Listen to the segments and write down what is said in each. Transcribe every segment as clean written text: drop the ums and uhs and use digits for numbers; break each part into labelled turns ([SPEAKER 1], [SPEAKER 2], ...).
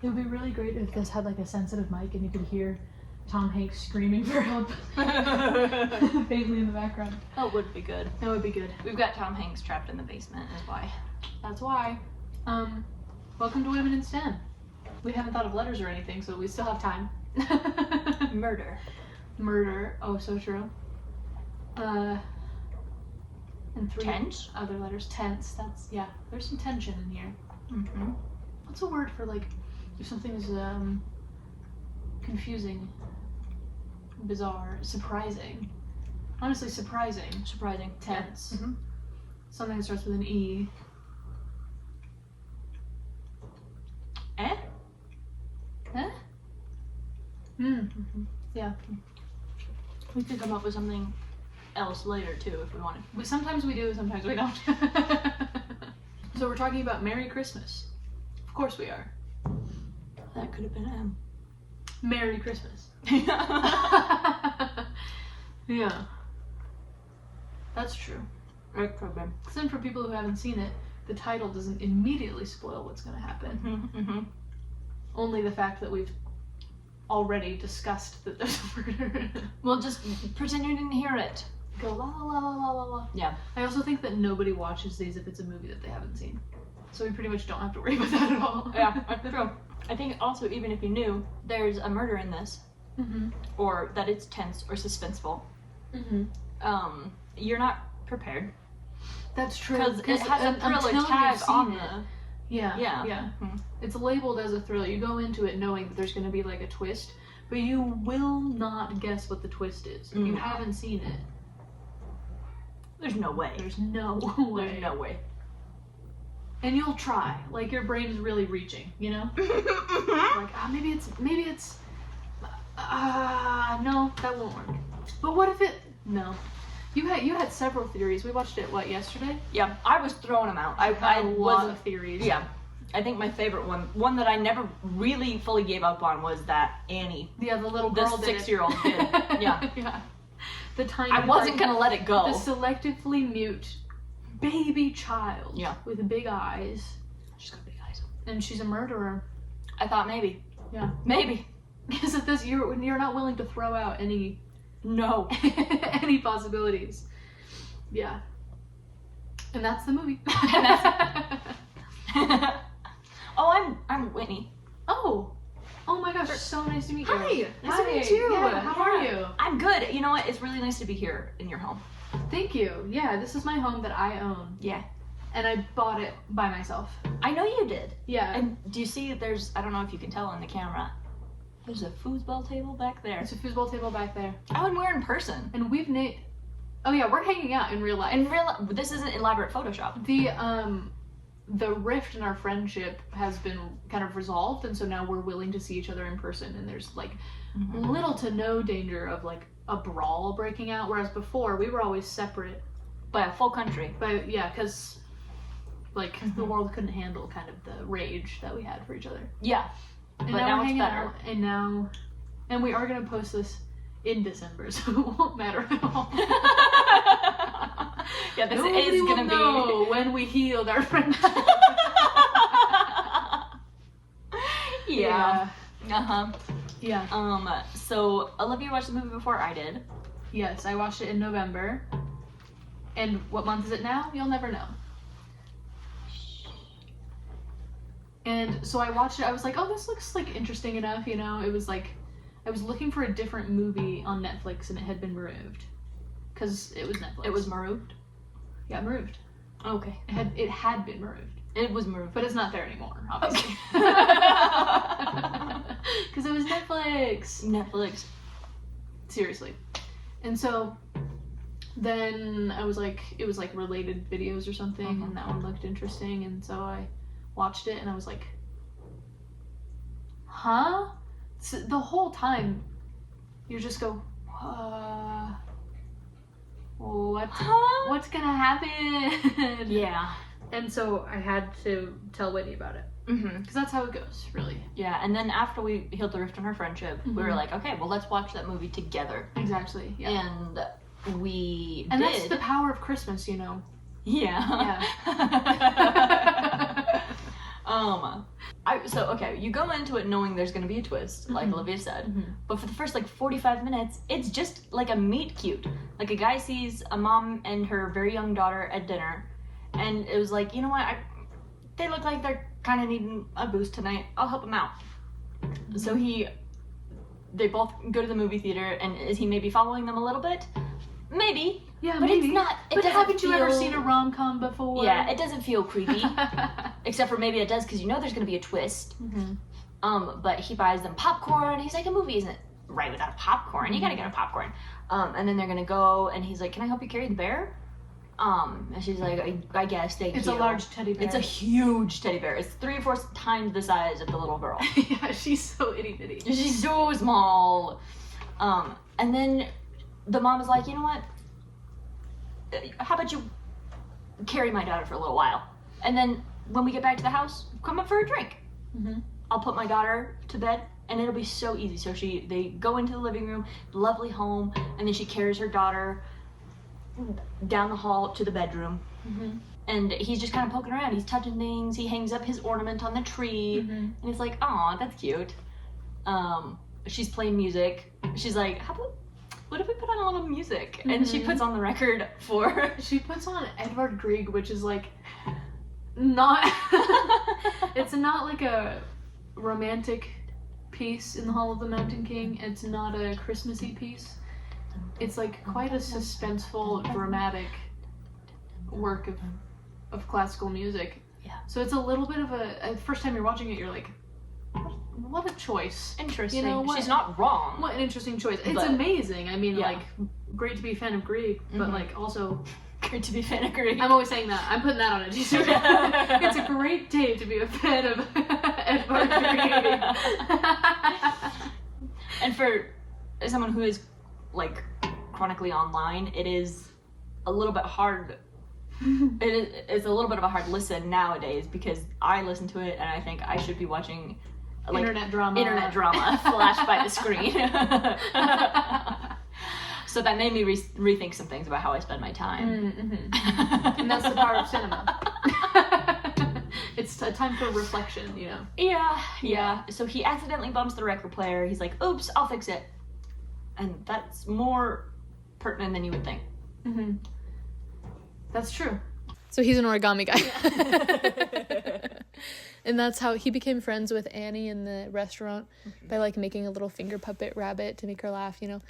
[SPEAKER 1] It would be really great if this had like a sensitive mic and you could hear Tom Hanks screaming for help faintly in the background.
[SPEAKER 2] That would be good.
[SPEAKER 1] That would be good.
[SPEAKER 2] We've got Tom Hanks trapped in the basement, is why.
[SPEAKER 1] That's why. Welcome to Women in STEM. We haven't thought of letters or anything, so we still have time.
[SPEAKER 2] Murder.
[SPEAKER 1] Murder. Oh, so true. And 3
[SPEAKER 2] Tense?
[SPEAKER 1] other letters. Tense. That's, yeah. There's some tension in here.
[SPEAKER 2] Mm-hmm.
[SPEAKER 1] What's a word for, like, if something is, confusing, bizarre, surprising? Honestly, surprising.
[SPEAKER 2] Surprising.
[SPEAKER 1] Tense.
[SPEAKER 2] Yeah. Mm-hmm.
[SPEAKER 1] Something that starts with an E.
[SPEAKER 2] Eh?
[SPEAKER 1] Eh? Mm-hmm. Yeah.
[SPEAKER 2] We could come up with something else later, too, if we wanted.
[SPEAKER 1] Sometimes we do, sometimes we don't. So we're talking about Merry Christmas. Of course we are.
[SPEAKER 2] That could have been M.
[SPEAKER 1] Merry Christmas. Yeah. That's true.
[SPEAKER 2] It could have been.
[SPEAKER 1] Because then for people who haven't seen it, the title doesn't immediately spoil what's going to happen.
[SPEAKER 2] Mm-hmm.
[SPEAKER 1] Only the fact that we've already discussed that there's a murder.
[SPEAKER 2] Well, just pretend you didn't hear it.
[SPEAKER 1] Go la la la la la la la.
[SPEAKER 2] Yeah.
[SPEAKER 1] I also think that nobody watches these if it's a movie that they haven't seen. So we pretty much don't have to worry about that at all.
[SPEAKER 2] Yeah, that's true. I think also, even if you knew there's a murder in this,
[SPEAKER 1] Mm-hmm.
[SPEAKER 2] or that it's tense or suspenseful,
[SPEAKER 1] Mm-hmm.
[SPEAKER 2] You're not prepared.
[SPEAKER 1] That's true.
[SPEAKER 2] Because it has a thriller
[SPEAKER 1] until
[SPEAKER 2] tag
[SPEAKER 1] you've seen
[SPEAKER 2] on
[SPEAKER 1] it.
[SPEAKER 2] the...
[SPEAKER 1] Yeah.
[SPEAKER 2] Yeah.
[SPEAKER 1] Yeah.
[SPEAKER 2] Mhm.
[SPEAKER 1] It's labeled as a thriller. You go into it knowing that there's going to be like a twist, but you will not guess what the twist is. If you
[SPEAKER 2] No.
[SPEAKER 1] haven't seen it,
[SPEAKER 2] There's no way.
[SPEAKER 1] there's no way.
[SPEAKER 2] There's no way.
[SPEAKER 1] And you'll try. Like your brain is really reaching, you know?
[SPEAKER 2] Mm-hmm.
[SPEAKER 1] Like, maybe it's, no, that won't work. But what if it, no. You had several theories. We watched it, what, yesterday?
[SPEAKER 2] Yeah, I was throwing them out. I
[SPEAKER 1] had a lot
[SPEAKER 2] was...
[SPEAKER 1] of theories.
[SPEAKER 2] Yeah. I think my favorite one that I never really fully gave up on, was that Annie,
[SPEAKER 1] Yeah, the little
[SPEAKER 2] the
[SPEAKER 1] girl did it.
[SPEAKER 2] 6-year-old kid. Yeah.
[SPEAKER 1] Yeah. The tiny
[SPEAKER 2] I wasn't gonna let it go.
[SPEAKER 1] The selectively mute baby child.
[SPEAKER 2] Yeah.
[SPEAKER 1] With big eyes.
[SPEAKER 2] She's got big eyes.
[SPEAKER 1] And she's a murderer.
[SPEAKER 2] I thought maybe.
[SPEAKER 1] Yeah.
[SPEAKER 2] Maybe.
[SPEAKER 1] Because at this, you're not willing to throw out any
[SPEAKER 2] No.
[SPEAKER 1] any possibilities. Yeah. And that's the movie.
[SPEAKER 2] And Oh, I'm Whitney.
[SPEAKER 1] Oh my gosh, so nice to meet you.
[SPEAKER 2] Hi. Nice to meet you.
[SPEAKER 1] Yeah, how are you?
[SPEAKER 2] I'm good. You know what? It's really nice to be here in your home.
[SPEAKER 1] Thank you. Yeah, this is my home that I own.
[SPEAKER 2] Yeah.
[SPEAKER 1] And I bought it by myself.
[SPEAKER 2] I know you did.
[SPEAKER 1] Yeah.
[SPEAKER 2] And do you see there's, I don't know if you can tell on the camera, there's a foosball table back there.
[SPEAKER 1] There's a foosball table back there.
[SPEAKER 2] Oh, and we're in person.
[SPEAKER 1] And we've oh yeah, we're hanging out in real life.
[SPEAKER 2] In real, this isn't elaborate Photoshop.
[SPEAKER 1] The rift in our friendship has been kind of resolved, and so now we're willing to see each other in person, and there's like little to no danger of like a brawl breaking out, whereas before we were always separate.
[SPEAKER 2] By a full country.
[SPEAKER 1] But yeah, because like the world couldn't handle kind of the rage that we had for each other.
[SPEAKER 2] Yeah.
[SPEAKER 1] And
[SPEAKER 2] But
[SPEAKER 1] now
[SPEAKER 2] now
[SPEAKER 1] we're
[SPEAKER 2] it's
[SPEAKER 1] hanging
[SPEAKER 2] better.
[SPEAKER 1] out, and we are gonna post this in December, so it won't matter at all.
[SPEAKER 2] Yeah, this
[SPEAKER 1] Nobody
[SPEAKER 2] is
[SPEAKER 1] will
[SPEAKER 2] gonna
[SPEAKER 1] know when we healed our friendship.
[SPEAKER 2] Yeah. Uh-huh.
[SPEAKER 1] Yeah.
[SPEAKER 2] So Olivia watched the movie before I did.
[SPEAKER 1] Yes, I watched it in November. And what month is it now? You'll never know. And so I watched it, I was like, oh, this looks like interesting enough, you know? It was like, I was looking for a different movie on Netflix and it had been removed. Because it was Netflix.
[SPEAKER 2] It was removed?
[SPEAKER 1] Yeah, removed.
[SPEAKER 2] Okay.
[SPEAKER 1] It had been removed.
[SPEAKER 2] It was removed.
[SPEAKER 1] But it's not there anymore, obviously. Because it was Netflix.
[SPEAKER 2] Netflix.
[SPEAKER 1] Seriously. And so then I was like, it was like related videos or something, and that one looked interesting, and so I watched it and I was like, huh? So the whole time you just go, what's gonna happen?
[SPEAKER 2] Yeah.
[SPEAKER 1] And so I had to tell Whitney about it. Because that's how it goes, really.
[SPEAKER 2] Yeah, and then after we healed the rift in our friendship, we were like, okay, well, let's watch that movie together.
[SPEAKER 1] Exactly, yeah.
[SPEAKER 2] And we
[SPEAKER 1] And
[SPEAKER 2] did.
[SPEAKER 1] that's the power of Christmas, you know.
[SPEAKER 2] Yeah.
[SPEAKER 1] Yeah.
[SPEAKER 2] Okay, you go into it knowing there's gonna be a twist, like Olivia said, but for the first like 45 minutes, it's just like a meet cute. Like a guy sees a mom and her very young daughter at dinner, and it was like, you know what, they look like they're kind of needing a boost tonight. I'll help them out. So they both go to the movie theater, and is he maybe following them a little bit? Maybe.
[SPEAKER 1] Yeah,
[SPEAKER 2] but
[SPEAKER 1] maybe.
[SPEAKER 2] It's not.
[SPEAKER 1] But haven't you ever seen a rom-com before?
[SPEAKER 2] Yeah, it doesn't feel creepy. Except for maybe it does, because you know there's going to be a twist. But he buys them popcorn. He's like, a movie isn't right without popcorn. You got to get a popcorn. And then they're going to go, and he's like, can I help you carry the bear? And she's like, I guess, thank you.
[SPEAKER 1] It's a large teddy bear.
[SPEAKER 2] It's a huge teddy bear. It's 3 or 4 times the size of the little girl.
[SPEAKER 1] Yeah, she's so itty bitty.
[SPEAKER 2] She's so small. And then the mom is like, you know what? How about you carry my daughter for a little while? And then when we get back to the house, come up for a drink. I'll put my daughter to bed, and it'll be so easy. So they go into the living room, lovely home, and then she carries her daughter down the hall to the bedroom. And he's just kind of poking around. He's touching things. He hangs up his ornament on the tree, and he's like, "Aw, that's cute." She's playing music. She's like, what if we put on a little music? And she puts on the record for...
[SPEAKER 1] She puts on Edvard Grieg, which is like not... It's not like a romantic piece in the Hall of the Mountain King. It's not a Christmassy piece. It's like quite a suspenseful, dramatic work of classical music.
[SPEAKER 2] Yeah.
[SPEAKER 1] So it's a little bit of a first time you're watching it, you're like, what a choice.
[SPEAKER 2] Interesting.
[SPEAKER 1] You know,
[SPEAKER 2] she's not wrong.
[SPEAKER 1] What an interesting choice. It's amazing. I mean,
[SPEAKER 2] Yeah.
[SPEAKER 1] like, great to be a fan of Grieg, but like also...
[SPEAKER 2] Great to be a fan of Grieg.
[SPEAKER 1] I'm always saying that. I'm putting that on a t-shirt. It's a great day to be a fan of Edvard Grieg.
[SPEAKER 2] And for someone who is, like, chronically online, it is a little bit hard... It's a little bit of a hard listen nowadays, because I listen to it and I think I should be watching like
[SPEAKER 1] internet drama
[SPEAKER 2] flash by the screen. So that made me rethink some things about how I spend my time.
[SPEAKER 1] And that's the power of cinema. It's a time for reflection, you know.
[SPEAKER 2] Yeah. So he accidentally bumps the record player. He's like, oops, I'll fix it. And that's more pertinent than you would think.
[SPEAKER 1] That's true.
[SPEAKER 3] So he's an origami guy. And that's how he became friends with Annie in the restaurant, by like making a little finger puppet rabbit to make her laugh, you know.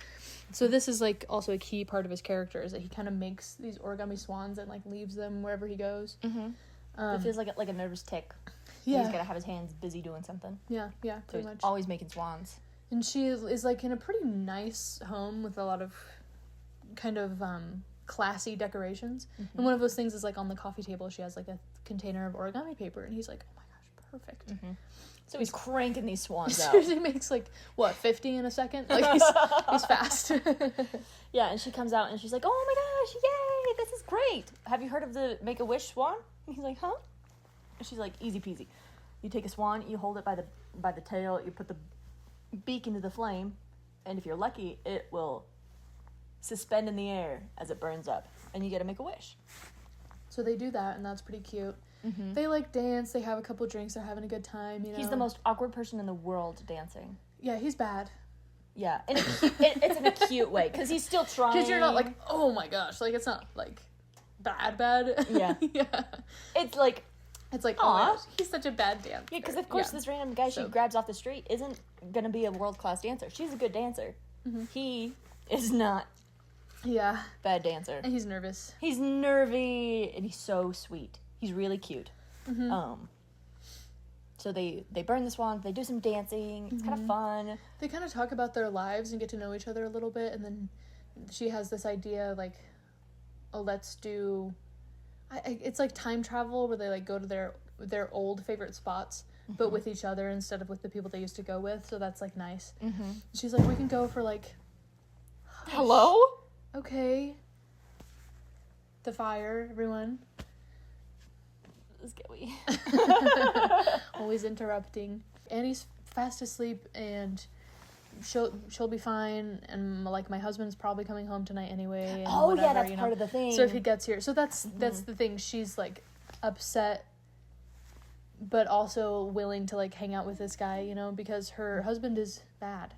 [SPEAKER 3] So this is like also a key part of his character, is that he kind of makes these origami swans and like leaves them wherever he goes.
[SPEAKER 4] It feels like a nervous tick.
[SPEAKER 3] Yeah.
[SPEAKER 4] He's got to have his hands busy doing something.
[SPEAKER 3] Yeah,
[SPEAKER 4] So
[SPEAKER 3] pretty
[SPEAKER 4] he's
[SPEAKER 3] much.
[SPEAKER 4] always making swans.
[SPEAKER 3] And she is like in a pretty nice home with a lot of kind of classy decorations. And one of those things is like on the coffee table she has like a container of origami paper, and he's like, oh my gosh, perfect.
[SPEAKER 4] So he's cranking these swans out.
[SPEAKER 3] Seriously makes like 50 in a second. Like he's fast.
[SPEAKER 4] Yeah, and she comes out and she's like, oh my gosh, yay, this is great. Have you heard of the Make-A-Wish swan? And he's like, huh? And she's like, easy peasy. You take a swan, you hold it by the tail, you put the beak into the flame, and if you're lucky, it will suspend in the air as it burns up, and you get to make a wish.
[SPEAKER 3] So they do that, and that's pretty cute. They like dance, they have a couple drinks, they're having a good time, you know.
[SPEAKER 4] He's the most awkward person in the world dancing.
[SPEAKER 3] Yeah, he's bad.
[SPEAKER 4] Yeah, and it's in a cute way, because he's still trying.
[SPEAKER 3] Because you're not like, oh my gosh, like it's not like bad.
[SPEAKER 4] Yeah.
[SPEAKER 3] Yeah.
[SPEAKER 4] It's like,
[SPEAKER 3] It's like, oh my gosh, he's such a bad dancer.
[SPEAKER 4] yeah, because of course this random guy she grabs off the street isn't gonna be a world-class dancer. She's a good dancer. He is not
[SPEAKER 3] Yeah.
[SPEAKER 4] bad dancer.
[SPEAKER 3] And he's nervous.
[SPEAKER 4] He's nervy, and he's so sweet. He's really cute. So they burn the swan, they do some dancing, it's kind of fun.
[SPEAKER 3] They kind of talk about their lives and get to know each other a little bit, and then she has this idea like, oh, let's do... it's like time travel where they like go to their old favorite spots, but with each other instead of with the people they used to go with, so that's like nice. She's like, we can go for like...
[SPEAKER 4] Hello?
[SPEAKER 3] Okay. The fire, everyone.
[SPEAKER 4] Scary.
[SPEAKER 3] Always interrupting. Annie's fast asleep, and she'll be fine, and like my husband's probably coming home tonight anyway. And
[SPEAKER 4] Oh, yeah,
[SPEAKER 3] whatever,
[SPEAKER 4] that's
[SPEAKER 3] you know?
[SPEAKER 4] part of the thing.
[SPEAKER 3] So if he gets here, so that's the thing. She's like upset but also willing to like hang out with this guy, you know, because her husband is bad,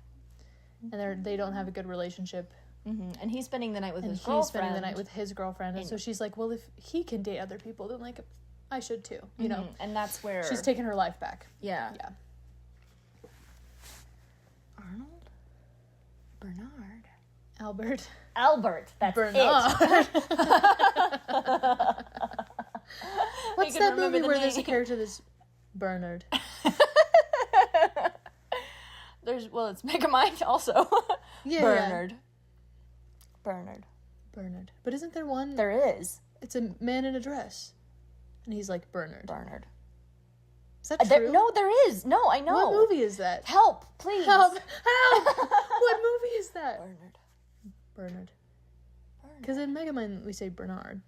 [SPEAKER 3] and they don't have a good relationship.
[SPEAKER 4] And he's spending the night with
[SPEAKER 3] And
[SPEAKER 4] his
[SPEAKER 3] he's
[SPEAKER 4] girlfriend.
[SPEAKER 3] spending the night with his girlfriend, and so she's like, well, if he can date other people, then like I should too, you know.
[SPEAKER 4] And that's where
[SPEAKER 3] She's taking her life back.
[SPEAKER 4] yeah.
[SPEAKER 3] Yeah.
[SPEAKER 4] Arnold? Bernard?
[SPEAKER 3] Albert.
[SPEAKER 4] Albert. That's
[SPEAKER 3] Bernard.
[SPEAKER 4] it.
[SPEAKER 3] What's
[SPEAKER 4] can
[SPEAKER 3] that
[SPEAKER 4] remember
[SPEAKER 3] movie
[SPEAKER 4] the
[SPEAKER 3] where there's a
[SPEAKER 4] name.
[SPEAKER 3] character that's Bernard?
[SPEAKER 4] It's Megamind also.
[SPEAKER 3] Yeah.
[SPEAKER 4] Bernard. Bernard.
[SPEAKER 3] Bernard. But isn't there one?
[SPEAKER 4] There is.
[SPEAKER 3] It's a man in a dress, and he's like Bernard.
[SPEAKER 4] Bernard.
[SPEAKER 3] Is that true?
[SPEAKER 4] No, there is. No, I know.
[SPEAKER 3] What movie is that?
[SPEAKER 4] Help, please.
[SPEAKER 3] Help! Help! What movie is that?
[SPEAKER 4] Bernard.
[SPEAKER 3] Bernard. Because in Megamind we say Bernard.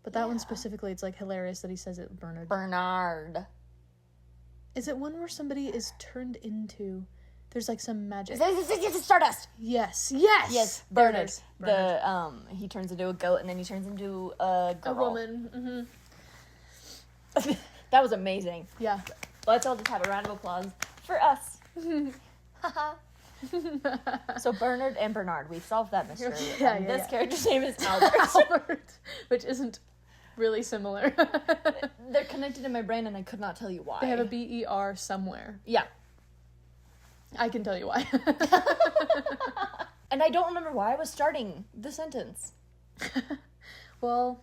[SPEAKER 3] But that one specifically, it's like hilarious that he says it Bernard.
[SPEAKER 4] Bernard.
[SPEAKER 3] Is it one where somebody is turned into? There's like some magic.
[SPEAKER 4] Stardust.
[SPEAKER 3] Yes.
[SPEAKER 4] Yes,
[SPEAKER 3] There it
[SPEAKER 4] Bernard.
[SPEAKER 3] is. Bernard.
[SPEAKER 4] He turns into a goat and then he turns into a girl.
[SPEAKER 3] A woman.
[SPEAKER 4] That was amazing.
[SPEAKER 3] Yeah.
[SPEAKER 4] Let's all just have a round of applause for us. So Bernard and Bernard, we solved that mystery.
[SPEAKER 3] Yeah,
[SPEAKER 4] And
[SPEAKER 3] yeah,
[SPEAKER 4] this
[SPEAKER 3] yeah.
[SPEAKER 4] character's name is Albert.
[SPEAKER 3] Albert, which isn't really similar.
[SPEAKER 4] They're connected in my brain and I could not tell you why.
[SPEAKER 3] They have a BER somewhere.
[SPEAKER 4] Yeah.
[SPEAKER 3] I can tell you why.
[SPEAKER 4] And I don't remember why I was starting the sentence.
[SPEAKER 3] Well,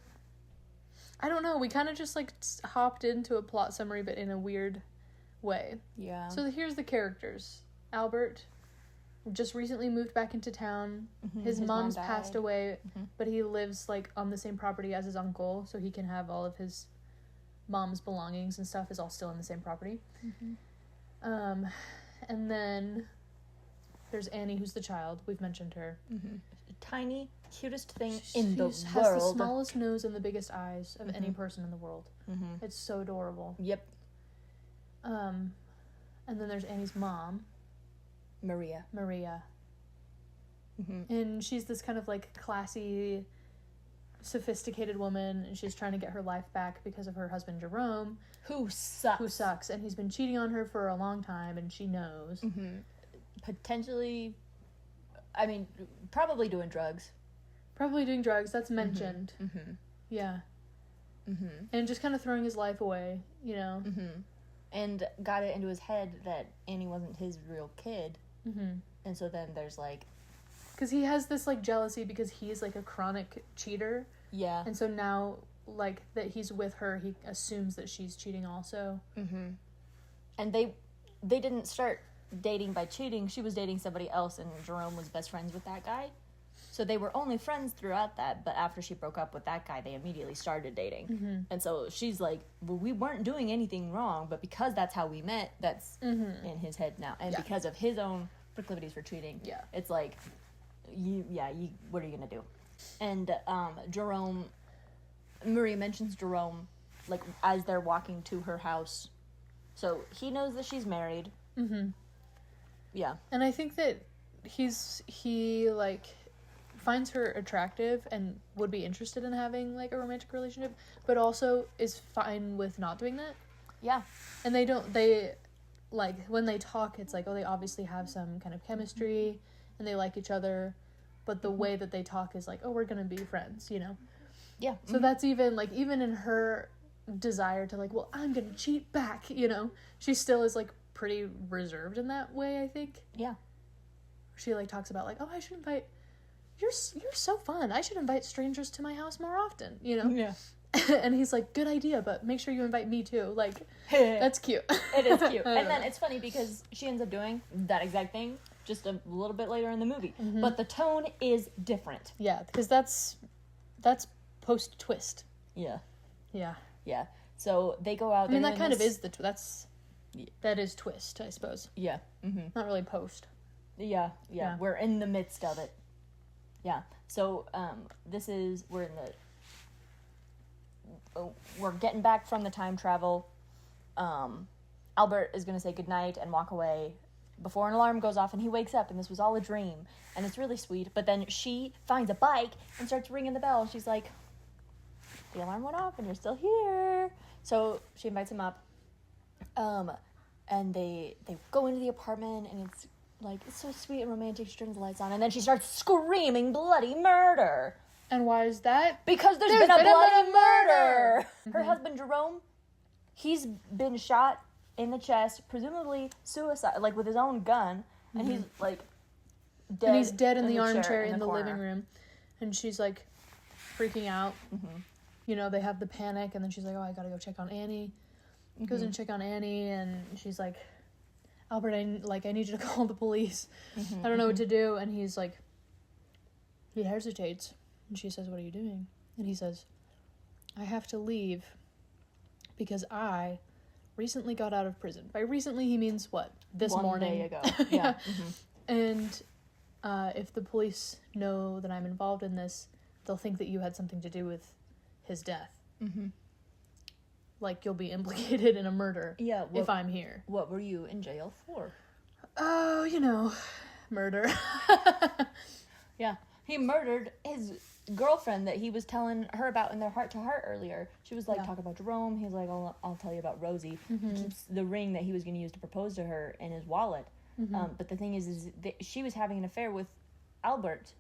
[SPEAKER 3] I don't know. We kind of just like hopped into a plot summary, but in a weird way.
[SPEAKER 4] Yeah.
[SPEAKER 3] So here's the characters. Albert just recently moved back into town. His
[SPEAKER 4] his mom
[SPEAKER 3] mom's passed
[SPEAKER 4] died.
[SPEAKER 3] away, but he lives like on the same property as his uncle, so he can have all of his mom's belongings and stuff is all still in the same property. And then there's Annie, who's the child. We've mentioned her.
[SPEAKER 4] Tiny, cutest thing in the
[SPEAKER 3] She
[SPEAKER 4] world.
[SPEAKER 3] has the smallest nose and the biggest eyes of any person in the world. It's so adorable.
[SPEAKER 4] Yep.
[SPEAKER 3] And then there's Annie's mom,
[SPEAKER 4] Maria.
[SPEAKER 3] Maria. And she's this kind of like classy, sophisticated woman, and she's trying to get her life back because of her husband Jerome,
[SPEAKER 4] Who sucks.
[SPEAKER 3] who sucks, and he's been cheating on her for a long time, and she knows.
[SPEAKER 4] Potentially, I mean, probably doing drugs.
[SPEAKER 3] Probably doing drugs, that's mentioned. Yeah. And just kind of throwing his life away, you know?
[SPEAKER 4] And got it into his head that Annie wasn't his real kid. And so then there's like...
[SPEAKER 3] Because he has this, like, jealousy because he's, like, a chronic cheater.
[SPEAKER 4] Yeah.
[SPEAKER 3] And so now, like, that he's with her, he assumes that she's cheating also.
[SPEAKER 4] And they didn't start dating by cheating. She was dating somebody else, and Jerome was best friends with that guy. So they were only friends throughout that, but after she broke up with that guy, they immediately started dating. And so she's like, well, we weren't doing anything wrong, but because that's how we met, that's in his head now. And because of his own proclivities for cheating, it's like, what are you gonna do? And Jerome, Maria mentions Jerome, like, as they're walking to her house. So he knows that she's married. Yeah.
[SPEAKER 3] And I think that he like finds her attractive and would be interested in having like a romantic relationship, but also is fine with not doing that.
[SPEAKER 4] Yeah.
[SPEAKER 3] And they like when they talk, it's like, oh, they obviously have some kind of chemistry and they like each other, but the way that they talk is like, oh, we're gonna be friends, you know?
[SPEAKER 4] Yeah.
[SPEAKER 3] So that's even in her desire to like, well, I'm gonna cheat back, you know, she still is like pretty reserved in that way, I think.
[SPEAKER 4] Yeah.
[SPEAKER 3] She like talks about like, oh, I should invite, you're so fun, I should invite strangers to my house more often, you know?
[SPEAKER 4] Yeah.
[SPEAKER 3] And he's like, good idea, but make sure you invite me too. Like, that's cute.
[SPEAKER 4] It is cute. And then it's funny because she ends up doing that exact thing just a little bit later in the movie. But the tone is different.
[SPEAKER 3] Yeah, because that's post twist.
[SPEAKER 4] Yeah.
[SPEAKER 3] Yeah.
[SPEAKER 4] Yeah. So they go out.
[SPEAKER 3] I mean,
[SPEAKER 4] they're
[SPEAKER 3] that
[SPEAKER 4] in
[SPEAKER 3] kind of
[SPEAKER 4] this-
[SPEAKER 3] is that is twist, I suppose.
[SPEAKER 4] Yeah.
[SPEAKER 3] Not really post.
[SPEAKER 4] Yeah.
[SPEAKER 3] Yeah.
[SPEAKER 4] We're in the midst of it. Yeah. So we're getting back from the time travel. Albert is going to say goodnight and walk away before an alarm goes off, and he wakes up and this was all a dream, and it's really sweet. But then she finds a bike and starts ringing the bell. She's like, the alarm went off and you're still here. So she invites him up. And they go into the apartment, and it's like, it's so sweet and romantic. She turns the lights on, and then she starts screaming bloody murder.
[SPEAKER 3] And why is that?
[SPEAKER 4] Because there's been a bloody murder. Her husband, Jerome, he's been shot in the chest, presumably suicide, like with his own gun, and he's like dead.
[SPEAKER 3] And he's dead in the
[SPEAKER 4] chair
[SPEAKER 3] armchair in the
[SPEAKER 4] corner.
[SPEAKER 3] living room. And she's like freaking out. You know, they have the panic, and then she's like, oh, I gotta go check on Annie. Goes and check on Annie, and she's like, Albert, I need you to call the police. I don't know what to do. And he's like, he hesitates. And she says, what are you doing? And he says, I have to leave because I recently got out of prison. By recently, he means what? This
[SPEAKER 4] One
[SPEAKER 3] morning.
[SPEAKER 4] day ago. Yeah.
[SPEAKER 3] And if the police know that I'm involved in this, they'll think that you had something to do with his death. Like, you'll be implicated in a murder
[SPEAKER 4] Yeah.
[SPEAKER 3] if I'm here.
[SPEAKER 4] What were you in jail for?
[SPEAKER 3] Oh, you know, murder.
[SPEAKER 4] Yeah. He murdered his girlfriend that he was telling her about in their heart-to-heart earlier. She was like,
[SPEAKER 3] Yeah.
[SPEAKER 4] talk about Jerome. He was like, I'll tell you about Rosie. Keeps the ring that he was going to use to propose to her in his wallet. But the thing is that she was having an affair with Albert,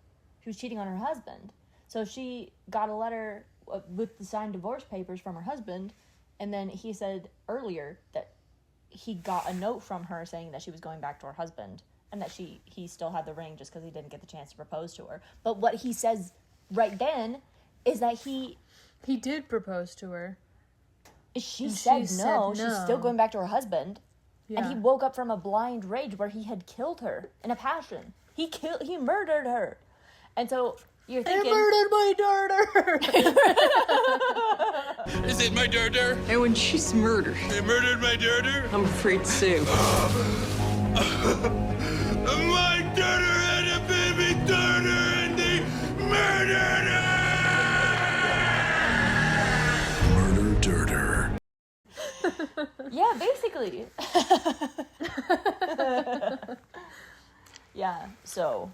[SPEAKER 4] who was cheating on her husband. So she got a letter with the signed divorce papers from her husband, and then he said earlier that he got a note from her saying that she was going back to her husband, and that he still had the ring just because he didn't get the chance to propose to her. But what he says right then is that
[SPEAKER 3] He did propose to her.
[SPEAKER 4] she
[SPEAKER 3] And
[SPEAKER 4] said
[SPEAKER 3] she
[SPEAKER 4] no,
[SPEAKER 3] said
[SPEAKER 4] she's
[SPEAKER 3] no.
[SPEAKER 4] still going back to her husband.
[SPEAKER 3] Yeah.
[SPEAKER 4] And he woke up from a blind rage where he had killed her in a passion. He murdered her. And so you're
[SPEAKER 3] I
[SPEAKER 4] thinking,
[SPEAKER 3] murdered my daughter!
[SPEAKER 5] Is it my daughter?
[SPEAKER 6] And when she's murdered,
[SPEAKER 5] They murdered my daughter?
[SPEAKER 6] I'm afraid to say.
[SPEAKER 5] My daughter had a baby daughter and they murdered her! Murder Dirter.
[SPEAKER 4] yeah, basically. Yeah, so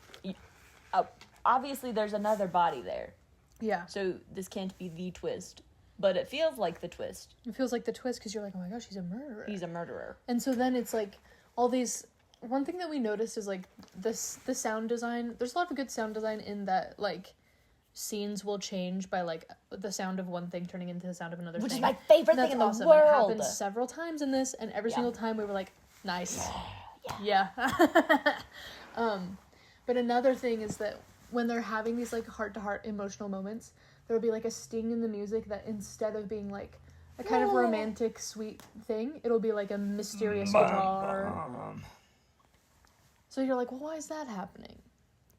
[SPEAKER 4] obviously there's another body there.
[SPEAKER 3] Yeah.
[SPEAKER 4] So this can't be the twist. But it feels like the twist.
[SPEAKER 3] It feels like the twist because you're like, oh my gosh, he's a murderer.
[SPEAKER 4] He's a murderer.
[SPEAKER 3] And so then it's like all these. One thing that we noticed is like the sound design. There's a lot of good sound design in that, like, scenes will change by like the sound of one thing turning into the sound of another
[SPEAKER 4] Which
[SPEAKER 3] thing.
[SPEAKER 4] is my favorite
[SPEAKER 3] And that's
[SPEAKER 4] thing in the
[SPEAKER 3] awesome.
[SPEAKER 4] world.
[SPEAKER 3] It happened several times in this, and every single time we were like, nice. Yeah. But another thing is that when they're having these like heart-to-heart emotional moments, there'll be like a sting in the music that instead of being like a kind of romantic sweet thing, it'll be like a mysterious guitar. So you're like, well, why is that happening?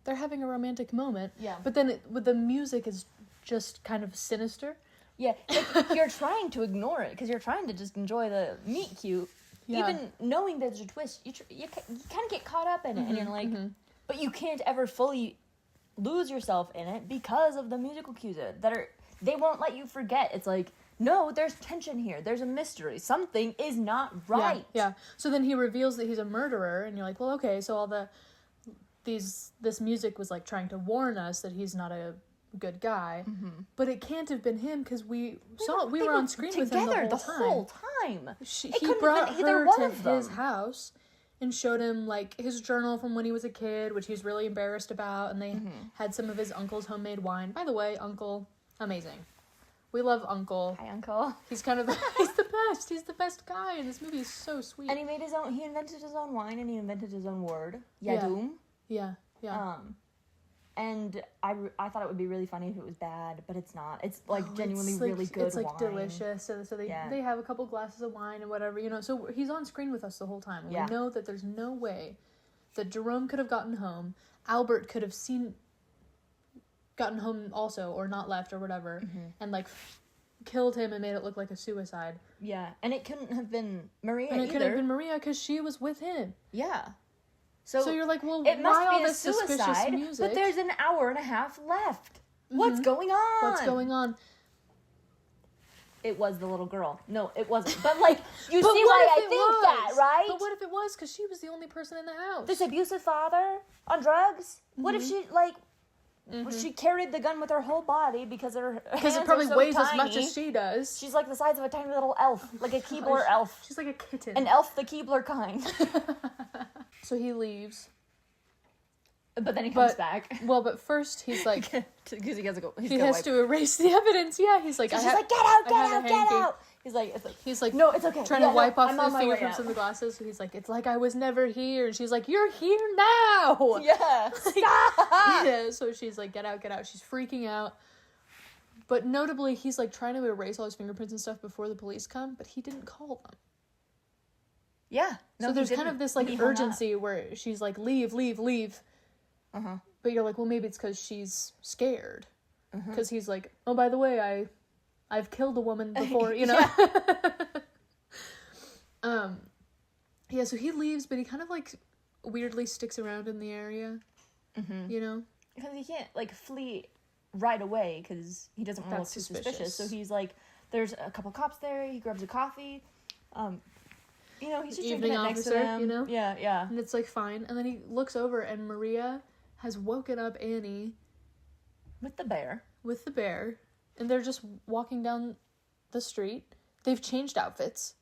[SPEAKER 3] They're having a romantic moment.
[SPEAKER 4] Yeah.
[SPEAKER 3] But then with the music is just kind of sinister.
[SPEAKER 4] Yeah, like, you're trying to ignore it because you're trying to just enjoy the meet cute.
[SPEAKER 3] Yeah.
[SPEAKER 4] Even knowing there's a twist, you kind of get caught up in it, and you're like, but you can't ever fully lose yourself in it because of the musical cues they won't let you forget. It's like, no, there's tension here. There's a mystery. Something is not right.
[SPEAKER 3] Yeah. So then he reveals that he's a murderer, and you're like, well, okay, so all this music was like trying to warn us that he's not a good guy, but it can't have been him because we were on screen with him the whole time. He
[SPEAKER 4] couldn't
[SPEAKER 3] brought
[SPEAKER 4] have been either
[SPEAKER 3] her
[SPEAKER 4] one
[SPEAKER 3] to
[SPEAKER 4] of them.
[SPEAKER 3] his house and showed him like his journal from when he was a kid, which he's really embarrassed about, and they had some of his uncle's homemade wine. By the way, Uncle, amazing. We love Uncle.
[SPEAKER 4] Hi, Uncle.
[SPEAKER 3] He's kind of he's the best. He's the best guy, and this movie is so sweet.
[SPEAKER 4] And he invented his own wine, and he invented his own word,
[SPEAKER 3] Yeah.
[SPEAKER 4] Yadum.
[SPEAKER 3] Yeah.
[SPEAKER 4] And I thought it would be really funny if it was bad, but it's not. It's like genuinely
[SPEAKER 3] It's like,
[SPEAKER 4] really good
[SPEAKER 3] It's like
[SPEAKER 4] wine.
[SPEAKER 3] delicious. So they have a couple glasses of wine and whatever, you know. So he's on screen with us the whole time. And
[SPEAKER 4] Yeah.
[SPEAKER 3] we know that there's no way that Jerome could have gotten home. Albert could have gotten home also, or not left or whatever, and like killed him and made it look like a suicide.
[SPEAKER 4] Yeah, and it couldn't have been Maria
[SPEAKER 3] And it
[SPEAKER 4] either.
[SPEAKER 3] could have been Maria because she was with him.
[SPEAKER 4] Yeah.
[SPEAKER 3] So you're like, well,
[SPEAKER 4] it must
[SPEAKER 3] why
[SPEAKER 4] be
[SPEAKER 3] all
[SPEAKER 4] a
[SPEAKER 3] this suspicious
[SPEAKER 4] suicide,
[SPEAKER 3] music?
[SPEAKER 4] but there's an hour and a half left. What's going on?
[SPEAKER 3] What's going on?
[SPEAKER 4] It was the little girl. No, it wasn't. But like, you
[SPEAKER 3] But
[SPEAKER 4] see
[SPEAKER 3] what
[SPEAKER 4] why
[SPEAKER 3] if
[SPEAKER 4] I
[SPEAKER 3] it
[SPEAKER 4] think
[SPEAKER 3] was?
[SPEAKER 4] that, right?
[SPEAKER 3] But what if it was? Because she was the only person in the house.
[SPEAKER 4] This abusive father on drugs. What if she like? She carried the gun with her whole body because her
[SPEAKER 3] Because
[SPEAKER 4] hands
[SPEAKER 3] it probably
[SPEAKER 4] are so
[SPEAKER 3] weighs
[SPEAKER 4] tiny.
[SPEAKER 3] as much as she does.
[SPEAKER 4] She's like the size of a tiny little elf, like a Keebler elf.
[SPEAKER 3] She's like a kitten.
[SPEAKER 4] An elf the Keebler kind.
[SPEAKER 3] So he leaves.
[SPEAKER 4] But then he comes
[SPEAKER 3] But-
[SPEAKER 4] back.
[SPEAKER 3] Well, but first he's like,
[SPEAKER 4] Because he has to go.
[SPEAKER 3] he has to erase the evidence. Yeah, he's like,
[SPEAKER 4] She's
[SPEAKER 3] I
[SPEAKER 4] like, get out,
[SPEAKER 3] I
[SPEAKER 4] get
[SPEAKER 3] have a
[SPEAKER 4] out, get
[SPEAKER 3] hanky.
[SPEAKER 4] out. He's like, it's like,
[SPEAKER 3] He's like,
[SPEAKER 4] no, it's okay.
[SPEAKER 3] trying
[SPEAKER 4] Yeah,
[SPEAKER 3] to wipe
[SPEAKER 4] no,
[SPEAKER 3] off
[SPEAKER 4] I'm on
[SPEAKER 3] the
[SPEAKER 4] my way
[SPEAKER 3] fingerprints
[SPEAKER 4] out.
[SPEAKER 3] in the glasses. So he's like, it's like I was never here. And she's like, you're here now.
[SPEAKER 4] Yeah. Stop.
[SPEAKER 3] Yeah, so she's like, get out, get out. She's freaking out. But notably, he's like trying to erase all his fingerprints and stuff before the police come, but he didn't call them.
[SPEAKER 4] Yeah. No,
[SPEAKER 3] So
[SPEAKER 4] he
[SPEAKER 3] there's kind
[SPEAKER 4] didn't.
[SPEAKER 3] of this like
[SPEAKER 4] He hung up.
[SPEAKER 3] urgency where she's like, leave, leave, leave.
[SPEAKER 4] Uh-huh.
[SPEAKER 3] But you're like, well, maybe it's because she's scared.
[SPEAKER 4] Uh-huh.
[SPEAKER 3] Because he's like, oh, by the way, I've killed a woman before, you know? Yeah, so he leaves, but he kind of like weirdly sticks around in the area, you know?
[SPEAKER 4] Because he can't like flee right away because he doesn't want to look
[SPEAKER 3] That's
[SPEAKER 4] too
[SPEAKER 3] suspicious.
[SPEAKER 4] suspicious. So he's like, there's a couple cops there. He grabs a coffee. You know, he's just drinking
[SPEAKER 3] Evening
[SPEAKER 4] it next to
[SPEAKER 3] officer,
[SPEAKER 4] them.
[SPEAKER 3] you know?
[SPEAKER 4] Yeah, yeah.
[SPEAKER 3] And it's like fine. And then he looks over and Maria has woken up Annie
[SPEAKER 4] With the bear.
[SPEAKER 3] with the bear. And they're just walking down the street. They've changed outfits.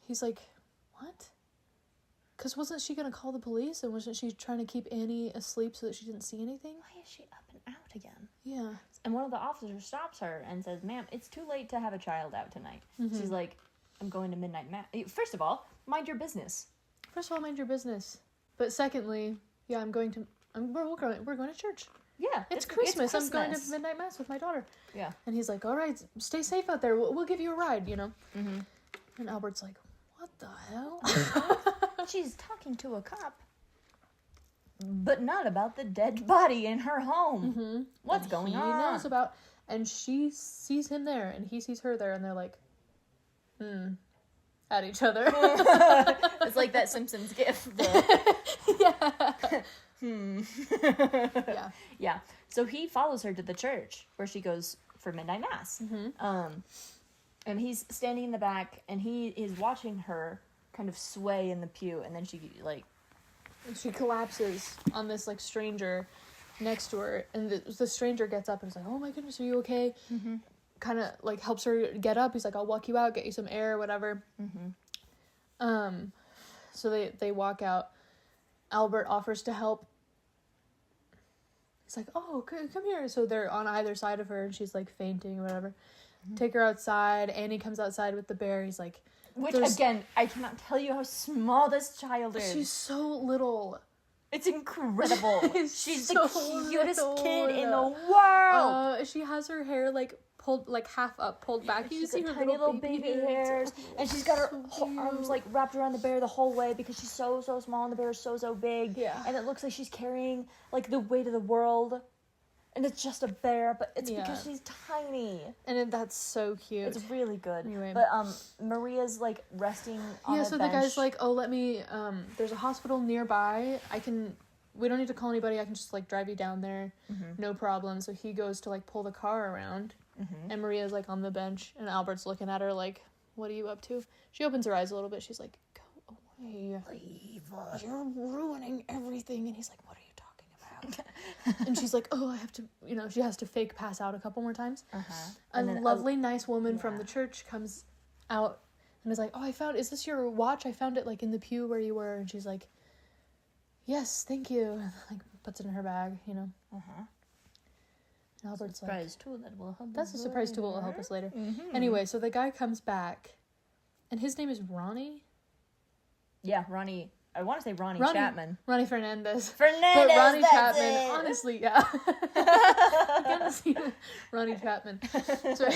[SPEAKER 3] He's like, what? Because wasn't she going to call the police? And wasn't she trying to keep Annie asleep so that she didn't see anything?
[SPEAKER 4] Why is she up and out again?
[SPEAKER 3] Yeah.
[SPEAKER 4] And one of the officers stops her and says, ma'am, it's too late to have a child out tonight. She's like, I'm going to midnight mass. First of all, mind your business.
[SPEAKER 3] First of all, mind your business. But secondly, yeah, we're going to church.
[SPEAKER 4] Yeah.
[SPEAKER 3] It's Christmas. I'm going to midnight mass with my daughter.
[SPEAKER 4] Yeah.
[SPEAKER 3] And he's like, all right, stay safe out there. We'll give you a ride, you know? Mm-hmm. And Albert's like, what the hell?
[SPEAKER 4] She's talking to a cop, but not about the dead body in her home. What's going on?
[SPEAKER 3] He knows about... And she sees him there, and he sees her there, and they're like, at each other.
[SPEAKER 4] It's like that Simpsons gif.
[SPEAKER 3] Yeah.
[SPEAKER 4] Yeah. So he follows her to the church where she goes for midnight mass. And he's standing in the back, and he is watching her kind of sway in the pew, and then she like
[SPEAKER 3] And she collapses on this, like, stranger next to her, and the stranger gets up and is like, oh my goodness, are you okay? Kind of, like, helps her get up. He's like, I'll walk you out, get you some air, whatever. So they walk out. Albert offers to help. He's like, oh, come here. So they're on either side of her, and she's, like, fainting or whatever. Take her outside. Annie comes outside with the bear. He's like...
[SPEAKER 4] which
[SPEAKER 3] There's-
[SPEAKER 4] again, I cannot tell you how small this child is.
[SPEAKER 3] She's so little.
[SPEAKER 4] It's incredible. She's the
[SPEAKER 3] so
[SPEAKER 4] cutest kid in the
[SPEAKER 3] little.
[SPEAKER 4] world.
[SPEAKER 3] She has her hair, like, pulled, like, half up, pulled back. You
[SPEAKER 4] She's
[SPEAKER 3] see
[SPEAKER 4] got
[SPEAKER 3] her
[SPEAKER 4] tiny little baby hairs,
[SPEAKER 3] It's-
[SPEAKER 4] and she's got her
[SPEAKER 3] so
[SPEAKER 4] whole arms
[SPEAKER 3] cute.
[SPEAKER 4] like wrapped around the bear the whole way because she's so small and the bear is so big.
[SPEAKER 3] Yeah.
[SPEAKER 4] And it looks like she's carrying like the weight of the world, and it's just a bear, but it's
[SPEAKER 3] Yeah.
[SPEAKER 4] because she's tiny.
[SPEAKER 3] that's so cute.
[SPEAKER 4] It's really good.
[SPEAKER 3] Anyway.
[SPEAKER 4] But Maria's like resting on
[SPEAKER 3] Yeah,
[SPEAKER 4] a
[SPEAKER 3] so
[SPEAKER 4] bench.
[SPEAKER 3] the guy's like, oh, let me, there's a hospital nearby. We don't need to call anybody. I can just, like, drive you down there. No problem. So he goes to, like, pull the car around. And Maria's, like, on the bench. And Albert's looking at her like, what are you up to? She opens her eyes a little bit. She's like, go away. You're ruining everything. And he's like, what are you talking about? And she's like, oh, I have to, she has to fake pass out a couple more times. A
[SPEAKER 4] And then
[SPEAKER 3] lovely, nice woman from the church comes out and is like, oh, is this your watch? I found it, like, in the pew where you were. And she's like, yes, thank you. And, like, puts it in her bag, And Albert's like,
[SPEAKER 4] surprise tool that will help.
[SPEAKER 3] that's a surprise tool that will help us later.
[SPEAKER 4] Mm-hmm.
[SPEAKER 3] Anyway, so the guy comes back, and his name is Ronnie?
[SPEAKER 4] Yeah, Ronnie. I want to say Ronnie Chapman.
[SPEAKER 3] Ronnie Fernandez.
[SPEAKER 4] Fernandez.
[SPEAKER 3] But Ronnie
[SPEAKER 4] that's
[SPEAKER 3] Chapman,
[SPEAKER 4] it.
[SPEAKER 3] honestly, yeah. I gotta see Ronnie Chapman. So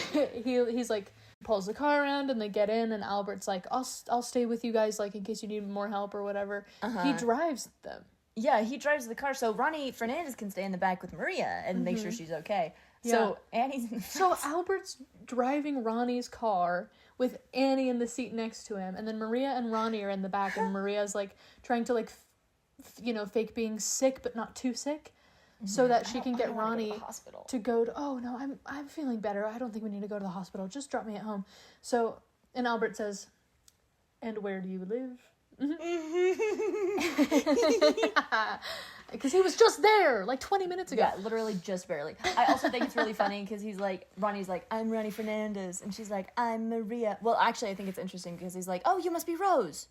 [SPEAKER 3] he's like, pulls the car around and they get in, and Albert's like, I'll stay with you guys, like, in case you need more help or whatever. He drives them.
[SPEAKER 4] Yeah, he drives the car so Ronnie Fernandez can stay in the back with Maria and make sure she's okay. So Annie's in the
[SPEAKER 3] So Albert's driving Ronnie's car with Annie in the seat next to him, and then Maria and Ronnie are in the back, and Maria's like trying to, like, fake being sick but not too sick, so that she can get Ronnie
[SPEAKER 4] hospital.
[SPEAKER 3] to go to. Oh no, I'm feeling better. I don't think we need to go to the hospital. Just drop me at home. So, and Albert says, "And where do you live?" Because he was just there, like 20 minutes ago.
[SPEAKER 4] Yeah, literally just barely. I also think it's really funny because Ronnie's like, I'm Ronnie Fernandez. And she's like, I'm Maria. Well, actually, I think it's interesting because he's like, oh, you must be Rose.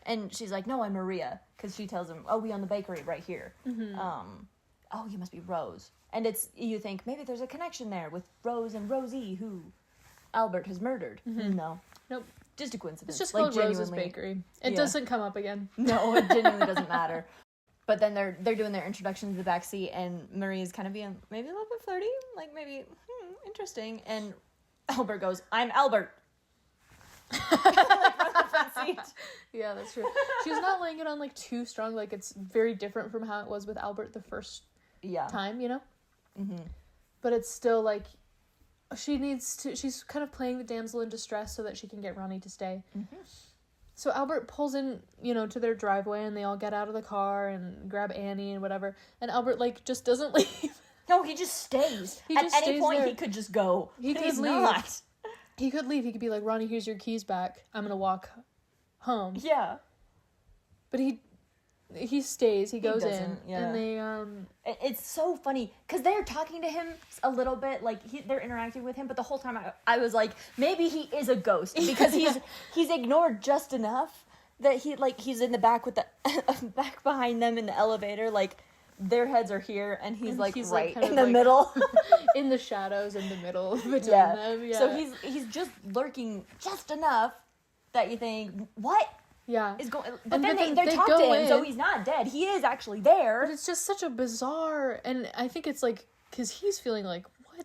[SPEAKER 4] And she's like, no, I'm Maria. Because she tells him, oh, we own the bakery right here. Oh, you must be Rose. And you think, maybe there's a connection there with Rose and Rosie, who Albert has murdered. No.
[SPEAKER 3] Nope.
[SPEAKER 4] Just a coincidence.
[SPEAKER 3] It's just
[SPEAKER 4] like,
[SPEAKER 3] called Rose's
[SPEAKER 4] genuinely.
[SPEAKER 3] Bakery. It
[SPEAKER 4] Yeah.
[SPEAKER 3] doesn't come up again.
[SPEAKER 4] No, it genuinely doesn't matter. But then they're doing their introduction to the backseat, and Marie's kind of being maybe a little bit flirty, like maybe interesting. And Albert goes, "I'm Albert." Like, from the front seat.
[SPEAKER 3] Yeah, that's true. She's not laying it on like too strong. Like it's very different from how it was with Albert the first
[SPEAKER 4] Yeah.
[SPEAKER 3] time, you know. But it's still like she's kind of playing the damsel in distress so that she can get Ronnie to stay. So Albert pulls in, to their driveway, and they all get out of the car and grab Annie and whatever. And Albert like just doesn't leave.
[SPEAKER 4] No, he just stays.
[SPEAKER 3] He
[SPEAKER 4] At
[SPEAKER 3] just
[SPEAKER 4] any
[SPEAKER 3] stays
[SPEAKER 4] point,
[SPEAKER 3] there.
[SPEAKER 4] he could just go.
[SPEAKER 3] He
[SPEAKER 4] But
[SPEAKER 3] could
[SPEAKER 4] he's
[SPEAKER 3] leave.
[SPEAKER 4] not.
[SPEAKER 3] He could leave. He could be like, Ronnie, here's your keys back. I'm gonna walk home.
[SPEAKER 4] Yeah.
[SPEAKER 3] But he stays. He goes in,
[SPEAKER 4] doesn't, yeah.
[SPEAKER 3] and they
[SPEAKER 4] It's so funny because they're talking to him a little bit, like they're interacting with him, but the whole time I was like, maybe he is a ghost because he's ignored just enough that he's in the back with the back behind them in the elevator, like their heads are here and he's like
[SPEAKER 3] he's,
[SPEAKER 4] right
[SPEAKER 3] kind of
[SPEAKER 4] in the
[SPEAKER 3] like,
[SPEAKER 4] middle.
[SPEAKER 3] in the shadows in the middle between
[SPEAKER 4] Yeah.
[SPEAKER 3] them. Yeah.
[SPEAKER 4] So he's just lurking just enough that you think, what
[SPEAKER 3] yeah.
[SPEAKER 4] is going?
[SPEAKER 3] And
[SPEAKER 4] But then
[SPEAKER 3] then
[SPEAKER 4] they
[SPEAKER 3] they
[SPEAKER 4] talk
[SPEAKER 3] go
[SPEAKER 4] to him, so
[SPEAKER 3] in.
[SPEAKER 4] he's not dead. He is actually there.
[SPEAKER 3] But it's just such a bizarre, and I think it's like because he's feeling like what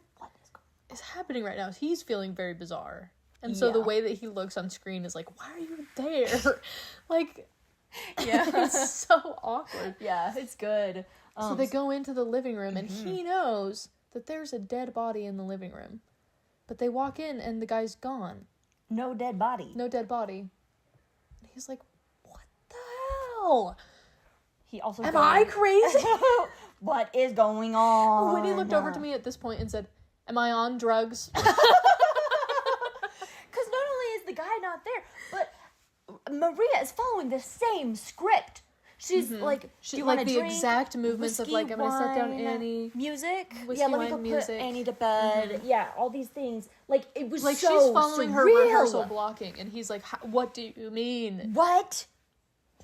[SPEAKER 3] is happening right now. He's feeling very bizarre, and so the
[SPEAKER 4] Yeah.
[SPEAKER 3] way that he looks on screen is like, why are you there? Like,
[SPEAKER 4] Yeah.
[SPEAKER 3] it's so awkward.
[SPEAKER 4] Yeah, it's good.
[SPEAKER 3] So they go into the living room, and he knows that there's a dead body in the living room, but they walk in, and the guy's gone.
[SPEAKER 4] No dead body.
[SPEAKER 3] No dead body. And he's like, what the hell?
[SPEAKER 4] He also
[SPEAKER 3] Am I crazy?
[SPEAKER 4] What is going on?
[SPEAKER 3] When he looked over to me at this point and said, am I on drugs?
[SPEAKER 4] Because not only is the guy not there, but Maria is following the same script. She's like,
[SPEAKER 3] She,
[SPEAKER 4] do you
[SPEAKER 3] like
[SPEAKER 4] want
[SPEAKER 3] the
[SPEAKER 4] drink?
[SPEAKER 3] exact movements of like, I'm gonna set down
[SPEAKER 4] Whiskey,
[SPEAKER 3] Annie.
[SPEAKER 4] music.
[SPEAKER 3] Whiskey,
[SPEAKER 4] Yeah, let me
[SPEAKER 3] wine,
[SPEAKER 4] go
[SPEAKER 3] music.
[SPEAKER 4] put Annie to bed. Yeah, all these things. Like it was
[SPEAKER 3] Like
[SPEAKER 4] so
[SPEAKER 3] she's following her
[SPEAKER 4] surreal.
[SPEAKER 3] rehearsal blocking, and he's like, what do you mean?
[SPEAKER 4] What?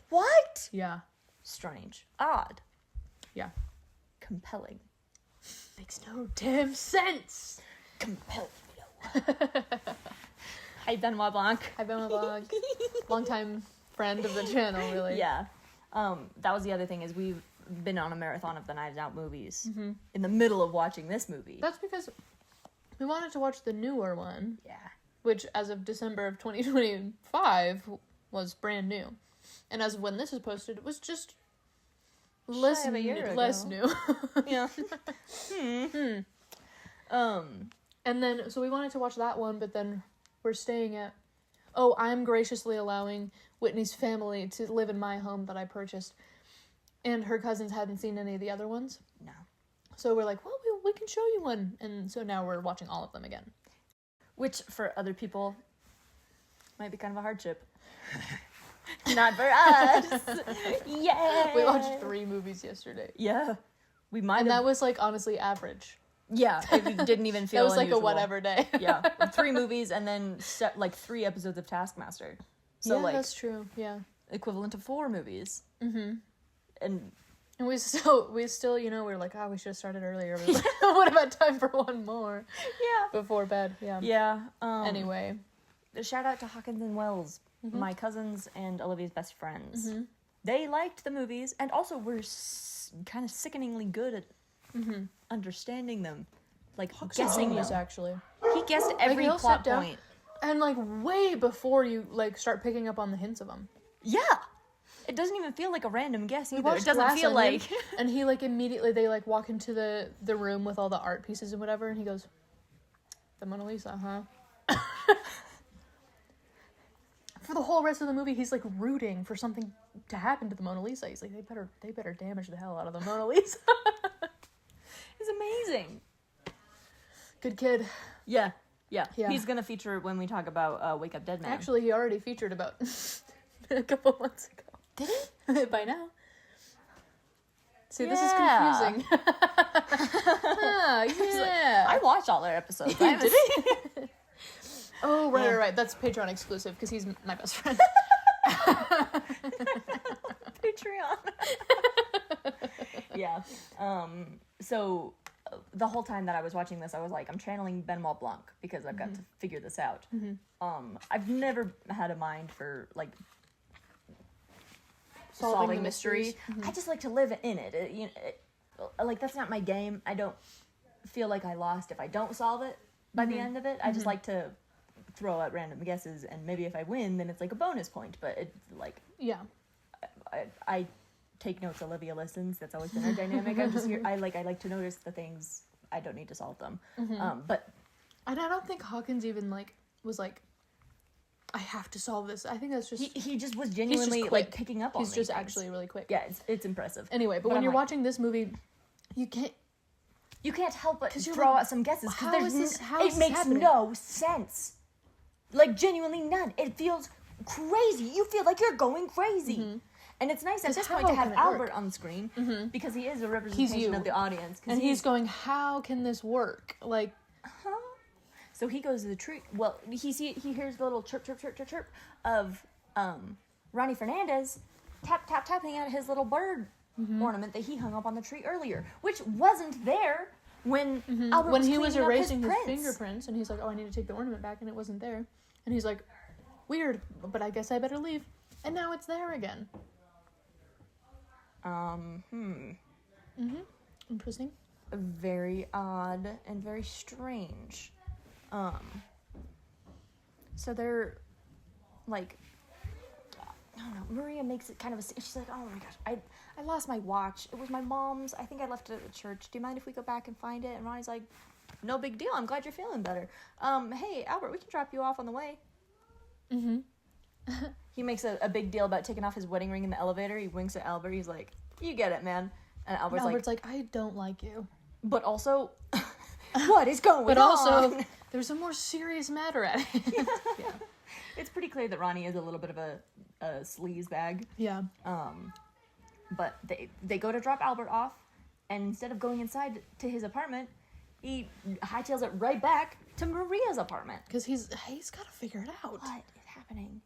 [SPEAKER 4] What?
[SPEAKER 3] Yeah.
[SPEAKER 4] Strange. Odd.
[SPEAKER 3] Yeah.
[SPEAKER 4] Compelling.
[SPEAKER 3] Makes no damn sense.
[SPEAKER 4] Compelling. Hi, Benoit Blanc.
[SPEAKER 3] Hi, Benoit Blanc. Longtime friend of the channel, really.
[SPEAKER 4] Yeah. That was the other thing is we've been on a marathon of the Knives Out movies in the middle of watching this movie.
[SPEAKER 3] That's because we wanted to watch the newer one,
[SPEAKER 4] Yeah.
[SPEAKER 3] which as of December of 2025 was brand new. And as of when this is posted, it was just less
[SPEAKER 4] of a year
[SPEAKER 3] new.
[SPEAKER 4] ago.
[SPEAKER 3] Less new.
[SPEAKER 4] Yeah.
[SPEAKER 3] And then, so we wanted to watch that one, but then we're staying at... Oh, I'm graciously allowing Whitney's family to live in my home that I purchased. And her cousins hadn't seen any of the other ones.
[SPEAKER 4] No.
[SPEAKER 3] So we're like, well, we can show you one. And so now we're watching all of them again.
[SPEAKER 4] Which, for other people, might be kind of a hardship. Not for us. Yeah.
[SPEAKER 3] We watched 3 movies yesterday.
[SPEAKER 4] Yeah. We might
[SPEAKER 3] And
[SPEAKER 4] have...
[SPEAKER 3] that was, like, honestly average.
[SPEAKER 4] Yeah. It didn't even feel
[SPEAKER 3] That was like
[SPEAKER 4] unusual.
[SPEAKER 3] a whatever day.
[SPEAKER 4] Yeah. 3 movies and then 3 episodes of Taskmaster. So,
[SPEAKER 3] yeah,
[SPEAKER 4] like,
[SPEAKER 3] that's true. Yeah.
[SPEAKER 4] equivalent to 4 movies.
[SPEAKER 3] Mm-hmm.
[SPEAKER 4] And
[SPEAKER 3] And we still, we're like, we should have started earlier. We would have had time for one more
[SPEAKER 4] yeah.
[SPEAKER 3] before bed. Yeah.
[SPEAKER 4] Yeah.
[SPEAKER 3] Anyway.
[SPEAKER 4] Shout out to Hawkins and Wells,
[SPEAKER 3] Mm-hmm.
[SPEAKER 4] my cousins and Olivia's best friends. They liked the movies and also were kind of sickeningly good at understanding them, like guessing
[SPEAKER 3] Genius,
[SPEAKER 4] them.
[SPEAKER 3] actually.
[SPEAKER 4] He guessed every
[SPEAKER 3] he'll
[SPEAKER 4] plot
[SPEAKER 3] sit down-
[SPEAKER 4] point.
[SPEAKER 3] And like way before you like start picking up on the hints of them.
[SPEAKER 4] Yeah, it doesn't even feel like a random guess
[SPEAKER 3] We
[SPEAKER 4] either.
[SPEAKER 3] watched
[SPEAKER 4] It doesn't
[SPEAKER 3] Glass
[SPEAKER 4] feel
[SPEAKER 3] Onion,
[SPEAKER 4] like
[SPEAKER 3] and he like immediately they like walk into the room with all the art pieces and whatever, and he goes, "The Mona Lisa, huh?" For the whole rest of the movie, he's like rooting for something to happen to the Mona Lisa. He's like, they better damage the hell out of the Mona Lisa.
[SPEAKER 4] it's amazing.
[SPEAKER 3] Good kid.
[SPEAKER 4] Yeah, yeah.
[SPEAKER 3] Yeah.
[SPEAKER 4] He's gonna feature when we talk about Wake Up Dead Man.
[SPEAKER 3] Actually, he already featured about a couple months ago.
[SPEAKER 4] Did he?
[SPEAKER 3] By now. See, this is
[SPEAKER 4] Yeah.
[SPEAKER 3] confusing. Ah, yeah.
[SPEAKER 4] I watched all their episodes. I haven't
[SPEAKER 3] Did Oh, right. That's Patreon exclusive because he's my best friend.
[SPEAKER 4] Patreon. Yeah. So the whole time that I was watching this, I was like, I'm channeling Benoit Blanc because I've got to figure this out. I've never had a mind for like solving
[SPEAKER 3] the
[SPEAKER 4] mystery.
[SPEAKER 3] mysteries.
[SPEAKER 4] I just like to live in it. Like that's not my game. I don't feel like I lost if I don't solve it by the end of it. I just like to throw out random guesses, and maybe if I win, then it's like a bonus point. But it's like
[SPEAKER 3] Yeah.
[SPEAKER 4] I take notes. Olivia listens. That's always been our dynamic. I'm just here. I like to notice the things. I don't need to solve them. But
[SPEAKER 3] And I don't think Hawkins even was like, I have to solve this. I think that's just
[SPEAKER 4] he just was genuinely
[SPEAKER 3] quick.
[SPEAKER 4] like picking up on.
[SPEAKER 3] he's
[SPEAKER 4] these
[SPEAKER 3] just
[SPEAKER 4] things.
[SPEAKER 3] actually really quick.
[SPEAKER 4] Yeah, it's impressive.
[SPEAKER 3] Anyway, but when
[SPEAKER 4] I'm
[SPEAKER 3] you're
[SPEAKER 4] like-
[SPEAKER 3] watching this movie, you can't.
[SPEAKER 4] You can't help but
[SPEAKER 3] 'Cause you're
[SPEAKER 4] throw
[SPEAKER 3] like,
[SPEAKER 4] out some guesses
[SPEAKER 3] how
[SPEAKER 4] because
[SPEAKER 3] is
[SPEAKER 4] there's
[SPEAKER 3] this
[SPEAKER 4] it makes
[SPEAKER 3] happening?
[SPEAKER 4] no sense. Like genuinely none. It feels crazy. You feel like you're going crazy. And it's nice at
[SPEAKER 3] 'Cause
[SPEAKER 4] this point
[SPEAKER 3] how
[SPEAKER 4] to have
[SPEAKER 3] can it work?
[SPEAKER 4] Albert on the screen because he is a representation
[SPEAKER 3] you.
[SPEAKER 4] of the audience. 'cause
[SPEAKER 3] And he's going, how can this work? Like,
[SPEAKER 4] So he goes to the tree. Well, he hears the little chirp, chirp, chirp, chirp, chirp of Ronnie Fernandez tapping at his little bird ornament that he hung up on the tree earlier, which wasn't there when Albert
[SPEAKER 3] when
[SPEAKER 4] was
[SPEAKER 3] he was
[SPEAKER 4] cleaning up
[SPEAKER 3] erasing his
[SPEAKER 4] prints.
[SPEAKER 3] fingerprints, and he's like, oh, I need to take the ornament back, and it wasn't there. And he's like, weird, but I guess I better leave. And now it's there again. Interesting.
[SPEAKER 4] Very odd and very strange. So they're like, I don't know. Maria makes it kind of a. She's like, oh my gosh, I lost my watch. It was my mom's. I think I left it at the church. Do you mind if we go back and find it? And Ronnie's like, no big deal. I'm glad you're feeling better. Hey Albert, we can drop you off on the way. He makes a big deal about taking off his wedding ring in the elevator. He winks at Albert. He's like, you get it, man. And Albert's
[SPEAKER 3] Albert's like, I don't like you.
[SPEAKER 4] but also, what is going
[SPEAKER 3] But
[SPEAKER 4] on?
[SPEAKER 3] also, there's a more serious matter at it.
[SPEAKER 4] It's pretty clear that Ronnie is a little bit of a sleaze bag.
[SPEAKER 3] Yeah.
[SPEAKER 4] But they go to drop Albert off, and instead of going inside to his apartment, he hightails it right back to Maria's apartment.
[SPEAKER 3] Because he's got to figure it out.
[SPEAKER 4] What is happening?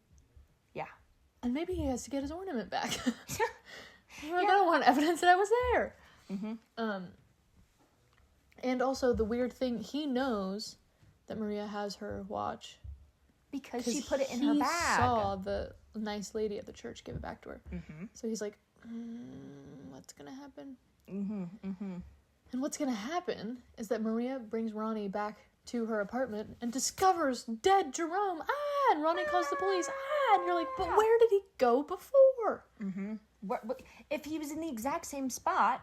[SPEAKER 4] Yeah.
[SPEAKER 3] And maybe he has to get his ornament back. I don't want evidence that I was there. And also the weird thing, he knows that Maria has her watch
[SPEAKER 4] Because she put it in her
[SPEAKER 3] he
[SPEAKER 4] bag.
[SPEAKER 3] saw the nice lady at the church give it back to her. So he's like, what's gonna happen? And what's gonna happen is that Maria brings Ronnie back to her apartment and discovers dead Jerome. And Ronnie calls the police. And you're like, but where did he go before?
[SPEAKER 4] If he was in the exact same spot,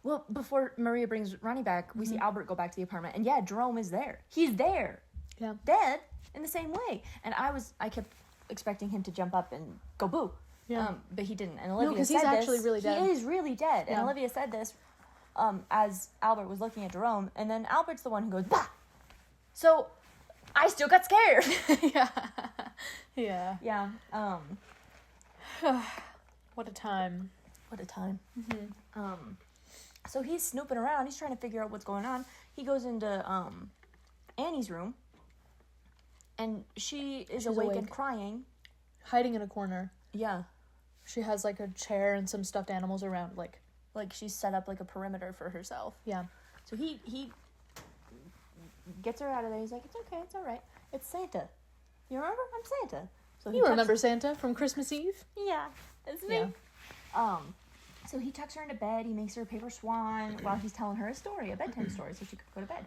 [SPEAKER 4] well, before Maria brings Ronnie back, we see Albert go back to the apartment, and yeah, Jerome is there. He's there,
[SPEAKER 3] Yeah.
[SPEAKER 4] dead in the same way. And I kept expecting him to jump up and go boo.
[SPEAKER 3] Yeah.
[SPEAKER 4] But he didn't. And Olivia
[SPEAKER 3] 'cause
[SPEAKER 4] said
[SPEAKER 3] he's
[SPEAKER 4] this.
[SPEAKER 3] actually really dead.
[SPEAKER 4] He is really dead. And
[SPEAKER 3] Yeah.
[SPEAKER 4] Olivia said this as Albert was looking at Jerome, and then Albert's the one who goes, bah! So I still got scared.
[SPEAKER 3] Yeah.
[SPEAKER 4] Yeah.
[SPEAKER 3] What a time.
[SPEAKER 4] What a time. So he's snooping around. He's trying to figure out what's going on. He goes into Annie's room, and she is awake and
[SPEAKER 3] awake.
[SPEAKER 4] crying.
[SPEAKER 3] Hiding in a corner.
[SPEAKER 4] Yeah.
[SPEAKER 3] She has like a chair and some stuffed animals around. Like,
[SPEAKER 4] She's set up like a perimeter for herself.
[SPEAKER 3] yeah.
[SPEAKER 4] So he gets her out of there. He's like, it's okay, it's all right. It's Santa. You remember? I'm Santa. So he
[SPEAKER 3] You
[SPEAKER 4] tucks-
[SPEAKER 3] remember Santa from Christmas Eve?
[SPEAKER 4] Yeah, it's me.
[SPEAKER 3] Yeah.
[SPEAKER 4] So he tucks her into bed. He makes her a paper swan while he's telling her a story, a bedtime story, so she could go to bed.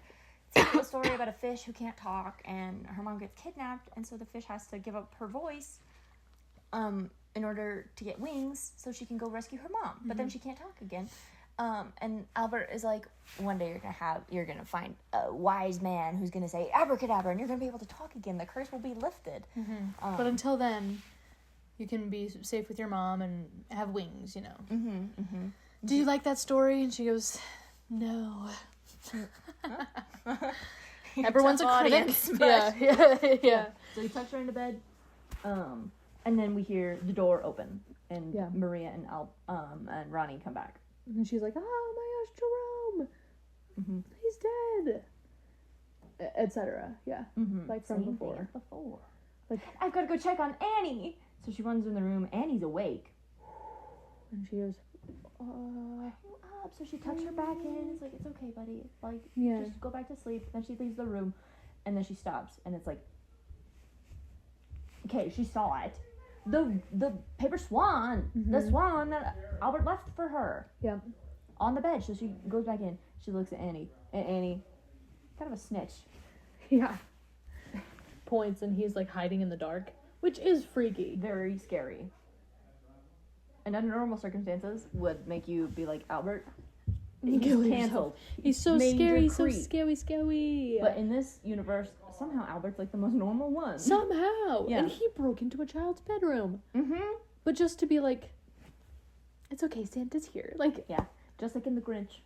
[SPEAKER 4] It's a story about a fish who can't talk, and her mom gets kidnapped, and so the fish has to give up her voice, in order to get wings, so she can go rescue her mom. But then she can't talk again. And Albert is like, one day you're gonna find a wise man who's gonna say abracadabra, and you're gonna be able to talk again. The curse will be lifted.
[SPEAKER 3] But until then, you can be safe with your mom and have wings, you know. Do you like that story? And she goes, no. Everyone's a
[SPEAKER 4] Tough
[SPEAKER 3] critic.
[SPEAKER 4] audience, but-
[SPEAKER 3] Yeah.
[SPEAKER 4] So he tucks her into bed, and then we hear the door open, and
[SPEAKER 3] Yeah.
[SPEAKER 4] Maria and Ronnie come back.
[SPEAKER 3] And she's like, oh my gosh, Jerome,
[SPEAKER 4] Mhm.
[SPEAKER 3] he's dead, etc. Yeah, like from
[SPEAKER 4] Same thing
[SPEAKER 3] before.
[SPEAKER 4] as before.
[SPEAKER 3] Like,
[SPEAKER 4] I've got to go check on Annie. So she runs in the room. Annie's awake.
[SPEAKER 3] and she goes,
[SPEAKER 4] You up? So she tucks her back in. It's like, it's okay, buddy. Like,
[SPEAKER 3] Yeah.
[SPEAKER 4] just go back to sleep. Then she leaves the room, and then she stops, and it's like, okay, she saw it. The paper swan, the swan that Albert left for her
[SPEAKER 3] yeah,
[SPEAKER 4] on the bed. So she goes back in. She looks at Annie, and Annie, kind of a snitch.
[SPEAKER 3] yeah. Points, and he's like hiding in the dark, which is freaky.
[SPEAKER 4] Very scary. And under normal circumstances, would make you be like, Albert, he's
[SPEAKER 3] Kill yourself.
[SPEAKER 4] canceled.
[SPEAKER 3] He's so
[SPEAKER 4] Major
[SPEAKER 3] scary, so
[SPEAKER 4] creep.
[SPEAKER 3] scary.
[SPEAKER 4] But in this universe, somehow Albert's like the most normal one.
[SPEAKER 3] Somehow,
[SPEAKER 4] Yeah.
[SPEAKER 3] and he broke into a child's bedroom,
[SPEAKER 4] Mm-hmm.
[SPEAKER 3] but just to be like, it's okay, Santa's here. Like,
[SPEAKER 4] Yeah, just like in The Grinch.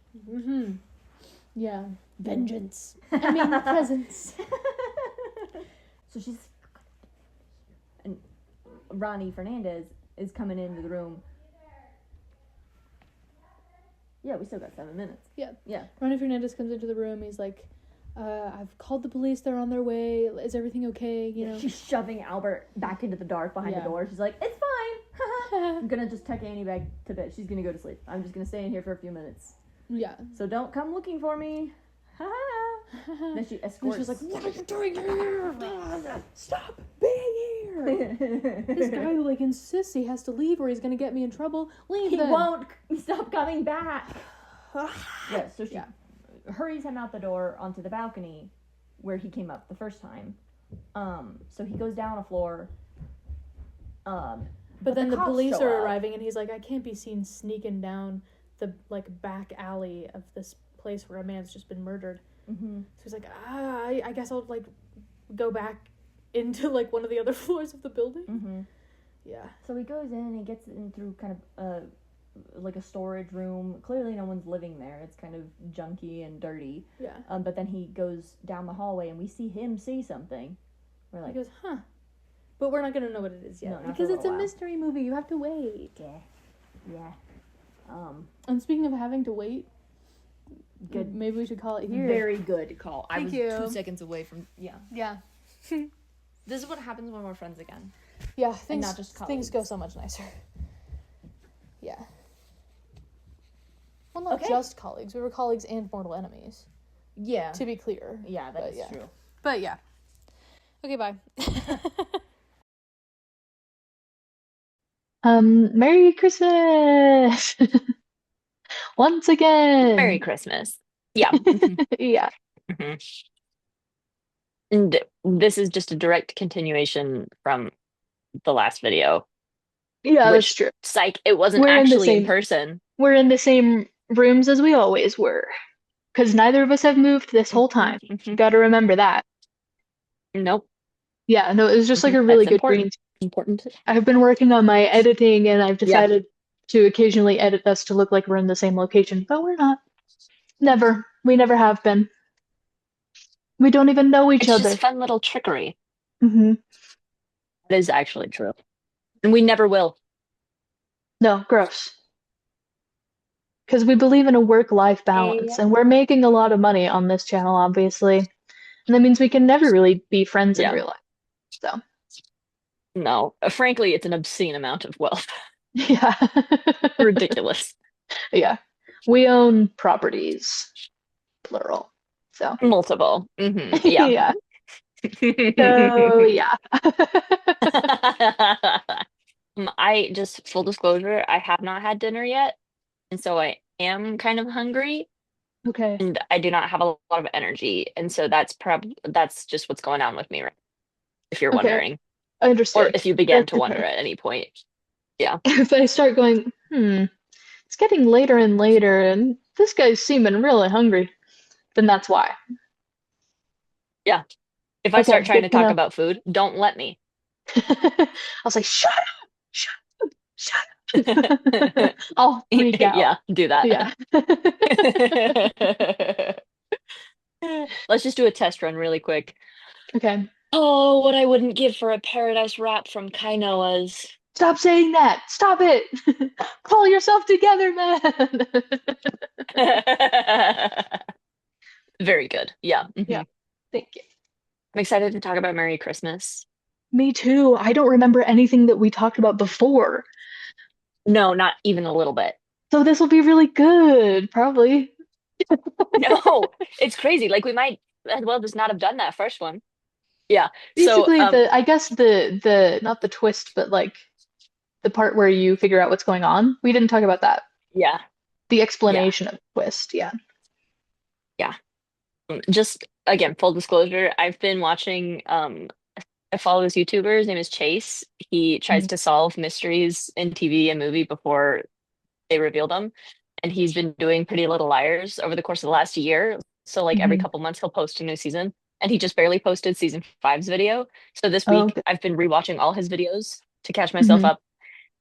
[SPEAKER 3] yeah, vengeance. I mean, presents.
[SPEAKER 4] So she's, and Ronnie Fernandez is coming into the room. Yeah, we still got 7 minutes.
[SPEAKER 3] Yeah.
[SPEAKER 4] Yeah.
[SPEAKER 3] Ronnie Fernandez comes into the room. He's like, I've called the police. They're on their way. Is everything okay? You know.
[SPEAKER 4] She's shoving Albert back into the dark behind
[SPEAKER 3] Yeah.
[SPEAKER 4] the door. She's like, it's fine. I'm gonna just tuck Annie back to bed. She's gonna go to sleep. I'm just gonna stay in here for a few minutes.
[SPEAKER 3] Yeah.
[SPEAKER 4] So don't come looking for me. Then she
[SPEAKER 3] And
[SPEAKER 4] escorts.
[SPEAKER 3] she's like, what are you doing here? Stop being here. This guy who like insists he has to leave or he's gonna get me in trouble. Leave
[SPEAKER 4] he
[SPEAKER 3] then.
[SPEAKER 4] won't stop coming back. Yeah, so she
[SPEAKER 3] Yeah.
[SPEAKER 4] hurries him out the door onto the balcony where he came up the first time. So he goes down a floor.
[SPEAKER 3] But then the
[SPEAKER 4] cops
[SPEAKER 3] police
[SPEAKER 4] show
[SPEAKER 3] are
[SPEAKER 4] up.
[SPEAKER 3] arriving and he's like, I can't be seen sneaking down the like back alley of this place where a man's just been murdered.
[SPEAKER 4] Mm-hmm.
[SPEAKER 3] So he's like, I guess I'll like go back into like one of the other floors of the building.
[SPEAKER 4] Mm-hmm.
[SPEAKER 3] Yeah.
[SPEAKER 4] So he goes in and he gets in through kind of like a storage room. Clearly no one's living there. It's kind of junky and dirty.
[SPEAKER 3] Yeah.
[SPEAKER 4] But then he goes down the hallway and we see him see something. We're
[SPEAKER 3] He
[SPEAKER 4] like,
[SPEAKER 3] goes, huh. But we're not gonna know what it is yet.
[SPEAKER 4] No, not for
[SPEAKER 3] because
[SPEAKER 4] a
[SPEAKER 3] it's a
[SPEAKER 4] little while.
[SPEAKER 3] mystery movie. You have to wait.
[SPEAKER 4] yeah.
[SPEAKER 3] And speaking of having to wait,
[SPEAKER 4] Good.
[SPEAKER 3] maybe we should call it here.
[SPEAKER 4] Very good call. I
[SPEAKER 3] Thank
[SPEAKER 4] was
[SPEAKER 3] you.
[SPEAKER 4] 2 seconds away from, yeah.
[SPEAKER 3] Yeah.
[SPEAKER 2] This is what happens when we're friends again.
[SPEAKER 3] Yeah, things,
[SPEAKER 4] not just
[SPEAKER 3] things go so much nicer. Yeah. Well, not
[SPEAKER 4] Okay.
[SPEAKER 3] just colleagues. We were colleagues and mortal enemies,
[SPEAKER 4] Yeah.
[SPEAKER 3] to be clear.
[SPEAKER 4] Yeah, that
[SPEAKER 3] But
[SPEAKER 4] is
[SPEAKER 3] yeah.
[SPEAKER 4] true.
[SPEAKER 3] But yeah. Okay, bye. Merry Christmas! Once again!
[SPEAKER 7] Merry Christmas. Yeah.
[SPEAKER 3] Yeah.
[SPEAKER 7] And this is just a direct continuation from the last video.
[SPEAKER 8] Yeah, that's
[SPEAKER 7] Which-
[SPEAKER 8] true.
[SPEAKER 7] Psych, it wasn't
[SPEAKER 8] We're in the
[SPEAKER 7] actually in
[SPEAKER 8] same-
[SPEAKER 7] person.
[SPEAKER 8] We're in the same rooms as we always were. Because neither of us have moved this whole time.
[SPEAKER 7] Mhm.
[SPEAKER 8] Gotta remember that.
[SPEAKER 7] Nope.
[SPEAKER 8] Yeah, no, it was just like a really
[SPEAKER 7] That's
[SPEAKER 8] good
[SPEAKER 7] important.
[SPEAKER 8] green.
[SPEAKER 7] Important.
[SPEAKER 8] I've been working on my editing and I've decided to occasionally edit us to look like we're in the same location, but we're not. Never. We never have been. We don't even know each
[SPEAKER 7] It's
[SPEAKER 8] other.
[SPEAKER 7] just fun little trickery.
[SPEAKER 8] Hmm.
[SPEAKER 7] That is actually true. And we never will.
[SPEAKER 8] No, gross. Because we believe in a work-life balance, and we're making a lot of money on this channel, obviously. And that means we can never really be friends in
[SPEAKER 7] Yeah.
[SPEAKER 8] real life. So,
[SPEAKER 7] No. Frankly, it's an obscene amount of wealth.
[SPEAKER 8] yeah.
[SPEAKER 7] Ridiculous.
[SPEAKER 8] Yeah. We own properties, plural. So,
[SPEAKER 7] Multiple. Hmm. Yeah.
[SPEAKER 8] yeah. So, yeah.
[SPEAKER 7] I just, full disclosure, I have not had dinner yet. And so I am kind of hungry
[SPEAKER 8] Okay.
[SPEAKER 7] and I do not have a lot of energy. And so that's just what's going on with me right now, if you're
[SPEAKER 8] Okay.
[SPEAKER 7] wondering.
[SPEAKER 8] I
[SPEAKER 7] Or
[SPEAKER 8] understand.
[SPEAKER 7] if you began
[SPEAKER 8] That's
[SPEAKER 7] to wonder
[SPEAKER 8] okay.
[SPEAKER 7] at any point.
[SPEAKER 8] If I start going, it's getting later and later, and this guy's seeming really hungry, then that's why.
[SPEAKER 7] If I
[SPEAKER 8] Okay,
[SPEAKER 7] start trying
[SPEAKER 8] good
[SPEAKER 7] to
[SPEAKER 8] to
[SPEAKER 7] talk
[SPEAKER 8] know.
[SPEAKER 7] about food, don't let me.
[SPEAKER 8] I was like, shut up, shut up, shut up. I'll freak out.
[SPEAKER 7] Yeah, do that.
[SPEAKER 8] Yeah.
[SPEAKER 7] Let's just do a test run really quick.
[SPEAKER 8] Okay.
[SPEAKER 7] Oh, what I wouldn't give for a paradise wrap from Kainoa's.
[SPEAKER 8] Stop saying that. Stop it. Pull yourself together, man.
[SPEAKER 7] Very good. Yeah.
[SPEAKER 8] Yeah. Thank you.
[SPEAKER 7] I'm excited to talk about Merry Christmas.
[SPEAKER 8] Me too. I don't remember anything that we talked about before.
[SPEAKER 7] No, not even a little bit.
[SPEAKER 8] So this will be really good, probably.
[SPEAKER 7] No, it's crazy. Like we might as well just not have done that first one. Yeah. So,
[SPEAKER 8] Basically, I guess the not the twist, but like the part where you figure out what's going on. We didn't talk about that.
[SPEAKER 7] yeah,
[SPEAKER 8] The
[SPEAKER 7] yeah,
[SPEAKER 8] explanation of the twist, yeah.
[SPEAKER 7] yeah. Just again, full disclosure, I've been watching I follow this YouTuber, his name is Chase. He tries
[SPEAKER 8] Mhm.
[SPEAKER 7] to solve mysteries in TV and movie before they reveal them. And he's been doing Pretty Little Liars over the course of the last year. So like every
[SPEAKER 8] Mhm.
[SPEAKER 7] couple months he'll post a new season. And he just barely posted season five's video. So this
[SPEAKER 8] Oh,
[SPEAKER 7] week
[SPEAKER 8] okay.
[SPEAKER 7] I've been rewatching all his videos to catch myself
[SPEAKER 8] Mhm.
[SPEAKER 7] up.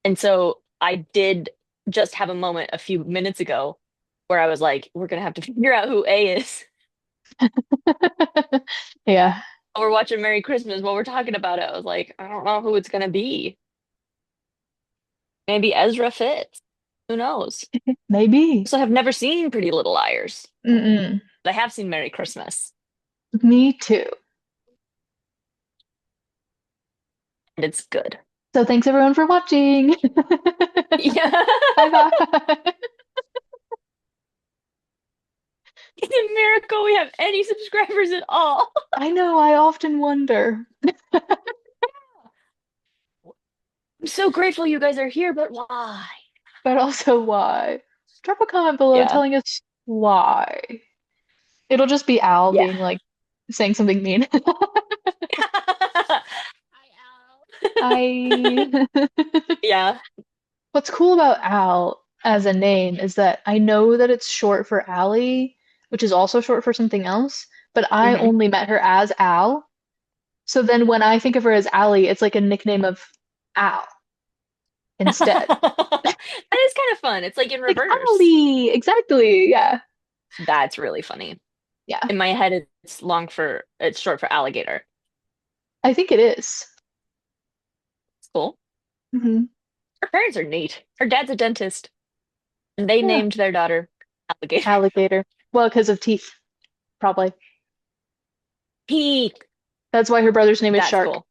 [SPEAKER 7] And so I did just have a moment a few minutes ago where I was like, we're gonna have to figure out who A is.
[SPEAKER 8] Yeah,
[SPEAKER 7] While we're watching Merry Christmas, while we're talking about it, I was like, I don't know who it's gonna be. Maybe Ezra Fitz. Who knows?
[SPEAKER 8] maybe.
[SPEAKER 7] So I have never seen Pretty Little Liars,
[SPEAKER 8] Mm-mm.
[SPEAKER 7] but I have seen Merry Christmas,
[SPEAKER 8] Me too.
[SPEAKER 7] and it's good.
[SPEAKER 8] So thanks everyone for watching.
[SPEAKER 7] Yeah.
[SPEAKER 8] Bye bye.
[SPEAKER 7] It's a miracle we have any subscribers at all.
[SPEAKER 8] I know, I often wonder,
[SPEAKER 7] I'm so grateful you guys are here, but why?
[SPEAKER 8] but also why? Drop a comment below
[SPEAKER 7] Yeah.
[SPEAKER 8] telling us why. It'll just be Al
[SPEAKER 7] Yeah.
[SPEAKER 8] being like saying something mean. I
[SPEAKER 7] Yeah.
[SPEAKER 8] What's cool about Al as a name is that I know that it's short for Allie, which is also short for something else, but I
[SPEAKER 7] Mhm.
[SPEAKER 8] only met her as Al. So then when I think of her as Allie, it's like a nickname of Al instead.
[SPEAKER 7] That is kind of fun. It's like in
[SPEAKER 8] Like
[SPEAKER 7] reverse.
[SPEAKER 8] Allie, exactly. Yeah.
[SPEAKER 7] That's really funny.
[SPEAKER 8] Yeah.
[SPEAKER 7] In my head, it's short for alligator.
[SPEAKER 8] I think it is.
[SPEAKER 7] It's cool.
[SPEAKER 8] Hmm.
[SPEAKER 7] Her parents are neat. Her dad's a dentist, and they
[SPEAKER 8] Yeah.
[SPEAKER 7] named their daughter Alligator.
[SPEAKER 8] Alligator. Well, because of teeth, probably.
[SPEAKER 7] He.
[SPEAKER 8] That's why her brother's name is
[SPEAKER 7] That's
[SPEAKER 8] Shark.
[SPEAKER 7] cool.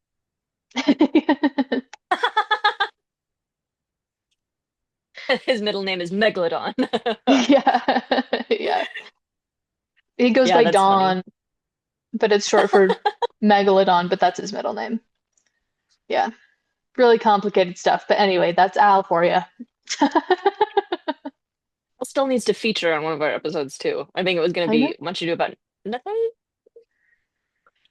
[SPEAKER 7] His middle name is Megalodon.
[SPEAKER 8] Yeah. Yeah. He goes
[SPEAKER 7] Yeah,
[SPEAKER 8] by
[SPEAKER 7] that's funny.
[SPEAKER 8] Don, but it's short for Megalodon, but that's his middle name. Yeah. Really complicated stuff. But anyway, that's Al for you.
[SPEAKER 7] Still needs to feature on one of our episodes too. I think it was going to
[SPEAKER 8] I know.
[SPEAKER 7] be Much Ado About Nothing,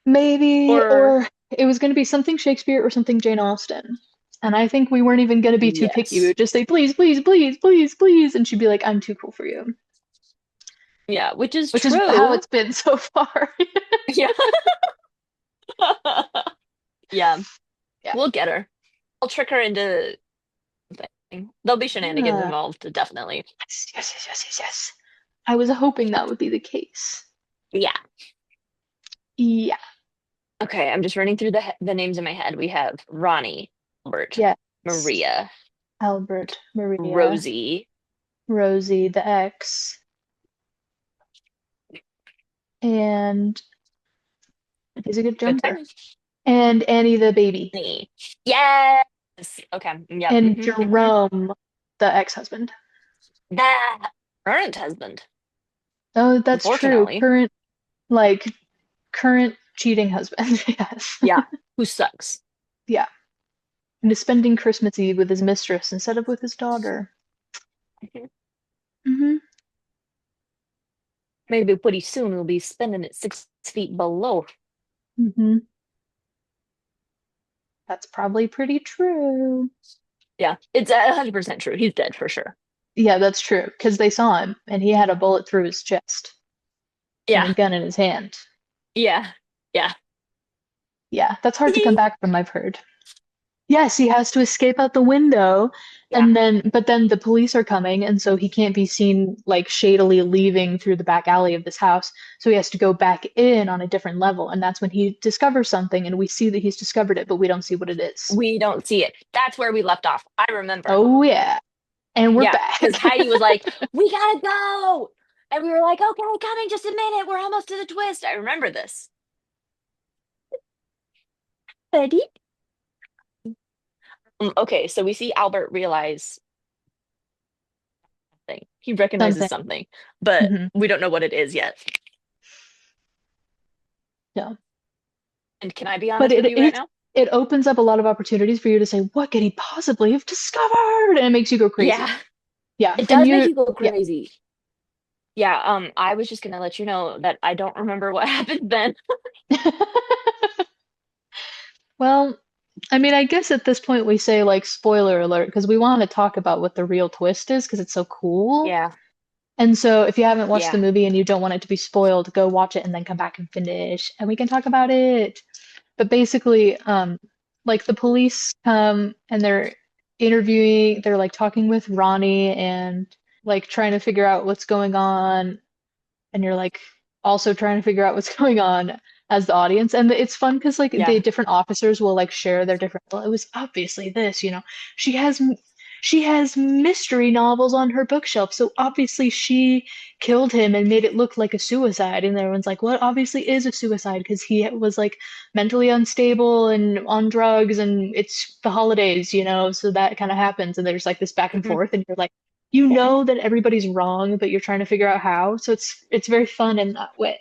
[SPEAKER 8] Maybe,
[SPEAKER 7] or
[SPEAKER 8] or it was going to be something Shakespeare or something Jane Austen. And I think we weren't even going to be too picky. We
[SPEAKER 7] yes,
[SPEAKER 8] would just say, please, please, please, please, please. And she'd be like, I'm too cool for you.
[SPEAKER 7] yeah, which is
[SPEAKER 8] Which is how
[SPEAKER 7] true.
[SPEAKER 8] it's been so far.
[SPEAKER 7] Yeah, yeah.
[SPEAKER 8] Yeah.
[SPEAKER 7] We'll get her. I'll trick her into something. There'll be shenanigans
[SPEAKER 8] Yeah.
[SPEAKER 7] involved, definitely.
[SPEAKER 8] Yes, yes, yes, yes, yes, yes. I was hoping that would be the case.
[SPEAKER 7] Yeah.
[SPEAKER 8] Yeah.
[SPEAKER 7] Okay, I'm just running through the names in my head. We have Ronnie, Albert,
[SPEAKER 8] Yes.
[SPEAKER 7] Maria,
[SPEAKER 8] Albert, Maria,
[SPEAKER 7] Rosie,
[SPEAKER 8] Rosie, the ex, and he's a good jumper. And Annie the baby.
[SPEAKER 7] Annie. Yes. Okay. Yeah.
[SPEAKER 8] And Jerome, the ex-husband.
[SPEAKER 7] That current husband.
[SPEAKER 8] Oh, that's true.
[SPEAKER 7] Unfortunately.
[SPEAKER 8] Current cheating husband. Yes.
[SPEAKER 7] Yeah. Who sucks.
[SPEAKER 8] Yeah. And is spending Christmas Eve with his mistress instead of with his daughter. Mm-hmm.
[SPEAKER 7] Maybe pretty soon we'll be spending it 6 feet below.
[SPEAKER 8] Mm-hmm. That's probably pretty true.
[SPEAKER 7] Yeah, it's 100% true. He's dead for sure.
[SPEAKER 8] Yeah, that's true. Because they saw him and he had a bullet through his chest.
[SPEAKER 7] Yeah.
[SPEAKER 8] And a gun in his hand.
[SPEAKER 7] Yeah. Yeah.
[SPEAKER 8] Yeah, that's hard to come back from, I've heard. Yes, he has to escape out the window, and then the police are coming, and so he can't be seen like shadily leaving through the back alley of this house. So he has to go back in on a different level, and that's when he discovers something, and we see that he's discovered it, but we don't see what it is.
[SPEAKER 7] We don't see it. That's where we left off. I remember.
[SPEAKER 8] Oh yeah, and we're
[SPEAKER 7] Yeah,
[SPEAKER 8] back.
[SPEAKER 7] because Heidi was like, "We gotta go," and we were like, "Okay, coming, just a minute. We're almost to the twist." I remember this. Heidi. Okay, so we see Albert realize something. He recognizes something, but we don't know what it is yet.
[SPEAKER 8] No.
[SPEAKER 7] And can I be honest with you right now?
[SPEAKER 8] It opens up a lot of opportunities for you to say, what could he possibly have discovered? And it makes you go crazy.
[SPEAKER 7] Yeah.
[SPEAKER 8] Yeah.
[SPEAKER 7] It does make you go crazy. Yeah, I was just gonna let you know that I don't remember what happened then.
[SPEAKER 8] Well, I mean, I guess at this point we say like spoiler alert because we want to talk about what the real twist is because it's so cool.
[SPEAKER 7] Yeah.
[SPEAKER 8] And so if you haven't watched the movie and you don't want it to be spoiled, go watch it and then come back and finish and we can talk about it. But basically, like the police come and they're like talking with Ronnie and like trying to figure out what's going on. And you're like also trying to figure out what's going on as the audience. And it's fun because like the different officers will like share their different, well, it was obviously this, she has mystery novels on her bookshelf. So obviously she killed him and made it look like a suicide. And everyone's like, what obviously is a suicide? Because he was like mentally unstable and on drugs and it's the holidays, so that kind of happens. And there's like this back and forth and you're like, that everybody's wrong, but you're trying to figure out how. So it's very fun in that way.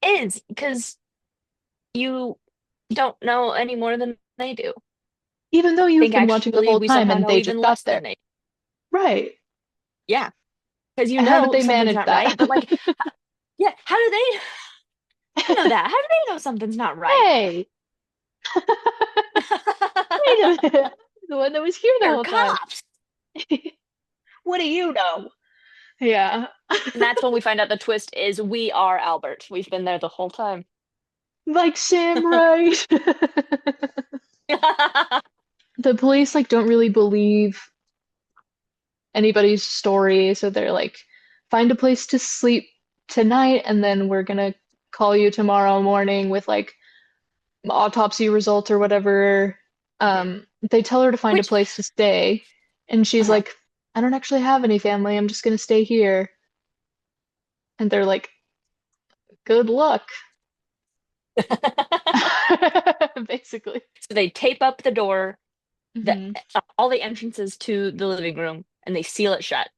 [SPEAKER 7] It is because you don't know any more than they do.
[SPEAKER 8] Even though you've been watching the whole time and they just got there. Right.
[SPEAKER 7] Yeah. Because
[SPEAKER 8] how did they manage
[SPEAKER 7] not
[SPEAKER 8] that?
[SPEAKER 7] right, but like, how do they know that? How do they know something's not right?
[SPEAKER 8] Hey. Wait a minute. The one that was here the whole
[SPEAKER 7] cops.
[SPEAKER 8] time. What do you know? Yeah.
[SPEAKER 7] And that's when we find out the twist is we are Albert. We've been there the whole time.
[SPEAKER 8] Like Sam Wright. The police like don't really believe anybody's story, so they're like, find a place to sleep tonight, and then we're gonna call you tomorrow morning with like autopsy results or whatever. They tell her to find a place to stay, and she's like, I don't actually have any family. I'm just gonna stay here. And they're like, good luck. Basically.
[SPEAKER 7] So they tape up the door, all the entrances to the living room, and they seal it shut.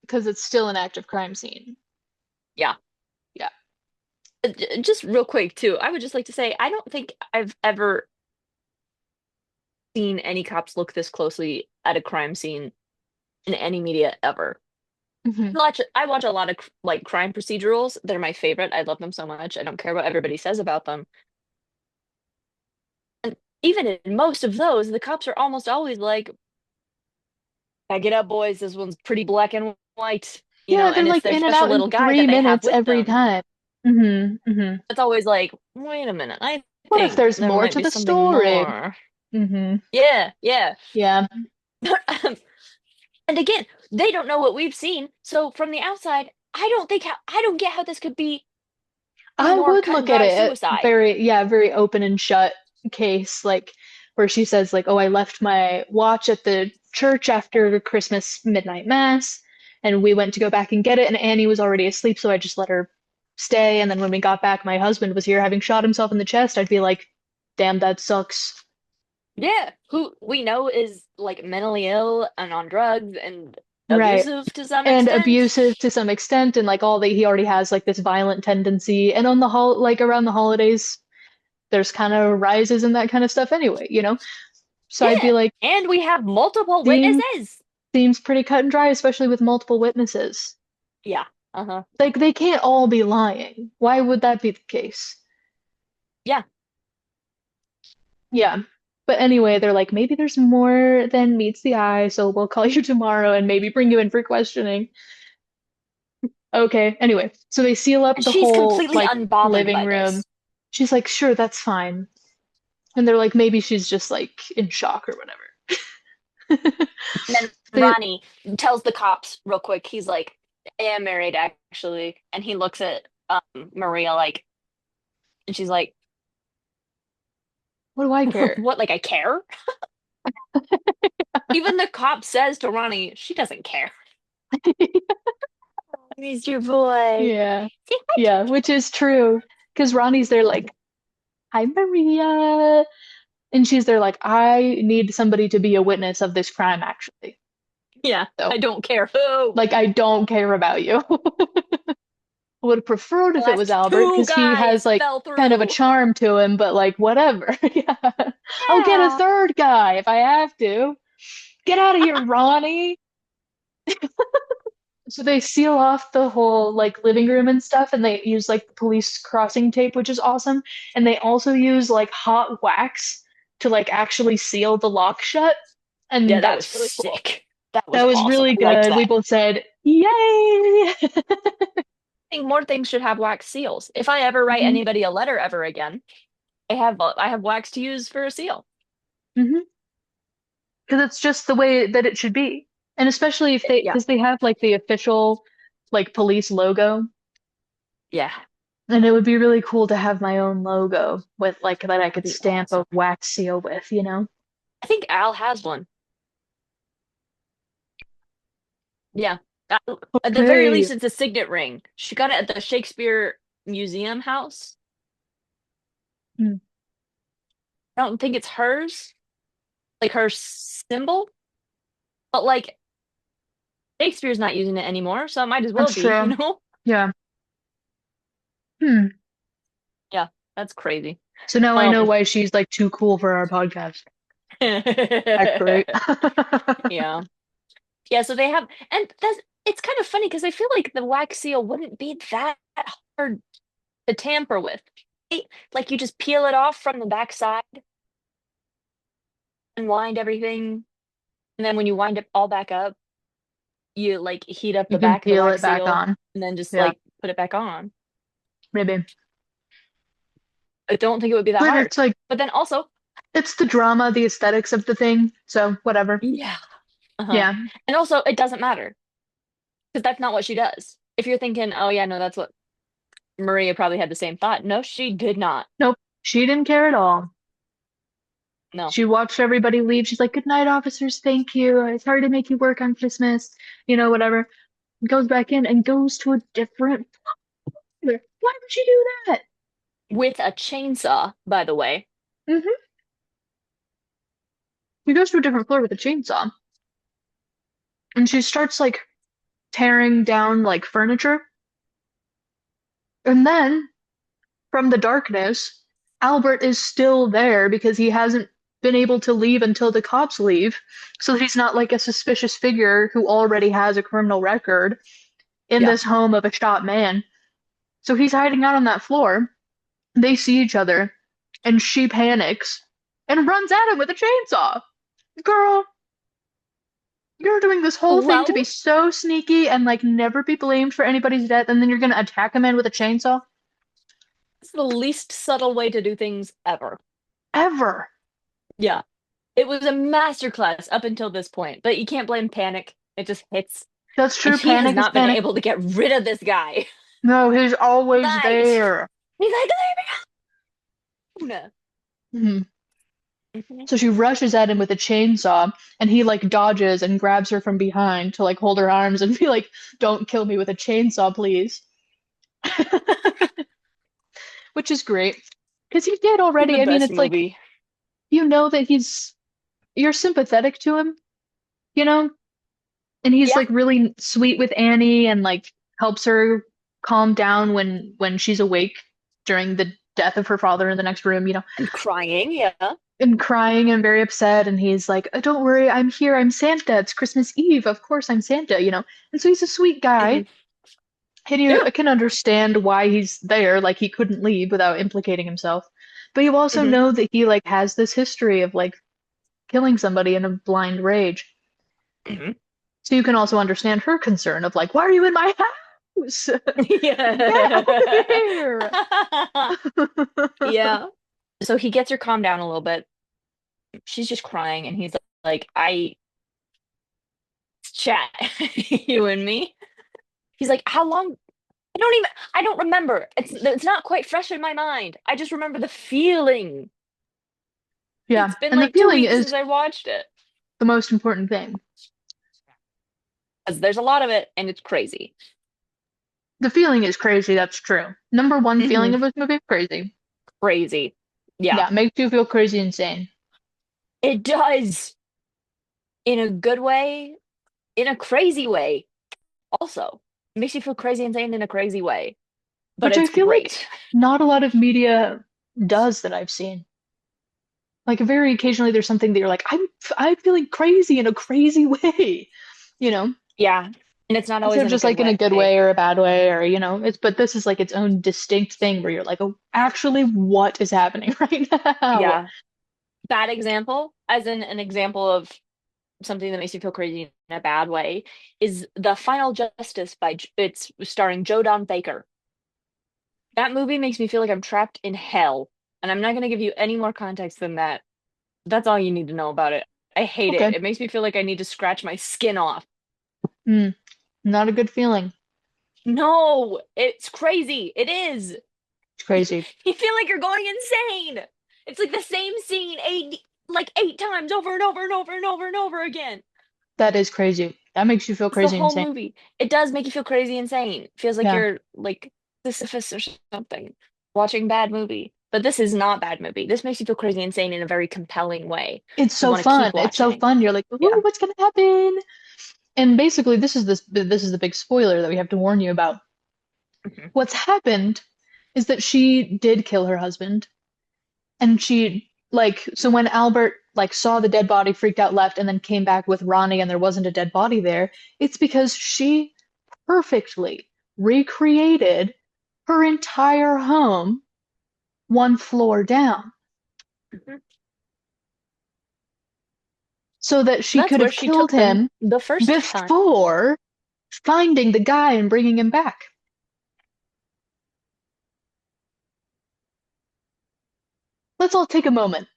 [SPEAKER 8] Because it's still an active crime scene.
[SPEAKER 7] Yeah.
[SPEAKER 8] Yeah.
[SPEAKER 7] Just real quick, too, I would just like to say, I don't think I've ever seen any cops look this closely at a crime scene in any media ever. I watch a lot of like crime procedurals. They're my favorite. I love them so much. I don't care what everybody says about them. And even in most of those, the cops are almost always like, "Back it up, boys. This one's pretty black and white."
[SPEAKER 8] They're
[SPEAKER 7] and
[SPEAKER 8] like
[SPEAKER 7] it's
[SPEAKER 8] in
[SPEAKER 7] their
[SPEAKER 8] and
[SPEAKER 7] special
[SPEAKER 8] out
[SPEAKER 7] little
[SPEAKER 8] in
[SPEAKER 7] guy
[SPEAKER 8] 3
[SPEAKER 7] that they have
[SPEAKER 8] minutes
[SPEAKER 7] with
[SPEAKER 8] every
[SPEAKER 7] them.
[SPEAKER 8] time.
[SPEAKER 7] It's always like, wait a minute.
[SPEAKER 8] What if there's
[SPEAKER 7] there
[SPEAKER 8] more
[SPEAKER 7] might
[SPEAKER 8] to
[SPEAKER 7] be
[SPEAKER 8] the
[SPEAKER 7] something
[SPEAKER 8] story?
[SPEAKER 7] more.
[SPEAKER 8] Yeah.
[SPEAKER 7] Yeah. And again, they don't know what we've seen. So from the outside, I don't get how this could be.
[SPEAKER 8] I would
[SPEAKER 7] cut and
[SPEAKER 8] look at
[SPEAKER 7] dry
[SPEAKER 8] it
[SPEAKER 7] suicide.
[SPEAKER 8] very open and shut case, like where she says like, oh, I left my watch at the church after Christmas midnight mass, and we went to go back and get it, and Annie was already asleep, so I just let her stay. And then when we got back, my husband was here having shot himself in the chest. I'd be like, damn, that sucks.
[SPEAKER 7] Yeah, who we know is like mentally ill and on drugs and abusive to some extent.
[SPEAKER 8] And abusive to some extent, and like he already has like this violent tendency. And on the around the holidays, there's kind of rises and that kind of stuff anyway, So I'd be like,
[SPEAKER 7] and we have multiple witnesses.
[SPEAKER 8] Seems pretty cut and dry, especially with multiple witnesses.
[SPEAKER 7] Yeah.
[SPEAKER 8] Like they can't all be lying. Why would that be the case?
[SPEAKER 7] Yeah.
[SPEAKER 8] Yeah. But anyway, they're like, maybe there's more than meets the eye, so we'll call you tomorrow and maybe bring you in for questioning. Okay. Anyway, so they seal up the whole
[SPEAKER 7] completely
[SPEAKER 8] like
[SPEAKER 7] unbothered
[SPEAKER 8] living
[SPEAKER 7] by
[SPEAKER 8] room.
[SPEAKER 7] this.
[SPEAKER 8] She's like, sure, that's fine. And they're like, maybe she's just like in shock or whatever.
[SPEAKER 7] And then
[SPEAKER 8] They-
[SPEAKER 7] Ronnie tells the cops real quick. He's like, I am married actually. And he looks at Maria like, and she's like,
[SPEAKER 8] what do I care?
[SPEAKER 7] what, like I care? Even the cop says to Ronnie, she doesn't care. He's your boy.
[SPEAKER 8] Yeah. Yeah, which is true. Because Ronnie's there like, hi, Maria. And she's there like, I need somebody to be a witness of this crime, actually.
[SPEAKER 7] Yeah,
[SPEAKER 8] So-
[SPEAKER 7] I don't care who.
[SPEAKER 8] Like, I don't care about you. Would have preferred if it was
[SPEAKER 7] Last
[SPEAKER 8] Albert,
[SPEAKER 7] two
[SPEAKER 8] because he
[SPEAKER 7] guys
[SPEAKER 8] has like
[SPEAKER 7] fell
[SPEAKER 8] kind of a
[SPEAKER 7] through.
[SPEAKER 8] charm to him, but like, whatever. Yeah. I'll get a
[SPEAKER 7] Yeah.
[SPEAKER 8] third guy if I have to. Get out of here, Ronnie. So they seal off the whole like living room and stuff, and they use like police crossing tape, which is awesome. And they also use like hot wax to like actually seal the lock shut. And
[SPEAKER 7] Yeah, that
[SPEAKER 8] that's
[SPEAKER 7] was
[SPEAKER 8] really cool.
[SPEAKER 7] sick. That
[SPEAKER 8] That was
[SPEAKER 7] awesome.
[SPEAKER 8] really
[SPEAKER 7] I liked
[SPEAKER 8] good. We
[SPEAKER 7] that.
[SPEAKER 8] both said, "Yay!"
[SPEAKER 7] I think more things should have wax seals. If I ever write
[SPEAKER 8] Mhm.
[SPEAKER 7] anybody a letter ever again, I have wax to use for a seal.
[SPEAKER 8] Because it's just the way that it should be. And especially if they,
[SPEAKER 7] Yeah.
[SPEAKER 8] because they have like the official like police logo.
[SPEAKER 7] Yeah.
[SPEAKER 8] And it would be really cool to have my own logo with like that I could
[SPEAKER 7] Be
[SPEAKER 8] stamp
[SPEAKER 7] awesome.
[SPEAKER 8] a wax seal with, you know?
[SPEAKER 7] I think Al has one. Yeah. At the very
[SPEAKER 8] Okay.
[SPEAKER 7] least, it's a signet ring. She got it at the Shakespeare Museum house.
[SPEAKER 8] Hmm.
[SPEAKER 7] I don't think it's hers, like her symbol, but like Shakespeare's not using it anymore, so it might as well
[SPEAKER 8] That's
[SPEAKER 7] be,
[SPEAKER 8] true.
[SPEAKER 7] you know?
[SPEAKER 8] Yeah. Hmm.
[SPEAKER 7] That's crazy.
[SPEAKER 8] So now I know
[SPEAKER 7] Um,
[SPEAKER 8] why she's like too cool for our podcast. That's great.
[SPEAKER 7] Yeah. Yeah, so they have, and it's kind of funny because I feel like the wax seal wouldn't be that hard to tamper with. Like you just peel it off from the backside and wind everything, and then when you wind it all back up, you like heat up
[SPEAKER 8] You
[SPEAKER 7] the
[SPEAKER 8] can
[SPEAKER 7] back of the
[SPEAKER 8] peel
[SPEAKER 7] wax
[SPEAKER 8] it back
[SPEAKER 7] seal
[SPEAKER 8] on.
[SPEAKER 7] and then just
[SPEAKER 8] Yeah.
[SPEAKER 7] like put it back on.
[SPEAKER 8] Maybe.
[SPEAKER 7] I don't think it would be that
[SPEAKER 8] But
[SPEAKER 7] hard.
[SPEAKER 8] it's like,
[SPEAKER 7] But then also,
[SPEAKER 8] it's the drama, the aesthetics of the thing. So whatever.
[SPEAKER 7] yeah. Uh-huh.
[SPEAKER 8] Yeah.
[SPEAKER 7] And also, it doesn't matter because that's not what she does. If you're thinking, oh yeah, no, that's what Maria probably had the same thought. No, she did not.
[SPEAKER 8] She didn't care at all.
[SPEAKER 7] No.
[SPEAKER 8] She watched everybody leave. She's like, good night, officers. Thank you. It's hard to make you work on Christmas. You know, whatever. Goes back in and goes to a different floor. Why would she do that?
[SPEAKER 7] With a chainsaw, by the way.
[SPEAKER 8] She goes to a different floor with a chainsaw. And she starts like tearing down like furniture. And then from the darkness, Albert is still there because he hasn't been able to leave until the cops leave. So that he's not like a suspicious figure who already has a criminal record in
[SPEAKER 7] Yeah.
[SPEAKER 8] this home of a shot man. So he's hiding out on that floor. They see each other, and she panics and runs at him with a chainsaw. Girl, you're doing this whole thing to be
[SPEAKER 7] Well-
[SPEAKER 8] so sneaky and like never be blamed for anybody's death, and then you're gonna attack a man with a chainsaw?
[SPEAKER 7] It's the least subtle way to do things ever.
[SPEAKER 8] Ever.
[SPEAKER 7] Yeah. It was a masterclass up until this point, but you can't blame panic. It just hits.
[SPEAKER 8] That's true.
[SPEAKER 7] And he has
[SPEAKER 8] Panic is
[SPEAKER 7] not been
[SPEAKER 8] panic.
[SPEAKER 7] able to get rid of this guy.
[SPEAKER 8] No, he's always
[SPEAKER 7] Nice.
[SPEAKER 8] there.
[SPEAKER 7] He's like, leave me alone.
[SPEAKER 8] Mhm.
[SPEAKER 7] Mhm.
[SPEAKER 8] So she rushes at him with a chainsaw, and he like dodges and grabs her from behind to like hold her arms and be like, "Don't kill me with a chainsaw, please." Which is great because he did already.
[SPEAKER 7] The
[SPEAKER 8] I mean,
[SPEAKER 7] best
[SPEAKER 8] it's like
[SPEAKER 7] movie.
[SPEAKER 8] you know that you're sympathetic to him, you know, and he's
[SPEAKER 7] Yeah.
[SPEAKER 8] like really sweet with Annie and like helps her calm down when she's awake during the death of her father in the next room, you know.
[SPEAKER 7] And crying, yeah.
[SPEAKER 8] And crying and very upset, and he's like, "Oh, don't worry, I'm here, I'm Santa, it's Christmas Eve, of course I'm Santa," you know. And so he's a sweet guy, and you
[SPEAKER 7] Yeah.
[SPEAKER 8] can understand why he's there, like he couldn't leave without implicating himself. But you also
[SPEAKER 7] Mhm.
[SPEAKER 8] know that he like has this history of like killing somebody in a blind rage.
[SPEAKER 7] Mhm.
[SPEAKER 8] So you can also understand her concern of like, "Why are you in my house?" Get out of here!
[SPEAKER 7] Yeah. So he gets her calmed down a little bit. She's just crying, and he's like, I chat, you and me. He's like, how long? I don't remember. It's not quite fresh in my mind. I just remember the feeling.
[SPEAKER 8] Yeah.
[SPEAKER 7] It's been
[SPEAKER 8] And the
[SPEAKER 7] like 2
[SPEAKER 8] feeling
[SPEAKER 7] weeks
[SPEAKER 8] is
[SPEAKER 7] since I watched it.
[SPEAKER 8] the most important thing.
[SPEAKER 7] 'Cause there's a lot of it, and it's crazy.
[SPEAKER 8] The feeling is crazy, that's true. Number one feeling of this movie is crazy.
[SPEAKER 7] Crazy. Yeah.
[SPEAKER 8] Yeah, makes you feel crazy insane.
[SPEAKER 7] It does. In a good way, in a crazy way. Also, it makes you feel crazy insane in a crazy way. But
[SPEAKER 8] Which I
[SPEAKER 7] it's
[SPEAKER 8] feel like
[SPEAKER 7] great.
[SPEAKER 8] not a lot of media does that I've seen. Like very occasionally there's something that you're like, I'm feeling crazy in a crazy way, you know?
[SPEAKER 7] Yeah. And it's not always
[SPEAKER 8] Instead of
[SPEAKER 7] in a
[SPEAKER 8] just
[SPEAKER 7] good
[SPEAKER 8] like in a good way or a bad way or but this is like its own distinct thing where you're like, oh, actually what is happening right now?
[SPEAKER 7] Yeah. Bad example, as in an example of something that makes you feel crazy in a bad way, is The Final Justice it's starring Joe Don Baker. That movie makes me feel like I'm trapped in hell, and I'm not going to give you any more context than that. That's all you need to know about it. I hate it.
[SPEAKER 8] Okay.
[SPEAKER 7] It makes me feel like I need to scratch my skin off.
[SPEAKER 8] Not a good feeling.
[SPEAKER 7] No, it's crazy. It is.
[SPEAKER 8] It's crazy.
[SPEAKER 7] You feel like you're going insane. It's like the same scene eight times over and over and over and over and over again.
[SPEAKER 8] That is crazy. That makes you feel
[SPEAKER 7] It's
[SPEAKER 8] crazy
[SPEAKER 7] the whole
[SPEAKER 8] insane.
[SPEAKER 7] movie. It does make you feel crazy insane. Feels like
[SPEAKER 8] Yeah.
[SPEAKER 7] you're like Sisyphus or something watching bad movie. But this is not bad movie. This makes you feel crazy insane in a very compelling way.
[SPEAKER 8] It's
[SPEAKER 7] You
[SPEAKER 8] so
[SPEAKER 7] wanna
[SPEAKER 8] fun.
[SPEAKER 7] keep
[SPEAKER 8] It's so
[SPEAKER 7] watching.
[SPEAKER 8] fun. You're like, ooh,
[SPEAKER 7] Yeah.
[SPEAKER 8] what's gonna happen? And basically, this is the big spoiler that we have to warn you about.
[SPEAKER 7] Mhm.
[SPEAKER 8] What's happened is that she did kill her husband, and so when Albert saw the dead body, freaked out, left, and then came back with Ronnie, and there wasn't a dead body there. It's because she perfectly recreated her entire home, one floor down.
[SPEAKER 7] Mhm.
[SPEAKER 8] So that she
[SPEAKER 7] That's
[SPEAKER 8] could
[SPEAKER 7] where
[SPEAKER 8] have
[SPEAKER 7] she
[SPEAKER 8] killed
[SPEAKER 7] took them
[SPEAKER 8] him
[SPEAKER 7] the first time.
[SPEAKER 8] before finding the guy and bringing him back. Let's all take a moment.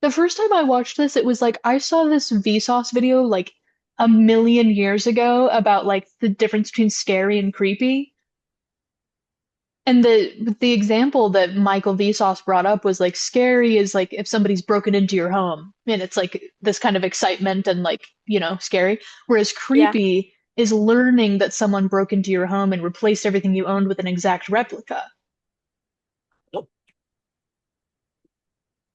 [SPEAKER 8] The first time I watched this, it was like I saw this Vsauce video like a million years ago about like the difference between scary and creepy. And the example that Michael Vsauce brought up was like scary is like if somebody's broken into your home and it's like this kind of excitement and scary. Whereas creepy is learning that someone broke into your home and replaced everything you owned with an exact replica.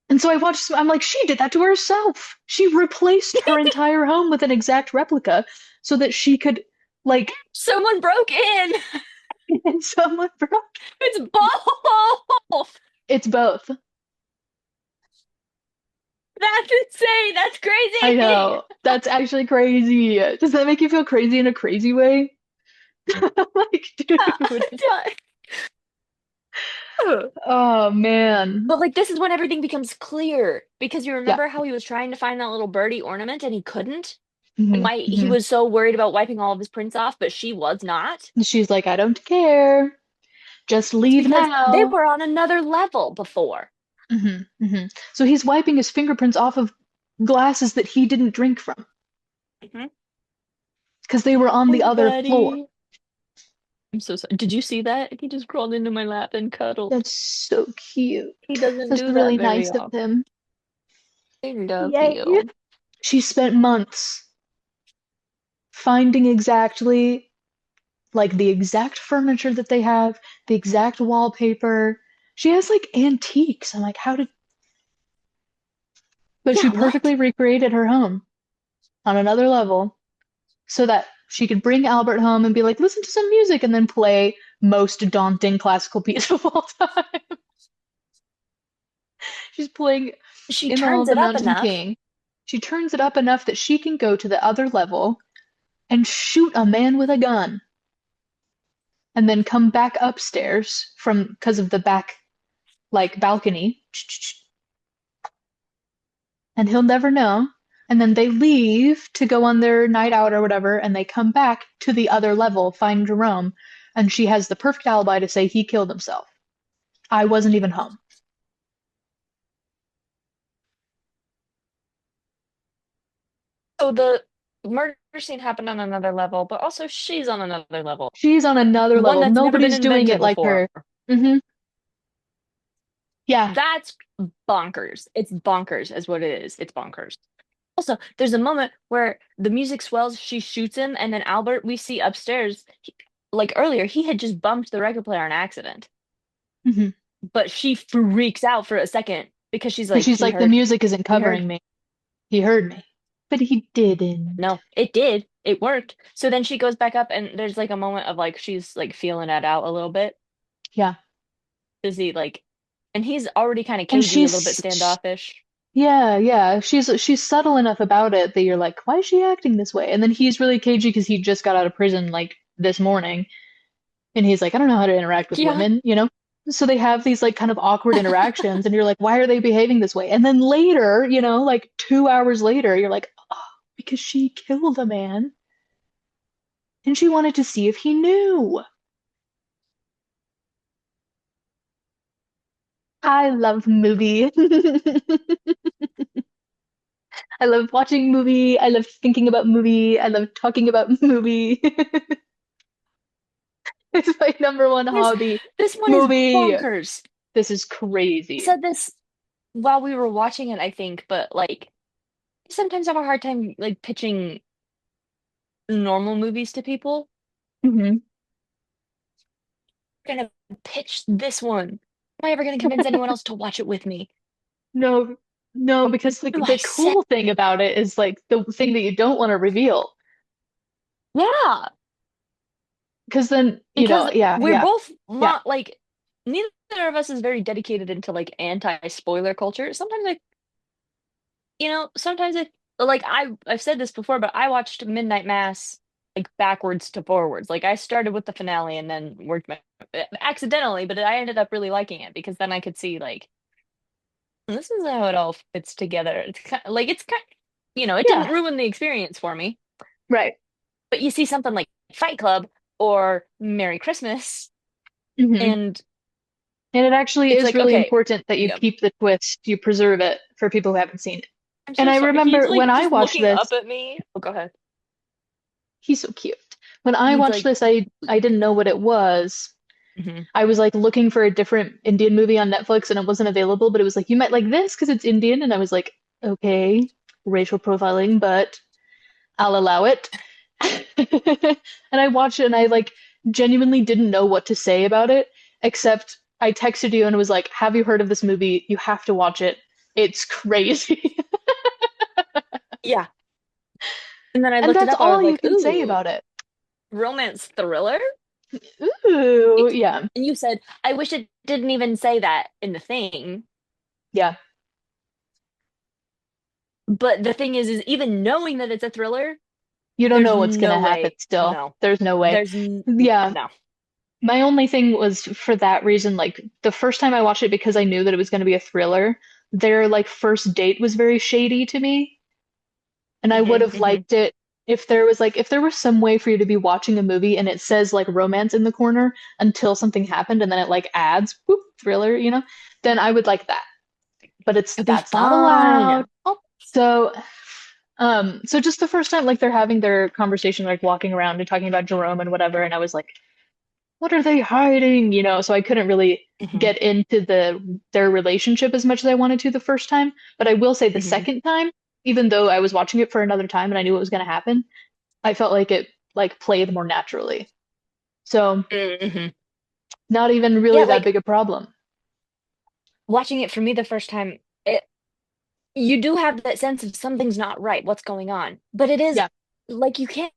[SPEAKER 8] And so I'm like, she did that to herself. She replaced her entire home with an exact replica so that she could
[SPEAKER 7] Someone broke in.
[SPEAKER 8] and someone broke.
[SPEAKER 7] It's both.
[SPEAKER 8] It's both.
[SPEAKER 7] That's insane. That's crazy.
[SPEAKER 8] I know. That's actually crazy. Does that make you feel crazy in a crazy way? Dude. Oh man.
[SPEAKER 7] But this is when everything becomes clear because you remember how he was trying to find that little birdie ornament and he couldn't? And why he was so worried about wiping all of his prints off, but she was not?
[SPEAKER 8] She's like, I don't care. Just leave
[SPEAKER 7] because
[SPEAKER 8] now.
[SPEAKER 7] They were on another level before.
[SPEAKER 8] So he's wiping his fingerprints off of glasses that he didn't drink from. Because they were on the other floor.
[SPEAKER 7] I'm so sorry. Did you see that? He just crawled into my lap and cuddled.
[SPEAKER 8] That's so cute.
[SPEAKER 7] He doesn't
[SPEAKER 8] That's
[SPEAKER 7] do
[SPEAKER 8] really
[SPEAKER 7] that very
[SPEAKER 8] nice of
[SPEAKER 7] often.
[SPEAKER 8] him.
[SPEAKER 7] I love
[SPEAKER 8] Yay.
[SPEAKER 7] you.
[SPEAKER 8] She spent months finding exactly the exact furniture that they have, the exact wallpaper. She has antiques. I'm like, but she perfectly recreated her home on another level so that she could bring Albert home and be like, listen to some music and then play most daunting classical piece of all time. She's playing
[SPEAKER 7] She
[SPEAKER 8] In the Hall of
[SPEAKER 7] turns
[SPEAKER 8] the
[SPEAKER 7] it up
[SPEAKER 8] Mountain
[SPEAKER 7] enough.
[SPEAKER 8] King. She turns it up enough that she can go to the other level and shoot a man with a gun and then come back upstairs because of the back balcony, and he'll never know And then they leave to go on their night out or whatever, and they come back to the other level, find Jerome, and she has the perfect alibi to say he killed himself. I wasn't even home.
[SPEAKER 7] So the murder scene happened on another level, but also she's on another level.
[SPEAKER 8] She's on another
[SPEAKER 7] One
[SPEAKER 8] level.
[SPEAKER 7] that's never been
[SPEAKER 8] Nobody's doing it
[SPEAKER 7] invented
[SPEAKER 8] like
[SPEAKER 7] before.
[SPEAKER 8] her. Hmm. Yeah.
[SPEAKER 7] That's bonkers. It's bonkers, is what it is. It's bonkers. Also, there's a moment where the music swells, she shoots him, and then Albert, we see upstairs, like earlier, he had just bumped the record player on accident.
[SPEAKER 8] Hmm.
[SPEAKER 7] But she freaks out for a second because she's
[SPEAKER 8] And
[SPEAKER 7] like,
[SPEAKER 8] she's
[SPEAKER 7] he
[SPEAKER 8] like, the
[SPEAKER 7] heard.
[SPEAKER 8] music isn't covering
[SPEAKER 7] heard.
[SPEAKER 8] me. He heard me. But he didn't.
[SPEAKER 7] No, it did. It worked. So then she goes back up, and there's like a moment of like she's like feeling it out a little bit.
[SPEAKER 8] Yeah.
[SPEAKER 7] Is he like, and he's already kind of
[SPEAKER 8] And
[SPEAKER 7] cagey, a little bit standoffish.
[SPEAKER 8] yeah. She's subtle enough about it that you're like, why is she acting this way? And then he's really cagey because he just got out of prison like this morning. And he's like, I don't know how to interact with
[SPEAKER 7] Yeah.
[SPEAKER 8] women, you know? So they have these like kind of awkward interactions, and you're like, why are they behaving this way? And then later, you know, like 2 hours later, you're like, oh, because she killed a man. And she wanted to see if he knew. I love movie. I love watching movie. I love thinking about movie. I love talking about movie. It's my number one hobby.
[SPEAKER 7] This one
[SPEAKER 8] Movie.
[SPEAKER 7] is bonkers.
[SPEAKER 8] This is crazy.
[SPEAKER 7] I said this while we were watching it, I think, but like I sometimes have a hard time like pitching normal movies to people.
[SPEAKER 8] Hmm.
[SPEAKER 7] I'm gonna pitch this one. Am I ever gonna convince anyone else to watch it with me?
[SPEAKER 8] No, because
[SPEAKER 7] do I
[SPEAKER 8] the cool thing about it is like the thing that you don't want to reveal.
[SPEAKER 7] Yeah,
[SPEAKER 8] Because then, you know,
[SPEAKER 7] because we're
[SPEAKER 8] yeah.
[SPEAKER 7] both not like neither of us is very dedicated into like anti-spoiler culture. Sometimes I've said this before, but I watched Midnight Mass like backwards to forwards. Like I started with the finale and then worked my accidentally, but I ended up really liking it because then I could see like this is how it all fits together. It's kind of like it didn't ruin the experience for me.
[SPEAKER 8] Right.
[SPEAKER 7] But you see something like Fight Club or Merry Christmas,
[SPEAKER 8] Mhm.
[SPEAKER 7] and
[SPEAKER 8] it actually
[SPEAKER 7] it's
[SPEAKER 8] is
[SPEAKER 7] like,
[SPEAKER 8] really
[SPEAKER 7] okay,
[SPEAKER 8] important that you
[SPEAKER 7] yeah.
[SPEAKER 8] keep the twist, you preserve it for people who haven't seen it.
[SPEAKER 7] I'm
[SPEAKER 8] And
[SPEAKER 7] so
[SPEAKER 8] I
[SPEAKER 7] sorry.
[SPEAKER 8] remember
[SPEAKER 7] He's, like,
[SPEAKER 8] when I
[SPEAKER 7] just
[SPEAKER 8] watched
[SPEAKER 7] looking
[SPEAKER 8] this,
[SPEAKER 7] up at me. Oh, go ahead.
[SPEAKER 8] he's so cute. When I
[SPEAKER 7] He's
[SPEAKER 8] watched
[SPEAKER 7] like-
[SPEAKER 8] this, I didn't know what it was.
[SPEAKER 7] Mhm.
[SPEAKER 8] I was like looking for a different Indian movie on Netflix and it wasn't available, but it was like, you might like this because it's Indian. And I was like, okay, racial profiling, but I'll allow it. And I watched it and I like genuinely didn't know what to say about it, except I texted you and was like, have you heard of this movie? You have to watch it. It's crazy.
[SPEAKER 7] Yeah. And then I
[SPEAKER 8] And
[SPEAKER 7] looked it
[SPEAKER 8] that's
[SPEAKER 7] up. I was
[SPEAKER 8] all you
[SPEAKER 7] like,
[SPEAKER 8] can say
[SPEAKER 7] ooh,
[SPEAKER 8] about it.
[SPEAKER 7] romance thriller?
[SPEAKER 8] Ooh, yeah.
[SPEAKER 7] And you said, I wish it didn't even say that in the thing.
[SPEAKER 8] Yeah.
[SPEAKER 7] But the thing is even knowing that it's a thriller,
[SPEAKER 8] You don't
[SPEAKER 7] there's
[SPEAKER 8] know what's gonna
[SPEAKER 7] no
[SPEAKER 8] happen
[SPEAKER 7] way.
[SPEAKER 8] still.
[SPEAKER 7] No.
[SPEAKER 8] There's no way. Yeah.
[SPEAKER 7] No.
[SPEAKER 8] My only thing was for that reason, like the first time I watched it because I knew that it was going to be a thriller, their like first date was very shady to me. And I would have
[SPEAKER 7] mhm.
[SPEAKER 8] liked it if there was some way for you to be watching a movie and it says like romance in the corner until something happened and then it like adds whoop, thriller, you know, then I would like that. But
[SPEAKER 7] It'd be
[SPEAKER 8] that's not
[SPEAKER 7] fun.
[SPEAKER 8] allowed. So just the first time like they're having their conversation, like walking around and talking about Jerome and whatever, and I was like, what are they hiding? You know, so I couldn't really
[SPEAKER 7] Mhm.
[SPEAKER 8] get into their relationship as much as I wanted to the first time. But I will say the
[SPEAKER 7] Mhm.
[SPEAKER 8] second time, even though I was watching it for another time and I knew what was going to happen, I felt like it like played more naturally. So
[SPEAKER 7] Mhm.
[SPEAKER 8] not even really
[SPEAKER 7] Yeah,
[SPEAKER 8] that
[SPEAKER 7] like-
[SPEAKER 8] big a problem.
[SPEAKER 7] Watching it for me the first time, you do have that sense of something's not right, what's going on. But it is
[SPEAKER 8] Yeah.
[SPEAKER 7] like you can't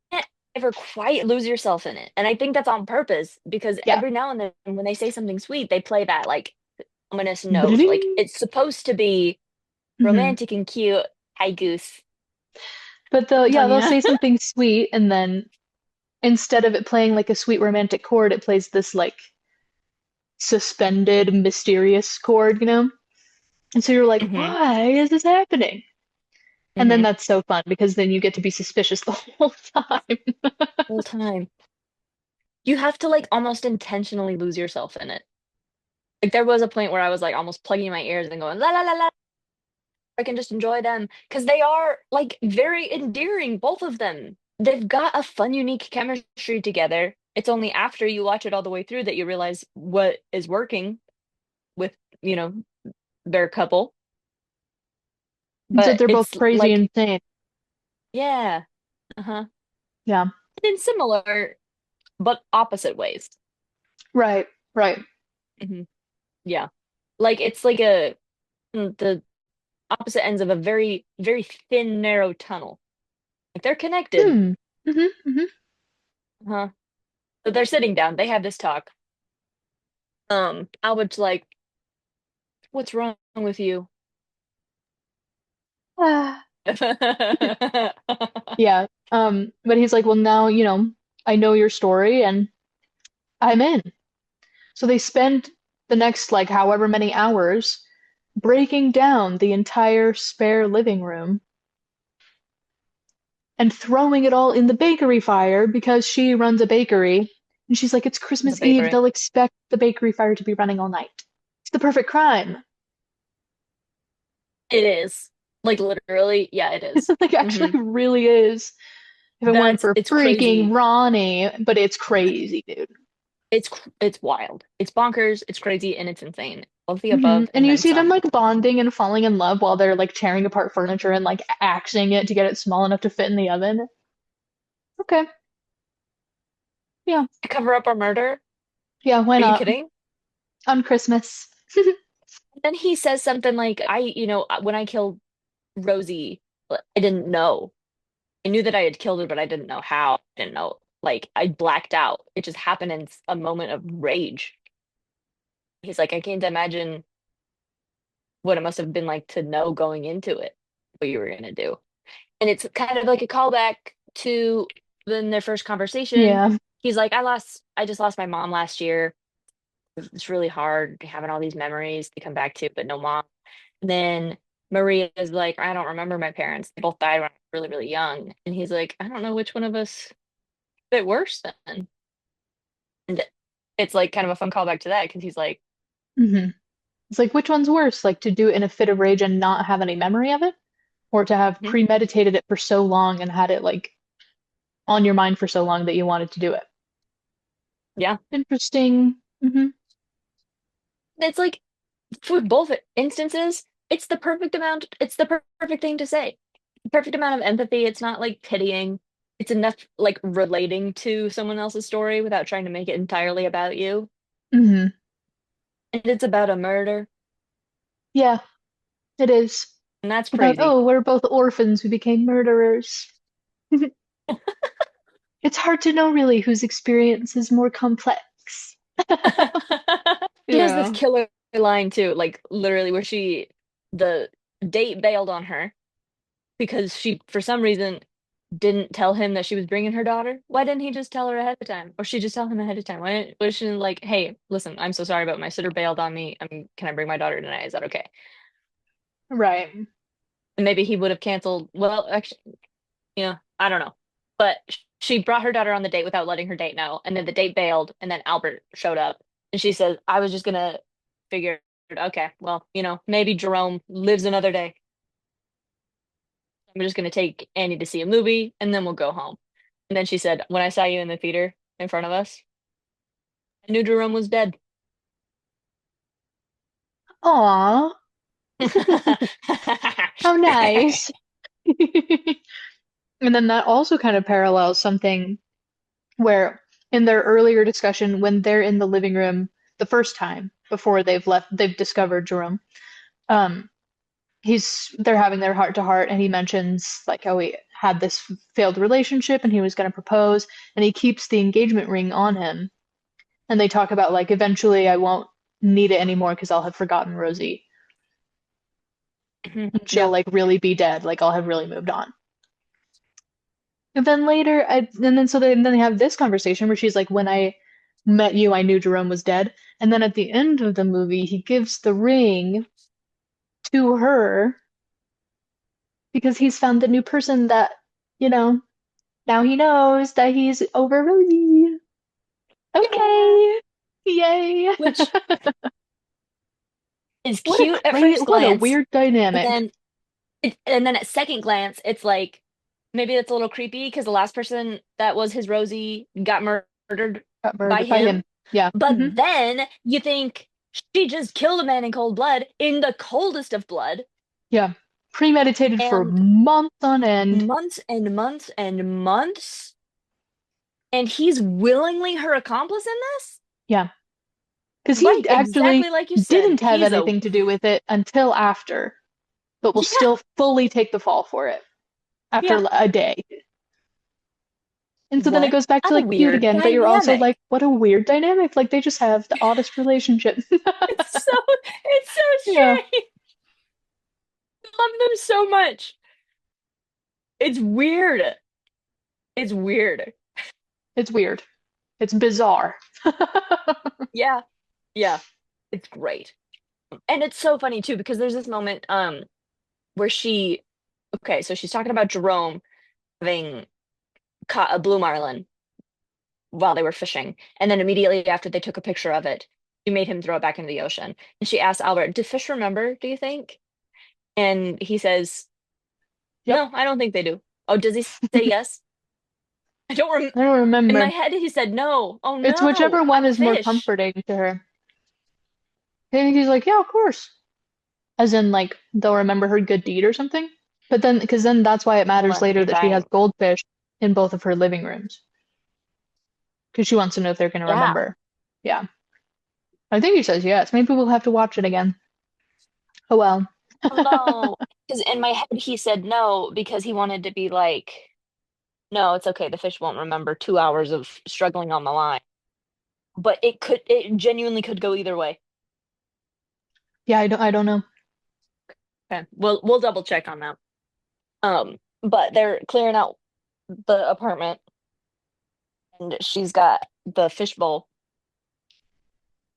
[SPEAKER 7] ever quite lose yourself in it. And I think that's on purpose because
[SPEAKER 8] Yeah.
[SPEAKER 7] every now and then when they say something sweet, they play that like ominous note. Like it's supposed to be
[SPEAKER 8] Mhm.
[SPEAKER 7] romantic and cute. Hi, Goose.
[SPEAKER 8] But they'll
[SPEAKER 7] Tanya.
[SPEAKER 8] say something sweet and then instead of it playing like a sweet romantic chord, it plays this like suspended mysterious chord, you know? And so you're like,
[SPEAKER 7] Mhm.
[SPEAKER 8] why is this happening? And then
[SPEAKER 7] Hmm.
[SPEAKER 8] that's so fun because then you get to be suspicious the whole time.
[SPEAKER 7] Whole time. You have to like almost intentionally lose yourself in it. Like there was a point where I was like almost plugging my ears and going la la la la. I can just enjoy them because they are like very endearing, both of them. They've got a fun, unique chemistry together. It's only after you watch it all the way through that you realize what is working with, you know, their couple.
[SPEAKER 8] So
[SPEAKER 7] But
[SPEAKER 8] they're both
[SPEAKER 7] it's
[SPEAKER 8] crazy
[SPEAKER 7] like,
[SPEAKER 8] and insane.
[SPEAKER 7] yeah, uh-huh.
[SPEAKER 8] Yeah.
[SPEAKER 7] In similar but opposite ways.
[SPEAKER 8] Right. Right.
[SPEAKER 7] Hmm. Yeah. Like it's like the opposite ends of a very, very thin, narrow tunnel. Like they're connected.
[SPEAKER 8] Hmm. Hmm. Hmm.
[SPEAKER 7] Huh. So they're sitting down. They have this talk. Albert's like, "What's wrong with you?"
[SPEAKER 8] Ah. Yeah. But he's like, well, now, I know your story and I'm in. So they spend the next, like, however many hours breaking down the entire spare living room and throwing it all in the bakery fire because she runs a bakery. And she's like, it's
[SPEAKER 7] The
[SPEAKER 8] Christmas Eve.
[SPEAKER 7] bakery.
[SPEAKER 8] They'll expect the bakery fire to be running all night. It's the perfect crime.
[SPEAKER 7] It is. Like literally, yeah, it is.
[SPEAKER 8] Like, actually,
[SPEAKER 7] Hmm.
[SPEAKER 8] really is. If it weren't for
[SPEAKER 7] It's
[SPEAKER 8] freaking
[SPEAKER 7] crazy.
[SPEAKER 8] Ronnie, but it's crazy, dude.
[SPEAKER 7] It's wild. It's bonkers, it's crazy, and it's insane. All of the
[SPEAKER 8] Hmm.
[SPEAKER 7] above
[SPEAKER 8] And
[SPEAKER 7] and
[SPEAKER 8] you
[SPEAKER 7] then
[SPEAKER 8] see them
[SPEAKER 7] some.
[SPEAKER 8] like bonding and falling in love while they're like tearing apart furniture and like axing it to get it small enough to fit in the oven. Okay. Yeah.
[SPEAKER 7] To cover up our murder?
[SPEAKER 8] Yeah, why
[SPEAKER 7] Are you
[SPEAKER 8] not?
[SPEAKER 7] kidding?
[SPEAKER 8] On Christmas.
[SPEAKER 7] Then he says something like, when I killed Rosie, I didn't know. I knew that I had killed her, but I didn't know how. I didn't know. Like, I blacked out. It just happened in a moment of rage. He's like, I can't imagine what it must have been like to know going into it what you were gonna do. And it's kind of like a callback to then their first conversation.
[SPEAKER 8] Yeah.
[SPEAKER 7] He's like, I just lost my mom last year. It's really hard having all these memories to come back to, but no mom. And then Maria is like, I don't remember my parents. They both died when I was really, really young. And he's like, I don't know which one of us bit worse then. And it's like kind of a fun callback to that because he's like,
[SPEAKER 8] Hmm. It's like, which one's worse? Like to do it in a fit of rage and not have any memory of it? Or to have
[SPEAKER 7] "Hmm,
[SPEAKER 8] premeditated it for so long and had it like on your mind for so long that you wanted to do it?
[SPEAKER 7] yeah.
[SPEAKER 8] Interesting. Hmm.
[SPEAKER 7] It's like for both instances, it's the perfect thing to say. The perfect amount of empathy. It's not like pitying. It's enough like relating to someone else's story without trying to make it entirely about you.
[SPEAKER 8] Hmm.
[SPEAKER 7] And it's about a murder,
[SPEAKER 8] Yeah, it is.
[SPEAKER 7] and that's
[SPEAKER 8] About,
[SPEAKER 7] crazy.
[SPEAKER 8] oh, we're both orphans who became murderers. It's hard to know really whose experience is more complex.
[SPEAKER 7] She has this
[SPEAKER 8] Yeah.
[SPEAKER 7] killer line too, like literally where the date bailed on her because she, for some reason, didn't tell him that she was bringing her daughter. Why didn't he just tell her ahead of time? Or she just tell him ahead of time? Was she like, hey, listen, I'm so sorry, but my sitter bailed on me. Can I bring my daughter tonight? Is that okay?
[SPEAKER 8] Right.
[SPEAKER 7] And maybe he would have canceled. Well, actually, I don't know. But she brought her daughter on the date without letting her date know. And then the date bailed, and then Albert showed up. And she says, I was just gonna figure, okay, well, maybe Jerome lives another day. I'm just gonna take Annie to see a movie, and then we'll go home. And then she said, when I saw you in the theater in front of us, I knew Jerome was dead.
[SPEAKER 8] Aw, how nice. And then that also kind of parallels something where in their earlier discussion, when they're in the living room the first time before they've discovered Jerome, um, they're having their heart to heart, and he mentions like how he had this failed relationship and he was going to propose, and he keeps the engagement ring on him. And they talk about like eventually I won't need it anymore because I'll have forgotten Rosie. And she'll
[SPEAKER 7] Yeah.
[SPEAKER 8] like really be dead. Like I'll have really moved on. And then later, then they have this conversation where she's like, "When I met you, I knew Jerome was dead." And then at the end of the movie, he gives the ring to her, because he's found the new person that, you know, now he knows that he's over Rosie. Okay. Yay.
[SPEAKER 7] Which is
[SPEAKER 8] What a
[SPEAKER 7] cute at first
[SPEAKER 8] what a
[SPEAKER 7] glance,
[SPEAKER 8] weird
[SPEAKER 7] but
[SPEAKER 8] dynamic.
[SPEAKER 7] then and then at second glance, it's like maybe that's a little creepy because the last person that was his Rosie got murdered
[SPEAKER 8] Got
[SPEAKER 7] by
[SPEAKER 8] murdered by
[SPEAKER 7] him.
[SPEAKER 8] him. Yeah.
[SPEAKER 7] But
[SPEAKER 8] Mhm.
[SPEAKER 7] then you think she just killed a man in cold blood, in the coldest of blood,
[SPEAKER 8] Yeah. Premeditated for
[SPEAKER 7] and
[SPEAKER 8] months on end.
[SPEAKER 7] months and months and months, and he's willingly her accomplice in this?
[SPEAKER 8] Yeah. Because
[SPEAKER 7] Right,
[SPEAKER 8] he actually
[SPEAKER 7] exactly like you said.
[SPEAKER 8] didn't have
[SPEAKER 7] He's a
[SPEAKER 8] anything to do with it until after, but will
[SPEAKER 7] yeah,
[SPEAKER 8] still fully take the fall for it after
[SPEAKER 7] yeah.
[SPEAKER 8] a day. And so then it
[SPEAKER 7] What
[SPEAKER 8] goes back to
[SPEAKER 7] a
[SPEAKER 8] like cute
[SPEAKER 7] weird
[SPEAKER 8] again, but you're also
[SPEAKER 7] dynamic.
[SPEAKER 8] like, what a weird dynamic. Like they just have the oddest relationship.
[SPEAKER 7] It's so
[SPEAKER 8] Yeah.
[SPEAKER 7] strange. I love them so much. It's weird. It's weird.
[SPEAKER 8] It's weird. It's bizarre.
[SPEAKER 7] Yeah. Yeah. It's great. And it's so funny too because there's this moment where so she's talking about Jerome having caught a blue marlin while they were fishing, and then immediately after they took a picture of it, she made him throw it back into the ocean. And she asked Albert, "Do fish remember, do you think?" And he says,
[SPEAKER 8] Yep.
[SPEAKER 7] "No, I don't think they do." Oh, does he say yes? I don't
[SPEAKER 8] I don't
[SPEAKER 7] In my
[SPEAKER 8] remember.
[SPEAKER 7] head he said no. Oh
[SPEAKER 8] It's whichever
[SPEAKER 7] no,
[SPEAKER 8] one
[SPEAKER 7] I'm a
[SPEAKER 8] is more
[SPEAKER 7] fish.
[SPEAKER 8] comforting to her. And he's like, yeah, of course. As in, like, they'll remember her good deed or something. But then, because then that's why it matters
[SPEAKER 7] Must
[SPEAKER 8] later
[SPEAKER 7] be
[SPEAKER 8] that she has
[SPEAKER 7] right.
[SPEAKER 8] goldfish in both of her living rooms. Because she wants to know if they're going to
[SPEAKER 7] Yeah.
[SPEAKER 8] remember. Yeah. I think he says yes. Maybe we'll have to watch it again. Oh well.
[SPEAKER 7] Oh no. Because in my head he said no because he wanted to be like, no, it's okay. The fish won't remember 2 hours of struggling on the line. But it genuinely could go either way.
[SPEAKER 8] Yeah, I don't know.
[SPEAKER 7] Okay. We'll double check on that. But they're clearing out the apartment and she's got the fishbowl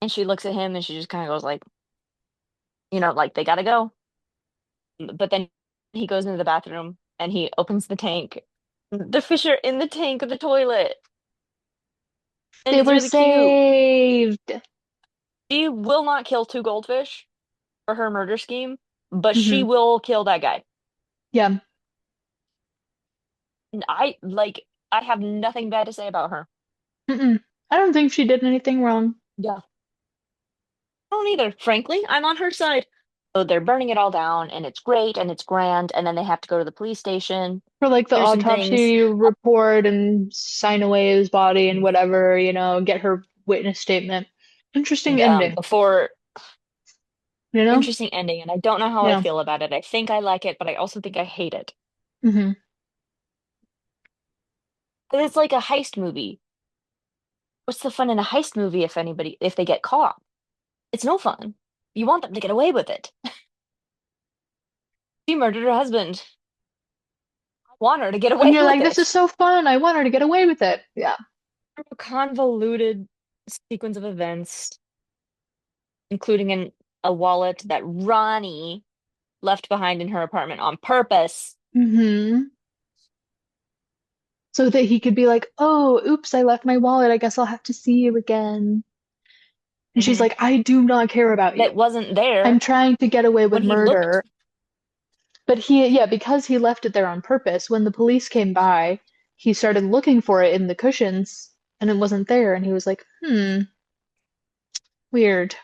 [SPEAKER 7] and she looks at him and she just kind of goes like, like they gotta go. But then he goes into the bathroom and he opens the tank. The fish are in the tank of the toilet. And
[SPEAKER 8] They
[SPEAKER 7] it's
[SPEAKER 8] were
[SPEAKER 7] really cute.
[SPEAKER 8] saved.
[SPEAKER 7] She will not kill two goldfish for her murder scheme, but she
[SPEAKER 8] Hmm.
[SPEAKER 7] will kill that guy.
[SPEAKER 8] Yeah.
[SPEAKER 7] And I have nothing bad to say about her.
[SPEAKER 8] Mm-mm. I don't think she did anything wrong.
[SPEAKER 7] Yeah. I don't either. Frankly, I'm on her side. So they're burning it all down and it's great and it's grand, and then they have to go to the police station.
[SPEAKER 8] For like the
[SPEAKER 7] There's some things.
[SPEAKER 8] autopsy report and sign away his body and whatever, get her witness statement. Interesting ending,
[SPEAKER 7] Before
[SPEAKER 8] you know?
[SPEAKER 7] interesting ending, and I don't know how I
[SPEAKER 8] Yeah.
[SPEAKER 7] feel about it. I think I like it, but I also think I hate it.
[SPEAKER 8] Hmm.
[SPEAKER 7] 'Cause it's like a heist movie. What's the fun in a heist movie if they get caught? It's no fun. You want them to get away with it. She murdered her husband. I want her to get away
[SPEAKER 8] And you're
[SPEAKER 7] with
[SPEAKER 8] like, this is
[SPEAKER 7] it.
[SPEAKER 8] so fun. I want her to get away with it. Yeah.
[SPEAKER 7] A convoluted sequence of events, including a wallet that Ronnie left behind in her apartment on purpose.
[SPEAKER 8] Hmm. So that he could be like, oh, oops, I left my wallet. I guess I'll have to see you again. And she's
[SPEAKER 7] Mhm.
[SPEAKER 8] like, I do not care about you.
[SPEAKER 7] That wasn't there
[SPEAKER 8] I'm trying to get away with
[SPEAKER 7] when he looked.
[SPEAKER 8] murder. But because he left it there on purpose, when the police came by, he started looking for it in the cushions and it wasn't there. And he was like, weird.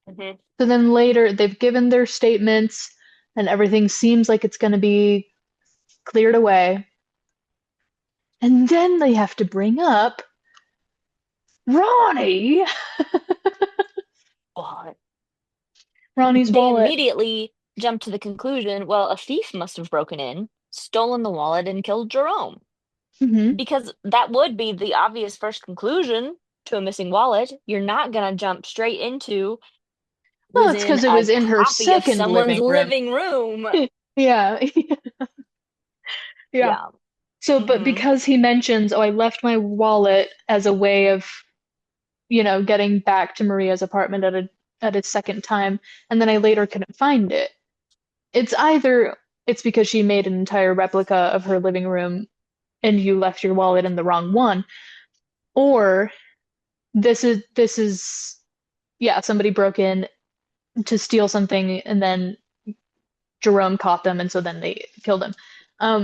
[SPEAKER 7] Mhm.
[SPEAKER 8] So then later, they've given their statements and everything seems like it's going to be cleared away. And then they have to bring up Ronnie.
[SPEAKER 7] What?
[SPEAKER 8] Ronnie's
[SPEAKER 7] They
[SPEAKER 8] wallet.
[SPEAKER 7] immediately jumped to the conclusion, well, a thief must have broken in, stolen the wallet, and killed Jerome.
[SPEAKER 8] Hmm.
[SPEAKER 7] Because that would be the obvious first conclusion to a missing wallet. You're not going to jump straight into
[SPEAKER 8] Well,
[SPEAKER 7] was
[SPEAKER 8] it's
[SPEAKER 7] in
[SPEAKER 8] because it
[SPEAKER 7] a
[SPEAKER 8] was in her
[SPEAKER 7] copy of
[SPEAKER 8] second
[SPEAKER 7] someone's
[SPEAKER 8] living room.
[SPEAKER 7] living room.
[SPEAKER 8] Yeah. Yeah.
[SPEAKER 7] Yeah.
[SPEAKER 8] So, but
[SPEAKER 7] Mhm.
[SPEAKER 8] because he mentions, oh, I left my wallet as a way of, getting back to Maria's apartment at a second time, and then I later couldn't find it. It's either it's because she made an entire replica of her living room and you left your wallet in the wrong one. Or this is yeah, somebody broke in to steal something and then Jerome caught them and so then they killed him.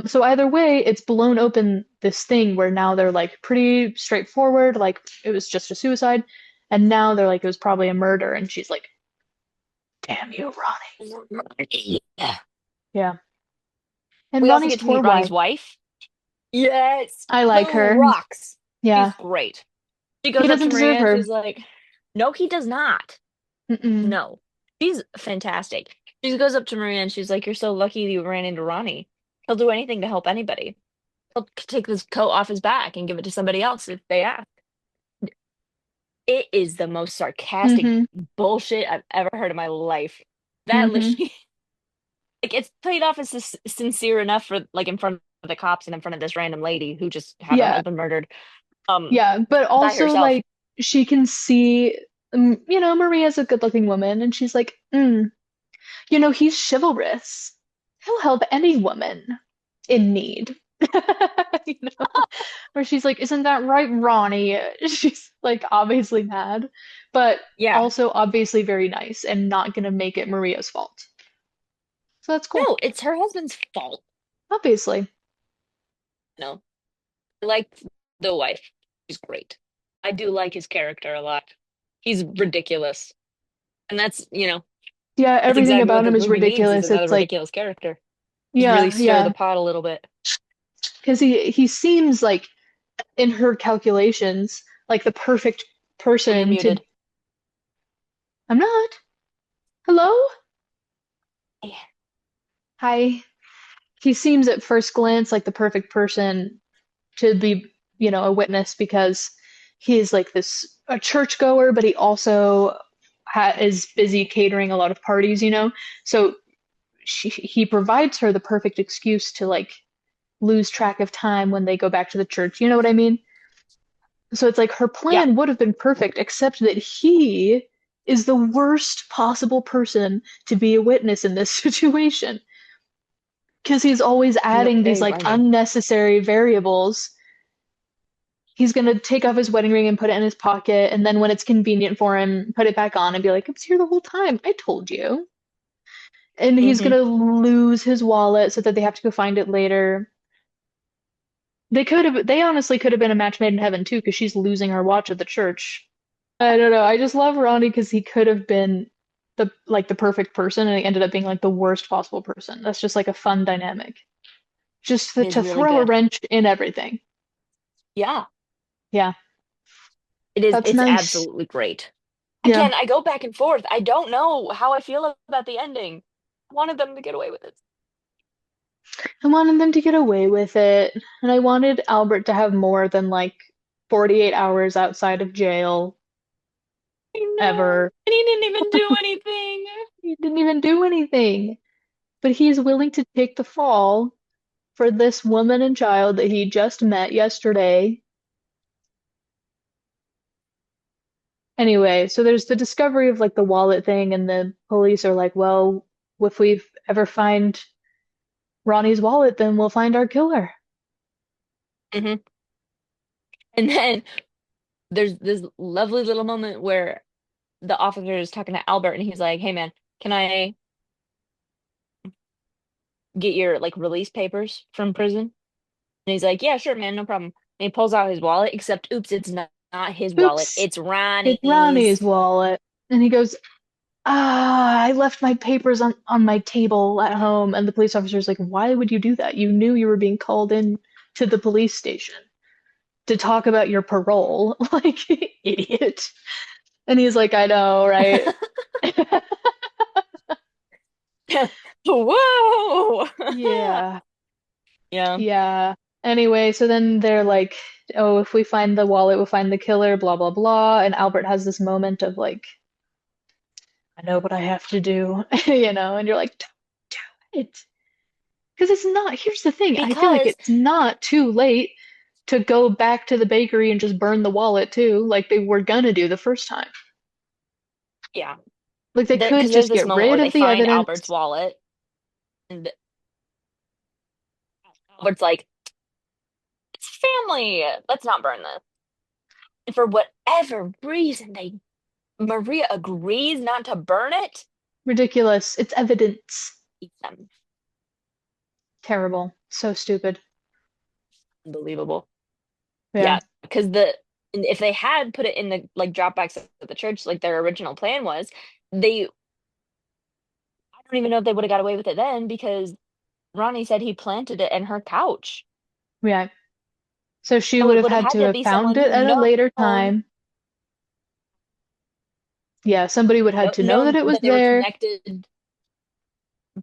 [SPEAKER 8] So either way, it's blown open this thing where now they're like pretty straightforward, like it was just a suicide, and now they're like it was probably a murder, and she's like, "Damn you, Ronnie."
[SPEAKER 7] Yeah.
[SPEAKER 8] Yeah. And
[SPEAKER 7] We also
[SPEAKER 8] Ronnie's
[SPEAKER 7] get to meet
[SPEAKER 8] poor
[SPEAKER 7] Ronnie's
[SPEAKER 8] wife.
[SPEAKER 7] wife. Yes.
[SPEAKER 8] I like
[SPEAKER 7] Who
[SPEAKER 8] her.
[SPEAKER 7] rocks.
[SPEAKER 8] Yeah.
[SPEAKER 7] She's great. She
[SPEAKER 8] He
[SPEAKER 7] goes up
[SPEAKER 8] doesn't
[SPEAKER 7] to
[SPEAKER 8] deserve
[SPEAKER 7] Maria and
[SPEAKER 8] her.
[SPEAKER 7] she's like, no, he does not.
[SPEAKER 8] Mm-mm.
[SPEAKER 7] No. She's fantastic. She goes up to Maria and she's like, you're so lucky you ran into Ronnie. He'll do anything to help anybody. He'll take this coat off his back and give it to somebody else if they ask. It is the most sarcastic
[SPEAKER 8] Mm-hmm.
[SPEAKER 7] bullshit I've ever heard in my life. That
[SPEAKER 8] Mm-hmm.
[SPEAKER 7] like it's played off as sincere enough for like in front of the cops and in front of this random lady who just had her
[SPEAKER 8] Yeah.
[SPEAKER 7] husband murdered.
[SPEAKER 8] Yeah, but
[SPEAKER 7] By
[SPEAKER 8] also
[SPEAKER 7] herself.
[SPEAKER 8] like she can see, Maria's a good-looking woman, and she's like, he's chivalrous. He'll help any woman in need. You know? Where she's like, isn't that right, Ronnie? She's like obviously mad, but
[SPEAKER 7] Yeah.
[SPEAKER 8] also obviously very nice and not gonna make it Maria's fault. So that's cool.
[SPEAKER 7] No, it's her husband's fault.
[SPEAKER 8] Obviously.
[SPEAKER 7] No. I like the wife. She's great. I do like his character a lot. He's ridiculous. And that's,
[SPEAKER 8] Yeah,
[SPEAKER 7] that's
[SPEAKER 8] everything
[SPEAKER 7] exactly what
[SPEAKER 8] about
[SPEAKER 7] this
[SPEAKER 8] him is
[SPEAKER 7] movie needs is
[SPEAKER 8] ridiculous.
[SPEAKER 7] another
[SPEAKER 8] It's like,
[SPEAKER 7] ridiculous character. Just
[SPEAKER 8] yeah,
[SPEAKER 7] really stir
[SPEAKER 8] yeah.
[SPEAKER 7] the pot a little bit.
[SPEAKER 8] Because he seems like in her calculations like the perfect
[SPEAKER 7] You're
[SPEAKER 8] person to.
[SPEAKER 7] muted.
[SPEAKER 8] I'm not. Hello?
[SPEAKER 7] Yeah.
[SPEAKER 8] Hi. He seems at first glance like the perfect person to be, a witness because he's like a churchgoer, but he also is busy catering a lot of parties, So he provides her the perfect excuse to like lose track of time when they go back to the church. You know what I mean? So it's like her plan would have been perfect, except that he is the worst possible person to be a witness in this situation. Because he's always adding these like unnecessary variables. He's gonna take off his wedding ring and put it in his pocket, and then when it's convenient for him, put it back on and be like, "It was here the whole time. I told you." And he's gonna lose his wallet so that they have to go find it later. They honestly could have been a match made in heaven too, because she's losing her watch at the church. I don't know. I just love Ronnie because he could have been the perfect person, and he ended up being like the worst possible person. That's just like a fun dynamic. Just to
[SPEAKER 7] really
[SPEAKER 8] throw a
[SPEAKER 7] good.
[SPEAKER 8] wrench in everything.
[SPEAKER 7] Yeah.
[SPEAKER 8] Yeah.
[SPEAKER 7] It is.
[SPEAKER 8] That's
[SPEAKER 7] It's
[SPEAKER 8] nice.
[SPEAKER 7] absolutely great.
[SPEAKER 8] Yeah.
[SPEAKER 7] Again, I go back and forth. I don't know how I feel about the ending. I wanted them to get away with it.
[SPEAKER 8] I wanted them to get away with it, and I wanted Albert to have more than like 48 hours outside of jail
[SPEAKER 7] I know.
[SPEAKER 8] ever.
[SPEAKER 7] And he didn't even do anything.
[SPEAKER 8] He didn't even do anything. But he's willing to take the fall for this woman and child that he just met yesterday. Anyway, so there's the discovery of like the wallet thing, and the police are like, well, if we ever find Ronnie's wallet, then we'll find our killer.
[SPEAKER 7] And then there's this lovely little moment where the officer is talking to Albert and he's like, hey man, can I get your like release papers from prison? And he's like, yeah, sure, man, no problem. And he pulls out his wallet, except oops, it's not his wallet.
[SPEAKER 8] Oops.
[SPEAKER 7] It's Ronnie's.
[SPEAKER 8] It's Ronnie's wallet. And he goes, I left my papers on my table at home. And the police officer's like, why would you do that? You knew you were being called in to the police station to talk about your parole. Like, idiot. And he's like, I know, right?
[SPEAKER 7] Whoa!
[SPEAKER 8] Yeah.
[SPEAKER 7] Yeah.
[SPEAKER 8] Yeah. Anyway, so then they're like, oh, if we find the wallet, we'll find the killer, blah, blah, blah. And Albert has this moment of like, I know what I have to do, and you're like, don't do it. Because it's not, here's the thing, I feel like
[SPEAKER 7] Because
[SPEAKER 8] it's not too late to go back to the bakery and just burn the wallet too, like they were gonna do the first time.
[SPEAKER 7] yeah.
[SPEAKER 8] Like they could
[SPEAKER 7] Because
[SPEAKER 8] just
[SPEAKER 7] there's this
[SPEAKER 8] get
[SPEAKER 7] moment
[SPEAKER 8] rid
[SPEAKER 7] where
[SPEAKER 8] of
[SPEAKER 7] they
[SPEAKER 8] the
[SPEAKER 7] find
[SPEAKER 8] evidence.
[SPEAKER 7] Albert's wallet and Albert's like, it's family. Let's not burn this. And for whatever reason, Maria agrees not to burn it.
[SPEAKER 8] Ridiculous. It's evidence.
[SPEAKER 7] Eat them.
[SPEAKER 8] Terrible. So stupid.
[SPEAKER 7] Unbelievable.
[SPEAKER 8] Yeah.
[SPEAKER 7] Yeah, because if they had put it in the like Dropbox at the church, like their original plan was, I don't even know if they would have got away with it then because Ronnie said he planted it in her couch.
[SPEAKER 8] Yeah. So she
[SPEAKER 7] So
[SPEAKER 8] would
[SPEAKER 7] it
[SPEAKER 8] have
[SPEAKER 7] would have
[SPEAKER 8] had
[SPEAKER 7] had
[SPEAKER 8] to
[SPEAKER 7] to
[SPEAKER 8] have
[SPEAKER 7] be
[SPEAKER 8] found
[SPEAKER 7] someone
[SPEAKER 8] it
[SPEAKER 7] who
[SPEAKER 8] at a later
[SPEAKER 7] known,
[SPEAKER 8] time. Yeah, somebody would have to know that
[SPEAKER 7] known
[SPEAKER 8] it was
[SPEAKER 7] that they were
[SPEAKER 8] there.
[SPEAKER 7] connected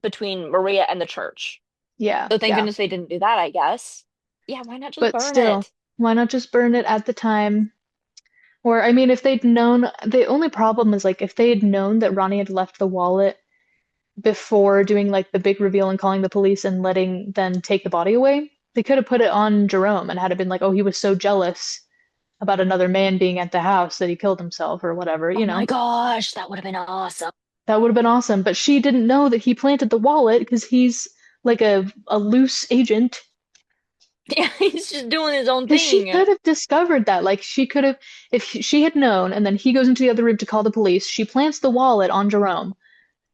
[SPEAKER 7] between Maria and the church.
[SPEAKER 8] Yeah,
[SPEAKER 7] So thank
[SPEAKER 8] yeah.
[SPEAKER 7] goodness they didn't do that, I guess. Yeah, why not just
[SPEAKER 8] But
[SPEAKER 7] burn
[SPEAKER 8] still,
[SPEAKER 7] it?
[SPEAKER 8] why not just burn it at the time? Or, I mean, if they'd known, the only problem is like if they had known that Ronnie had left the wallet before doing like the big reveal and calling the police and letting them take the body away, they could have put it on Jerome and had it been like, oh, he was so jealous about another man being at the house that he killed himself or whatever,
[SPEAKER 7] Oh my gosh, that would have been awesome.
[SPEAKER 8] That would have been awesome. But she didn't know that he planted the wallet because he's like a loose agent.
[SPEAKER 7] Yeah, he's just doing his own
[SPEAKER 8] Because she
[SPEAKER 7] thing.
[SPEAKER 8] could have discovered that. Like she could have, if she had known, and then he goes into the other room to call the police, she plants the wallet on Jerome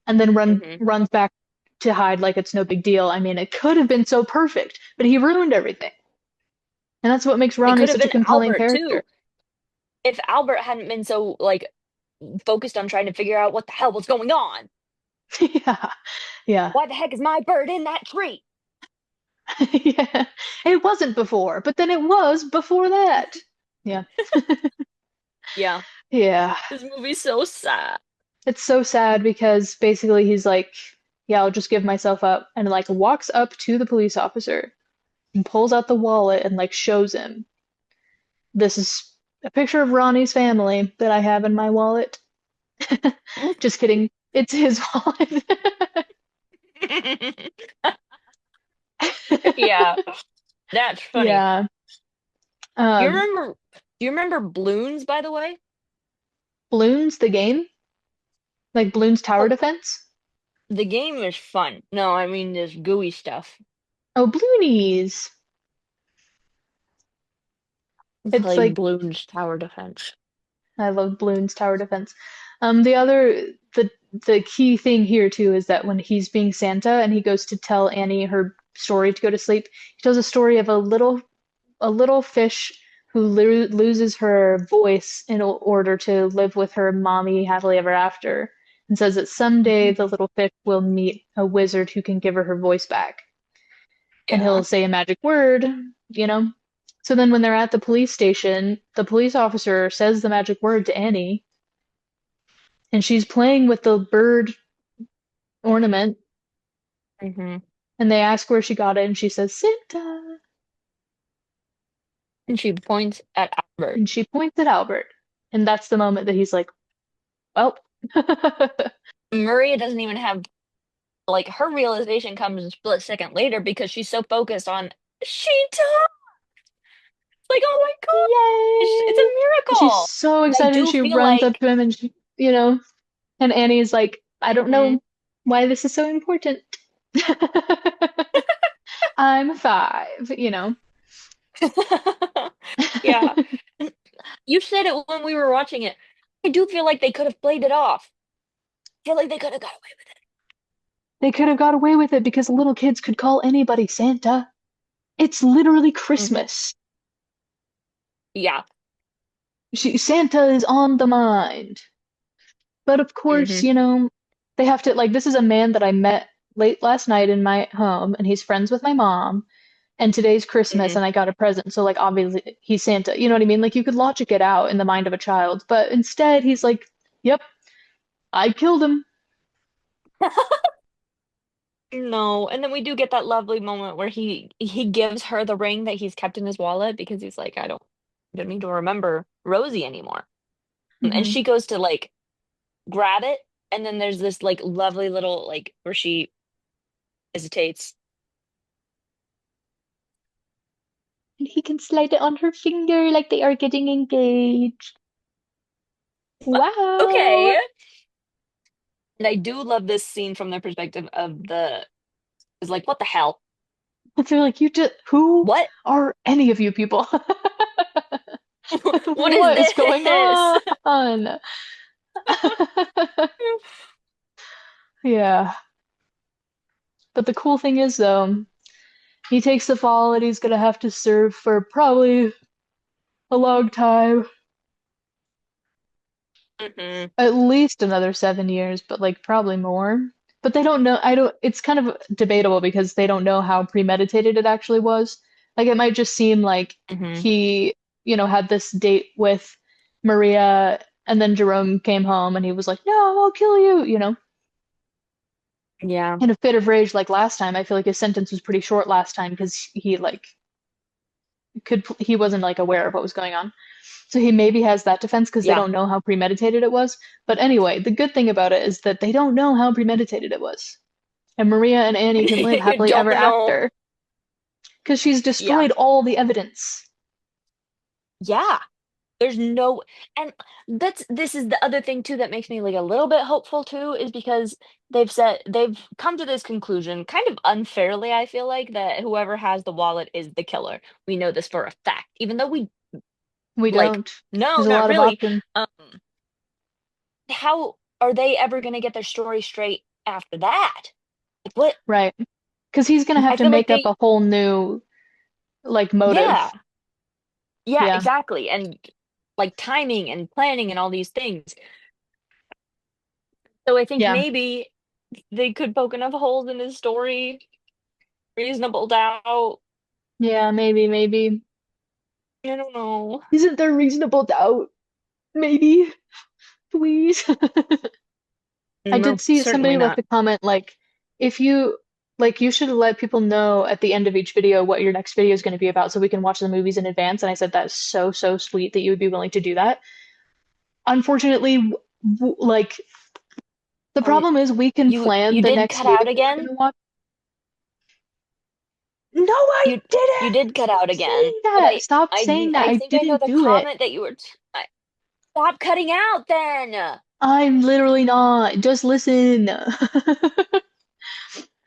[SPEAKER 8] and then runs back to hide like it's no big deal. I mean, it could have been so perfect, but he ruined everything. And that's what makes
[SPEAKER 7] It
[SPEAKER 8] Ronnie
[SPEAKER 7] could have
[SPEAKER 8] such a
[SPEAKER 7] been
[SPEAKER 8] compelling
[SPEAKER 7] Albert
[SPEAKER 8] character.
[SPEAKER 7] too. If Albert hadn't been so like focused on trying to figure out what the hell was going on.
[SPEAKER 8] Yeah. Yeah.
[SPEAKER 7] Why the heck is my bird in that tree?
[SPEAKER 8] Yeah. It wasn't before, but then it was before that. Yeah.
[SPEAKER 7] Yeah.
[SPEAKER 8] Yeah.
[SPEAKER 7] This movie's so sad.
[SPEAKER 8] It's so sad because basically he's like, yeah, I'll just give myself up, and like walks up to the police officer and pulls out the wallet and like shows him, this is a picture of Ronnie's family that I have in my wallet. Just kidding. It's his wallet.
[SPEAKER 7] Yeah. That's funny.
[SPEAKER 8] Yeah.
[SPEAKER 7] Do you remember Bloons, by the way?
[SPEAKER 8] Bloons, the game? Like Bloons Tower
[SPEAKER 7] Oh.
[SPEAKER 8] Defense?
[SPEAKER 7] The game is fun. No, I mean this gooey stuff.
[SPEAKER 8] Oh, Bloonies. It's
[SPEAKER 7] Play
[SPEAKER 8] like
[SPEAKER 7] Bloons Tower Defense.
[SPEAKER 8] I love Bloons Tower Defense. The key thing here too is that when he's being Santa and he goes to tell Annie her story to go to sleep, he tells a story of a little fish who loses her voice in order to live with her mommy happily ever after, and says that someday the little fish will meet a wizard who can give her voice back. And he'll say a magic word, you know. So then when they're at the police station, the police officer says the magic word to Annie, and she's playing with the bird ornament, and they ask where she got it, and she says, Santa.
[SPEAKER 7] And she points at Albert.
[SPEAKER 8] And she points at Albert. And that's the moment that he's like, well.
[SPEAKER 7] Maria doesn't even have, like, her realization comes a split second later because she's so focused on, she talked! Like, oh my god!
[SPEAKER 8] Yay!
[SPEAKER 7] It's a miracle!
[SPEAKER 8] She's so excited. She runs up to him and she, and Annie's like, I don't know why this is so important. I'm 5,
[SPEAKER 7] Yeah. You said it when we were watching it. I do feel like they could have played it off. I feel like they could have got away with it.
[SPEAKER 8] They could have got away with it because little kids could call anybody Santa. It's literally Christmas.
[SPEAKER 7] Yeah.
[SPEAKER 8] Santa is on the mind. But of course, they have to, like, this is a man that I met late last night in my home, and he's friends with my mom, and today's Christmas, and I got a present, so, like, obviously he's Santa. You know what I mean? Like, you could logic it out in the mind of a child, but instead he's like, yep, I killed him.
[SPEAKER 7] No, and then we do get that lovely moment where he gives her the ring that he's kept in his wallet because he's like, I don't need to remember Rosie anymore. And she goes to, like, grab it, and then there's this, like, lovely little, like, where she hesitates.
[SPEAKER 8] And he can slide it on her finger like they are getting engaged. Wow.
[SPEAKER 7] Okay. And I do love this scene from the perspective of is like, what the hell?
[SPEAKER 8] They're like, who
[SPEAKER 7] What?
[SPEAKER 8] are any of you people?
[SPEAKER 7] What is
[SPEAKER 8] What is going
[SPEAKER 7] this?
[SPEAKER 8] on? Yeah. But the cool thing is, though, he takes the fall and he's gonna have to serve for probably a long time.
[SPEAKER 7] Mhm.
[SPEAKER 8] At least another 7 years, but like probably more. But they don't know. It's kind of debatable because they don't know how premeditated it actually was. Like it might just seem like
[SPEAKER 7] Mhm.
[SPEAKER 8] he, had this date with Maria, and then Jerome came home and he was like, "No, I'll kill you,"
[SPEAKER 7] Yeah.
[SPEAKER 8] in a fit of rage like last time. I feel like his sentence was pretty short last time because he wasn't like aware of what was going on. So he maybe has that defense because they
[SPEAKER 7] Yeah.
[SPEAKER 8] don't know how premeditated it was. But anyway, the good thing about it is that they don't know how premeditated it was. And Maria and Annie can live
[SPEAKER 7] You
[SPEAKER 8] happily ever
[SPEAKER 7] don't know.
[SPEAKER 8] after because she's
[SPEAKER 7] Yeah.
[SPEAKER 8] destroyed all the evidence.
[SPEAKER 7] Yeah. There's no, and this is the other thing too that makes me like a little bit hopeful too, is because they've come to this conclusion kind of unfairly, I feel like, that whoever has the wallet is the killer. We know this for a fact, even though we
[SPEAKER 8] We
[SPEAKER 7] like,
[SPEAKER 8] don't.
[SPEAKER 7] no,
[SPEAKER 8] There's a
[SPEAKER 7] not
[SPEAKER 8] lot of
[SPEAKER 7] really.
[SPEAKER 8] options.
[SPEAKER 7] How are they ever gonna get their story straight after that? Like, what?
[SPEAKER 8] Right. Because he's going to have
[SPEAKER 7] I
[SPEAKER 8] to
[SPEAKER 7] feel like
[SPEAKER 8] make up a whole new, like, motive.
[SPEAKER 7] yeah, yeah,
[SPEAKER 8] Yeah.
[SPEAKER 7] exactly, and like timing and planning and all these things. So I think
[SPEAKER 8] Yeah.
[SPEAKER 7] maybe they could poke enough holes in his story. Reasonable doubt.
[SPEAKER 8] Yeah, maybe.
[SPEAKER 7] I don't know.
[SPEAKER 8] Isn't there reasonable doubt? Maybe. Please. I
[SPEAKER 7] No,
[SPEAKER 8] did see
[SPEAKER 7] certainly
[SPEAKER 8] somebody left
[SPEAKER 7] not.
[SPEAKER 8] a comment like, if you like, you should let people know at the end of each video what your next video is going to be about so we can watch the movies in advance. And I said, that's so, so sweet that you would be willing to do that. Unfortunately, like, the
[SPEAKER 7] Oh,
[SPEAKER 8] problem is we can plan
[SPEAKER 7] you
[SPEAKER 8] the
[SPEAKER 7] did
[SPEAKER 8] next
[SPEAKER 7] cut
[SPEAKER 8] movie
[SPEAKER 7] out
[SPEAKER 8] that we're
[SPEAKER 7] again?
[SPEAKER 8] going to watch. No, I
[SPEAKER 7] You did
[SPEAKER 8] didn't!
[SPEAKER 7] cut out
[SPEAKER 8] Stop
[SPEAKER 7] again.
[SPEAKER 8] saying
[SPEAKER 7] But
[SPEAKER 8] that! Stop saying that!
[SPEAKER 7] I
[SPEAKER 8] I
[SPEAKER 7] think I know
[SPEAKER 8] didn't
[SPEAKER 7] the
[SPEAKER 8] do it.
[SPEAKER 7] comment that you were stop cutting out then.
[SPEAKER 8] I'm literally not. Just listen.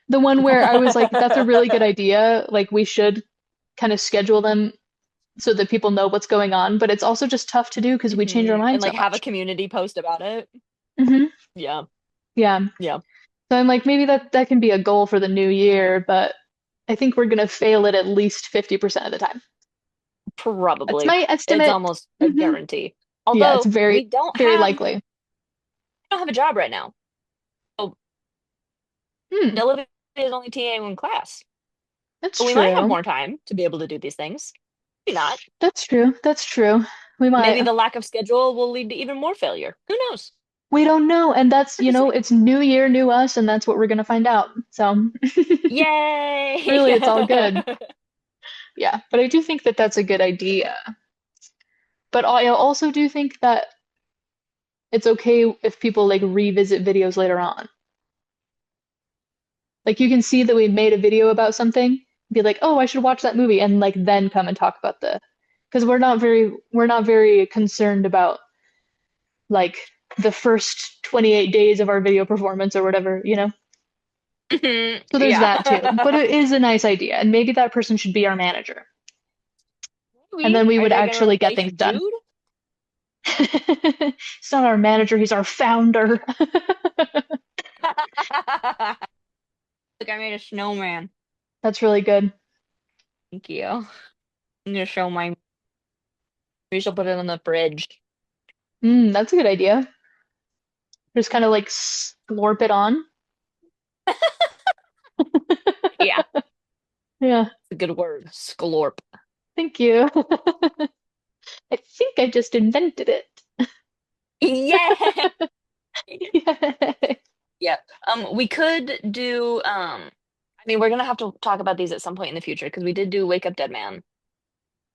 [SPEAKER 8] The one where I was like, that's a really good idea. Like, we should kind of schedule them so that people know what's going on, but it's also just tough to do because we change our
[SPEAKER 7] And
[SPEAKER 8] minds so
[SPEAKER 7] like have a
[SPEAKER 8] much.
[SPEAKER 7] community post about it. Yeah.
[SPEAKER 8] Yeah.
[SPEAKER 7] Yeah.
[SPEAKER 8] So I'm like, maybe that can be a goal for the new year, but I think we're gonna fail it at least 50% of the time. That's
[SPEAKER 7] Probably.
[SPEAKER 8] my
[SPEAKER 7] It's
[SPEAKER 8] estimate.
[SPEAKER 7] almost a guarantee.
[SPEAKER 8] Yeah, it's
[SPEAKER 7] Although
[SPEAKER 8] very, very likely.
[SPEAKER 7] we don't have a job right now. So
[SPEAKER 8] Hmm,
[SPEAKER 7] Olivia is only TA in class.
[SPEAKER 8] that's
[SPEAKER 7] So we might have
[SPEAKER 8] true.
[SPEAKER 7] more time to be able to do these things. Maybe not.
[SPEAKER 8] That's true. That's true. We
[SPEAKER 7] Maybe
[SPEAKER 8] might.
[SPEAKER 7] the lack of schedule will lead to even more failure. Who knows?
[SPEAKER 8] We don't know, and that's,
[SPEAKER 7] Hard to say.
[SPEAKER 8] it's new year, new us, and that's what we're gonna find out. So
[SPEAKER 7] Yay!
[SPEAKER 8] really, it's all good. Yeah, but I do think that that's a good idea. But I also do think that it's okay if people like revisit videos later on. Like you can see that we made a video about something, be like, "Oh, I should watch that movie," and like then come and talk about because we're not very concerned about like the first 28 days of our video performance or whatever. So there's
[SPEAKER 7] Yeah.
[SPEAKER 8] that too. But it is a nice idea, and maybe that person should be our manager. And then we
[SPEAKER 7] Are
[SPEAKER 8] would
[SPEAKER 7] they gonna
[SPEAKER 8] actually get
[SPEAKER 7] replace
[SPEAKER 8] things done.
[SPEAKER 7] Jude?
[SPEAKER 8] He's not our manager, he's our founder.
[SPEAKER 7] Look, I made a snowman.
[SPEAKER 8] That's really good.
[SPEAKER 7] Thank you. I'm gonna show my. We should put it on the fridge.
[SPEAKER 8] That's a good idea. Just kind of like slurp it on.
[SPEAKER 7] Yeah,
[SPEAKER 8] Yeah,
[SPEAKER 7] it's a good word. Sklorp.
[SPEAKER 8] thank you. I think I just invented it.
[SPEAKER 7] Yeah.
[SPEAKER 8] Yay.
[SPEAKER 7] Yeah. We could do. I mean, we're gonna have to talk about these at some point in the future because we did do Wake Up Dead Man,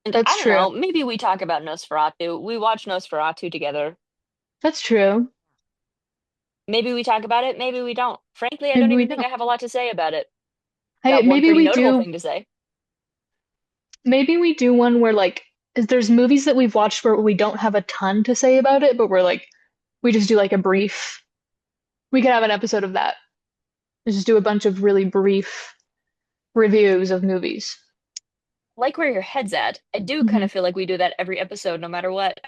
[SPEAKER 7] and I
[SPEAKER 8] That's
[SPEAKER 7] don't
[SPEAKER 8] true.
[SPEAKER 7] know. Maybe we talk about Nosferatu. We watched Nosferatu together.
[SPEAKER 8] That's true.
[SPEAKER 7] Maybe we talk about it. Maybe we don't. Frankly, I
[SPEAKER 8] Maybe
[SPEAKER 7] don't
[SPEAKER 8] we
[SPEAKER 7] even think
[SPEAKER 8] don't.
[SPEAKER 7] I have a lot to say about it.
[SPEAKER 8] Hey,
[SPEAKER 7] Got one
[SPEAKER 8] maybe
[SPEAKER 7] pretty
[SPEAKER 8] we
[SPEAKER 7] notable
[SPEAKER 8] do.
[SPEAKER 7] thing to say.
[SPEAKER 8] Maybe we do one where like there's movies that we've watched where we don't have a ton to say about it, but we're like we just do like a brief. We could have an episode of that. Just do a bunch of really brief reviews of movies.
[SPEAKER 7] Like where your head's at. I do kind of feel like we do that every episode, no matter what.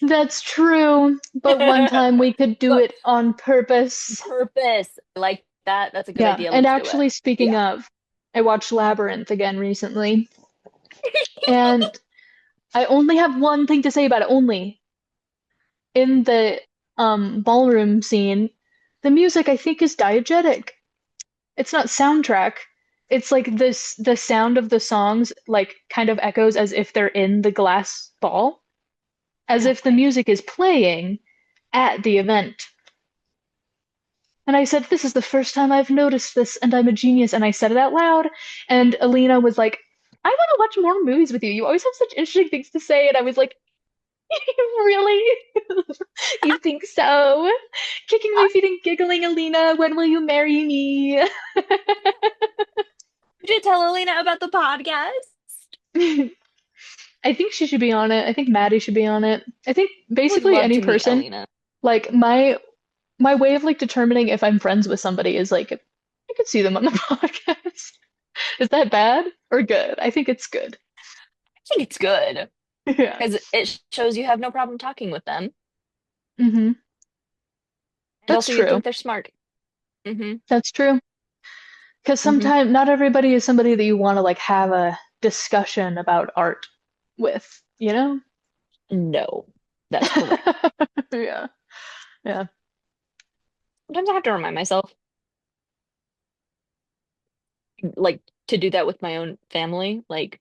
[SPEAKER 8] That's true, but one time we could do
[SPEAKER 7] But-
[SPEAKER 8] it on purpose.
[SPEAKER 7] Purpose. I like that. That's a good
[SPEAKER 8] Yeah,
[SPEAKER 7] idea.
[SPEAKER 8] and
[SPEAKER 7] Let's do
[SPEAKER 8] actually,
[SPEAKER 7] it.
[SPEAKER 8] speaking of, I watched Labyrinth again recently, and I only have one thing to say about it. Only in the ballroom scene, the music I think is diegetic. It's not soundtrack. It's like this, the sound of the songs like kind of echoes as if they're in the glass ball, as if the music is playing at the event. And I said, this is the first time I've noticed this, and I'm a genius. And I said it out loud. And Alina was like, I want to watch more movies with you. You always have such interesting things to say. And I was like, really? You think so? Kicking my feet and giggling, Alina, when will you marry me?
[SPEAKER 7] Did you tell Alina about the podcast?
[SPEAKER 8] I think she should be on it. I think Maddie should be on it. I think
[SPEAKER 7] Would
[SPEAKER 8] basically
[SPEAKER 7] love
[SPEAKER 8] any
[SPEAKER 7] to meet
[SPEAKER 8] person,
[SPEAKER 7] Alina.
[SPEAKER 8] like my way of like determining if I'm friends with somebody is like I could see them on the podcast. Is that bad or good? I think it's good.
[SPEAKER 7] I think it's good
[SPEAKER 8] Yeah.
[SPEAKER 7] because it shows you have no problem talking with them.
[SPEAKER 8] Mm-hmm.
[SPEAKER 7] And
[SPEAKER 8] That's
[SPEAKER 7] also you
[SPEAKER 8] true.
[SPEAKER 7] think they're smart. Mm-hmm.
[SPEAKER 8] That's true. Because sometimes not everybody is somebody that you want to like have a discussion about art with, you know?
[SPEAKER 7] No, that's correct.
[SPEAKER 8] Yeah. Yeah.
[SPEAKER 7] Sometimes I have to remind myself, like, to do that with my own family. Like,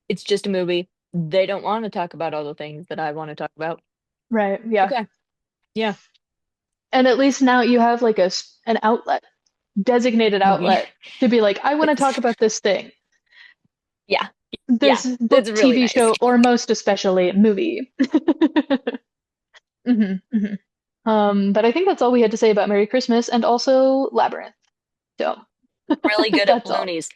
[SPEAKER 7] it's just a movie. They don't want to talk about all the things that I want to talk about.
[SPEAKER 8] Right. Yeah.
[SPEAKER 7] Okay. Yeah.
[SPEAKER 8] And at least now you have like an outlet, designated outlet to be like, I want to talk about this thing.
[SPEAKER 7] Yeah.
[SPEAKER 8] This
[SPEAKER 7] Yeah,
[SPEAKER 8] book,
[SPEAKER 7] that's really
[SPEAKER 8] TV
[SPEAKER 7] nice.
[SPEAKER 8] show, or most especially movie. But I think that's all we had to say about Merry Christmas and also Labyrinth. So
[SPEAKER 7] Really good at
[SPEAKER 8] that's all.
[SPEAKER 7] balloonies.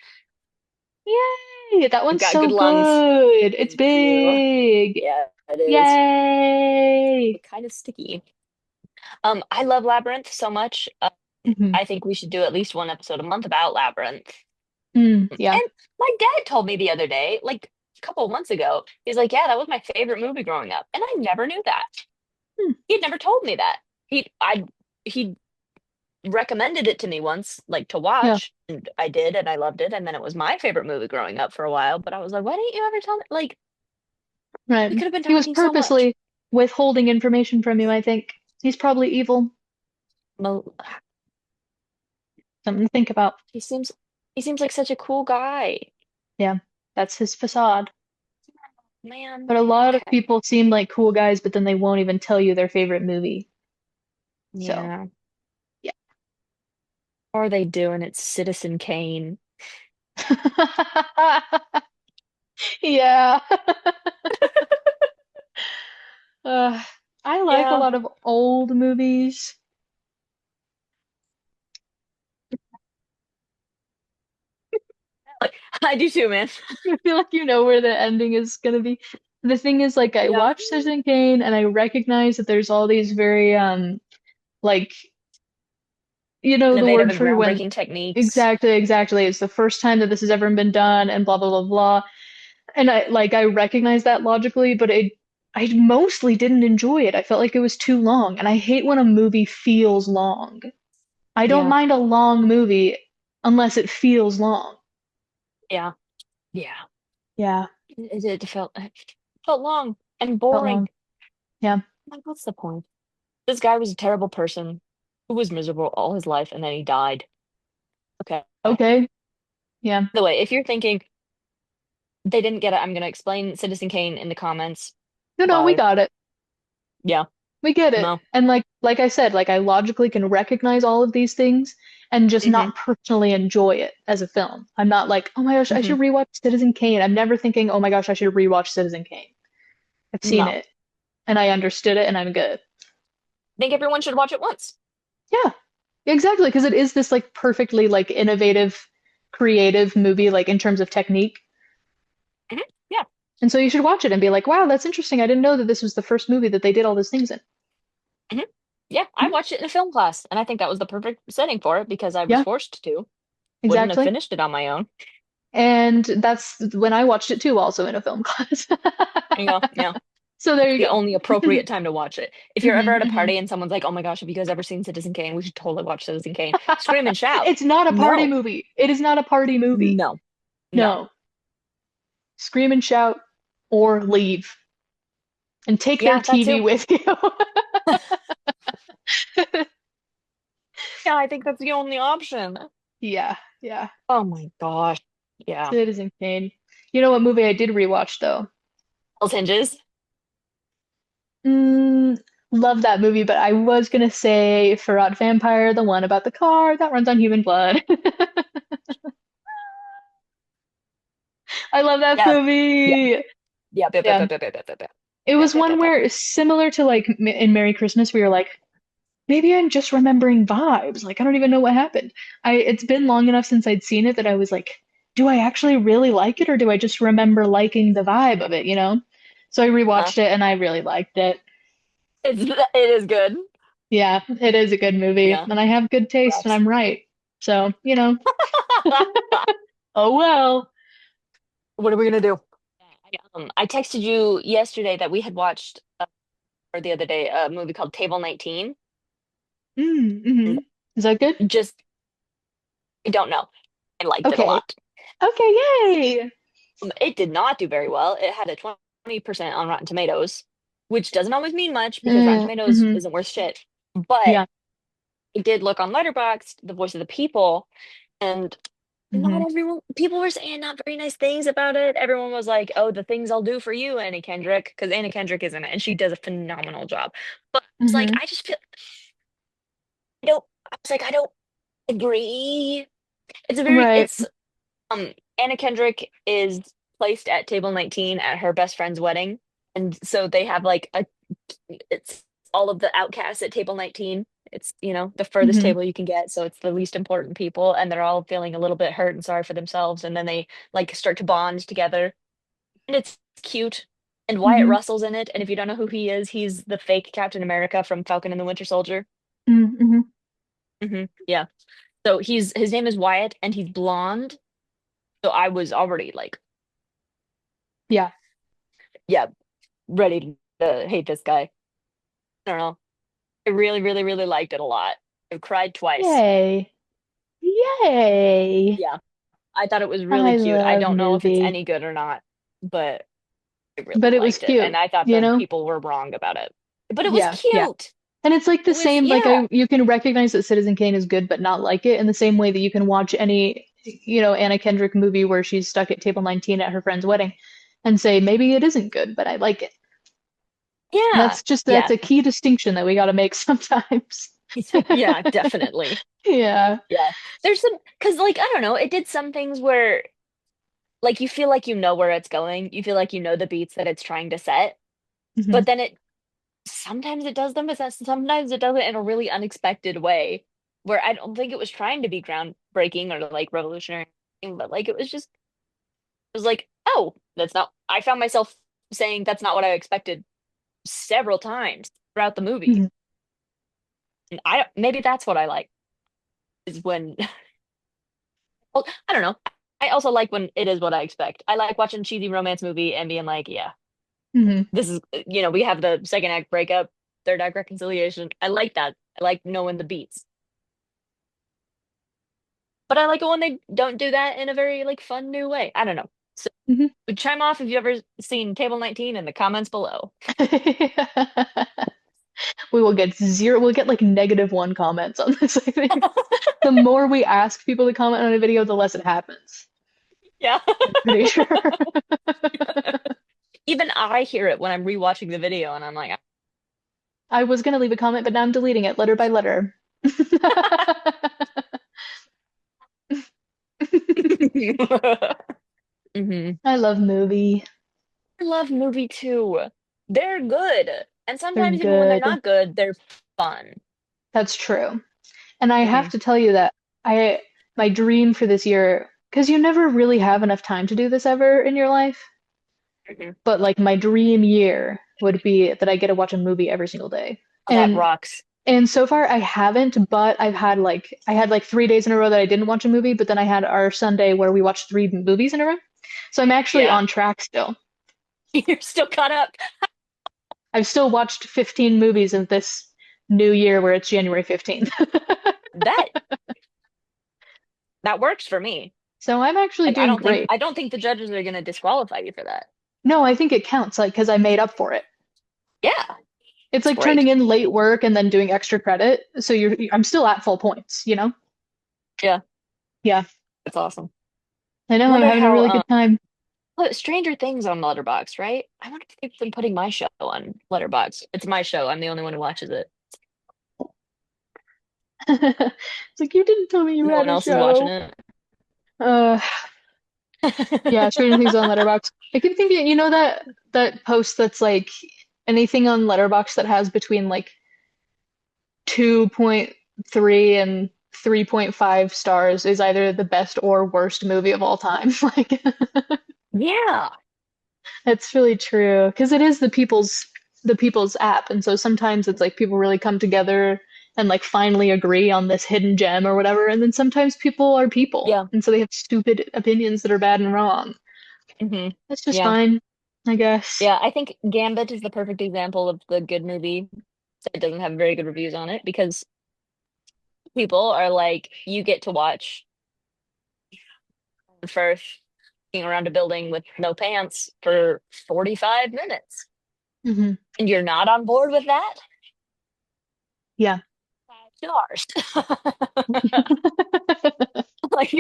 [SPEAKER 8] Yay! That one's
[SPEAKER 7] got
[SPEAKER 8] so
[SPEAKER 7] good lungs.
[SPEAKER 8] good. It's
[SPEAKER 7] Thank you.
[SPEAKER 8] big.
[SPEAKER 7] Yeah, it is.
[SPEAKER 8] Yay!
[SPEAKER 7] Kind of sticky. I love Labyrinth so much. I think we should do at least one episode a month about Labyrinth.
[SPEAKER 8] Yeah.
[SPEAKER 7] And my dad told me the other day, like a couple of months ago, he's like, yeah, that was my favorite movie growing up. And I never knew that. He'd never told me that. He recommended it to me once, like to watch, and I did, and I loved it. And then it was my favorite movie growing up for a while. But I was like, why didn't you ever tell me? Like,
[SPEAKER 8] Right.
[SPEAKER 7] we could have been
[SPEAKER 8] He was
[SPEAKER 7] talking so much.
[SPEAKER 8] purposely withholding information from you, I think. He's probably evil.
[SPEAKER 7] Well,
[SPEAKER 8] Something to think about.
[SPEAKER 7] he seems like such a cool guy,
[SPEAKER 8] That's his facade.
[SPEAKER 7] man.
[SPEAKER 8] But a lot of
[SPEAKER 7] Okay.
[SPEAKER 8] people seem like cool guys, but then they won't even tell you their favorite movie. So,
[SPEAKER 7] Yeah.
[SPEAKER 8] yeah.
[SPEAKER 7] Or they do, and it's Citizen Kane.
[SPEAKER 8] Yeah. I like a
[SPEAKER 7] Yeah.
[SPEAKER 8] lot of old movies.
[SPEAKER 7] I do too, man.
[SPEAKER 8] I feel like you know where the ending is gonna be. The thing is, like, I
[SPEAKER 7] Yeah.
[SPEAKER 8] watched Citizen Kane and I recognize that there's all these very, like, you know, the
[SPEAKER 7] Innovative
[SPEAKER 8] word
[SPEAKER 7] and
[SPEAKER 8] for when
[SPEAKER 7] groundbreaking techniques.
[SPEAKER 8] exactly. It's the first time that this has ever been done and blah blah blah blah. And I recognize that logically, but I mostly didn't enjoy it. I felt like it was too long, and I hate when a movie feels long. I don't
[SPEAKER 7] Yeah.
[SPEAKER 8] mind a long movie unless it feels long.
[SPEAKER 7] Yeah.
[SPEAKER 8] Yeah,
[SPEAKER 7] It felt long and
[SPEAKER 8] felt
[SPEAKER 7] boring.
[SPEAKER 8] long. Yeah.
[SPEAKER 7] Like, what's the point? This guy was a terrible person who was miserable all his life, and then he died. Okay.
[SPEAKER 8] Okay. Yeah.
[SPEAKER 7] By the way, if you're thinking they didn't get it, I'm gonna explain Citizen Kane in the comments.
[SPEAKER 8] No, we
[SPEAKER 7] Why?
[SPEAKER 8] got it.
[SPEAKER 7] Yeah.
[SPEAKER 8] We get it.
[SPEAKER 7] No.
[SPEAKER 8] And like I said, like I logically can recognize all of these things and just not personally enjoy it as a film. I'm not like, oh my gosh, I should rewatch Citizen Kane. I'm never thinking, oh my gosh, I should rewatch Citizen Kane. I've seen
[SPEAKER 7] No.
[SPEAKER 8] it and I understood it and I'm good.
[SPEAKER 7] I think everyone should watch it once.
[SPEAKER 8] Yeah, exactly. Because it is this like perfectly like innovative, creative movie, like in terms of technique.
[SPEAKER 7] Yeah.
[SPEAKER 8] And so you should watch it and be like, wow, that's interesting. I didn't know that this was the first movie that they did all these things in.
[SPEAKER 7] Yeah, I watched it in a film class, and I think that was the perfect setting for it because I was
[SPEAKER 8] Yeah.
[SPEAKER 7] forced to. Wouldn't have
[SPEAKER 8] Exactly.
[SPEAKER 7] finished it on my own.
[SPEAKER 8] And that's when I watched it too, also in a film class.
[SPEAKER 7] You know, yeah.
[SPEAKER 8] So there you
[SPEAKER 7] The
[SPEAKER 8] go.
[SPEAKER 7] only appropriate time to watch it. If you're ever
[SPEAKER 8] hmm
[SPEAKER 7] at a
[SPEAKER 8] hmm
[SPEAKER 7] party and someone's like, "Oh my gosh, have you guys ever seen Citizen Kane? We should totally watch Citizen Kane." Scream and shout.
[SPEAKER 8] It's not a party
[SPEAKER 7] No,
[SPEAKER 8] movie. It is not a party movie.
[SPEAKER 7] no, no.
[SPEAKER 8] No. Scream and shout or leave and take their
[SPEAKER 7] Yeah, that
[SPEAKER 8] TV
[SPEAKER 7] too.
[SPEAKER 8] with you.
[SPEAKER 7] Yeah, I think that's the only option.
[SPEAKER 8] Yeah, yeah.
[SPEAKER 7] Oh my gosh. Yeah.
[SPEAKER 8] Citizen Kane. You know what movie I did rewatch though?
[SPEAKER 7] Hell's Hinges.
[SPEAKER 8] Mm, love that movie, but I was gonna say Ferrat Vampire, the one about the car that runs on human blood. I love that
[SPEAKER 7] Yeah, yeah,
[SPEAKER 8] movie.
[SPEAKER 7] yeah.
[SPEAKER 8] Yeah. It was one where similar to like in Merry Christmas, we were like, maybe I'm just remembering vibes. Like I don't even know what happened. It's been long enough since I'd seen it that I was like, do I actually really like it or do I just remember liking the vibe of it, you know? So I
[SPEAKER 7] Uh,
[SPEAKER 8] rewatched it and I really liked it.
[SPEAKER 7] it is good.
[SPEAKER 8] Yeah, it is a good movie.
[SPEAKER 7] Yeah.
[SPEAKER 8] And I have good taste and
[SPEAKER 7] Rocks.
[SPEAKER 8] I'm right. So, you know, oh well.
[SPEAKER 7] What are we gonna do? I texted you yesterday that we had watched, or the other day, a movie called Table 19.
[SPEAKER 8] Mm-hmm.
[SPEAKER 7] And
[SPEAKER 8] Is that good?
[SPEAKER 7] just, I don't know. I liked it a
[SPEAKER 8] Okay.
[SPEAKER 7] lot.
[SPEAKER 8] Okay, yay.
[SPEAKER 7] It did not do very well. It had a 20% on Rotten Tomatoes, which doesn't always mean much because Rotten Tomatoes
[SPEAKER 8] Mm-hmm.
[SPEAKER 7] isn't worth shit. But
[SPEAKER 8] Yeah.
[SPEAKER 7] I did look on Letterboxd, the voice of the people, and
[SPEAKER 8] Mm-hmm.
[SPEAKER 7] not everyone, people were saying not very nice things about it. Everyone was like, "Oh, the things I'll do for you, Anna Kendrick," because Anna Kendrick is in it and she does a phenomenal job. But it's like,
[SPEAKER 8] Mm-hmm.
[SPEAKER 7] I just feel, I don't, I was like, I don't agree.
[SPEAKER 8] Right.
[SPEAKER 7] It's, Anna Kendrick is placed at table 19 at her best friend's wedding. And so they have like it's all of the outcasts at table 19. It's, the furthest
[SPEAKER 8] Mm-hmm.
[SPEAKER 7] table you can get. So it's the least important people. And they're all feeling a little bit hurt and sorry for themselves. And then they like start to bond together. And it's cute. And Wyatt
[SPEAKER 8] Mm-hmm.
[SPEAKER 7] Russell's in it. And if you don't know who he is, he's the fake Captain America from Falcon and the Winter Soldier.
[SPEAKER 8] Mm-hmm.
[SPEAKER 7] Yeah. So his name is Wyatt and he's blonde. So I was already like,
[SPEAKER 8] Yeah.
[SPEAKER 7] yeah, ready to hate this guy. I don't know. I really, really, really liked it a lot. I cried twice.
[SPEAKER 8] Yay. Yay.
[SPEAKER 7] Yeah, I thought it was really
[SPEAKER 8] I
[SPEAKER 7] cute. I
[SPEAKER 8] love
[SPEAKER 7] don't know if it's
[SPEAKER 8] movie.
[SPEAKER 7] any good or not, but I really
[SPEAKER 8] But it was
[SPEAKER 7] liked it.
[SPEAKER 8] cute,
[SPEAKER 7] And I thought
[SPEAKER 8] you
[SPEAKER 7] the
[SPEAKER 8] know?
[SPEAKER 7] people were wrong about it. But it was
[SPEAKER 8] Yeah, yeah.
[SPEAKER 7] cute.
[SPEAKER 8] And it's like the
[SPEAKER 7] It was,
[SPEAKER 8] same, like
[SPEAKER 7] yeah.
[SPEAKER 8] you can recognize that Citizen Kane is good but not like it in the same way that you can watch any, Anna Kendrick movie where she's stuck at table 19 at her friend's wedding and say maybe it isn't good, but I like it. And
[SPEAKER 7] Yeah.
[SPEAKER 8] that's
[SPEAKER 7] Yeah.
[SPEAKER 8] a key distinction that we got to make sometimes.
[SPEAKER 7] Yeah, definitely.
[SPEAKER 8] Yeah.
[SPEAKER 7] Yeah. There's some, because, like, I don't know, it did some things where, like, you feel like you know where it's going. You feel like you know the beats that it's trying to set.
[SPEAKER 8] hmm
[SPEAKER 7] But then sometimes it does them, but sometimes it does it in a really unexpected way where I don't think it was trying to be groundbreaking or like revolutionary, but like it was like, oh, that's not. I found myself saying that's not what I expected several times throughout the movie.
[SPEAKER 8] hmm
[SPEAKER 7] And maybe that's what I like is when, well, I don't know. I also like when it is what I expect. I like watching cheesy romance movie and being like, yeah,
[SPEAKER 8] hmm
[SPEAKER 7] this is, we have the second act breakup, third act reconciliation. I like that. I like knowing the beats. But I like it when they don't do that in a very like fun new way. I don't know. So
[SPEAKER 8] hmm
[SPEAKER 7] chime off if you ever seen Table 19 in the comments below.
[SPEAKER 8] We will get zero, we'll get like -1 comments on this, I think. The more we ask people to comment on a video, the less it happens.
[SPEAKER 7] Yeah.
[SPEAKER 8] I'm pretty sure.
[SPEAKER 7] Even I hear it when I'm rewatching the video and I'm like,
[SPEAKER 8] I was gonna leave a comment, but now I'm deleting it letter by letter.
[SPEAKER 7] hmm
[SPEAKER 8] I love movie.
[SPEAKER 7] I love movie too. They're good. And
[SPEAKER 8] They're
[SPEAKER 7] sometimes even when they're
[SPEAKER 8] good.
[SPEAKER 7] not good, they're fun.
[SPEAKER 8] That's true. And I
[SPEAKER 7] hmm
[SPEAKER 8] have to tell you that I my dream for this year, because you never really have enough time to do this ever in your life,
[SPEAKER 7] hmm
[SPEAKER 8] but like my dream year would be that I get to watch a movie every single day.
[SPEAKER 7] That
[SPEAKER 8] And
[SPEAKER 7] rocks.
[SPEAKER 8] And so far I haven't, but I had like 3 days in a row that I didn't watch a movie, but then I had our Sunday where we watched 3 movies in a row. So I'm actually
[SPEAKER 7] Yeah.
[SPEAKER 8] on track still.
[SPEAKER 7] You're still caught up.
[SPEAKER 8] I've still watched 15 movies in this new year where it's January 15th.
[SPEAKER 7] That that works for me.
[SPEAKER 8] So I'm actually
[SPEAKER 7] I
[SPEAKER 8] doing
[SPEAKER 7] don't think
[SPEAKER 8] great.
[SPEAKER 7] I don't think the judges are gonna disqualify you for that.
[SPEAKER 8] No, I think it counts, like, because I made up for it.
[SPEAKER 7] Yeah.
[SPEAKER 8] It's like
[SPEAKER 7] Great.
[SPEAKER 8] turning in late work and then doing extra credit. So I'm still at full points, you know?
[SPEAKER 7] Yeah.
[SPEAKER 8] Yeah.
[SPEAKER 7] That's awesome.
[SPEAKER 8] I know, I'm
[SPEAKER 7] Wonder
[SPEAKER 8] having a
[SPEAKER 7] how
[SPEAKER 8] really good time.
[SPEAKER 7] Look, Stranger Things on Letterboxd, right? I wonder if they've been putting my show on Letterboxd. It's my show. I'm the only one who watches it.
[SPEAKER 8] It's like you didn't tell me you
[SPEAKER 7] No
[SPEAKER 8] had
[SPEAKER 7] one
[SPEAKER 8] a
[SPEAKER 7] else is watching
[SPEAKER 8] show.
[SPEAKER 7] it.
[SPEAKER 8] Uh, yeah, Stranger Things on Letterboxd. I keep thinking, you know that post that's like anything on Letterboxd that has between like 2.3 and 3.5 stars is either the best or worst movie of all time. Like
[SPEAKER 7] Yeah.
[SPEAKER 8] that's really true because it is the people's app, and so sometimes it's like people really come together and like finally agree on this hidden gem or whatever, and then sometimes people are people,
[SPEAKER 7] Yeah.
[SPEAKER 8] and so they have stupid opinions that are bad and wrong.
[SPEAKER 7] hmm
[SPEAKER 8] That's just
[SPEAKER 7] Yeah.
[SPEAKER 8] fine, I guess.
[SPEAKER 7] Yeah. I think Gambit is the perfect example of the good movie that doesn't have very good reviews on it because people are like, you get to watch Firth being around a building with no pants for 45 minutes.
[SPEAKER 8] Hmm.
[SPEAKER 7] And you're not on board with that?
[SPEAKER 8] Yeah.
[SPEAKER 7] 5 stars. Like,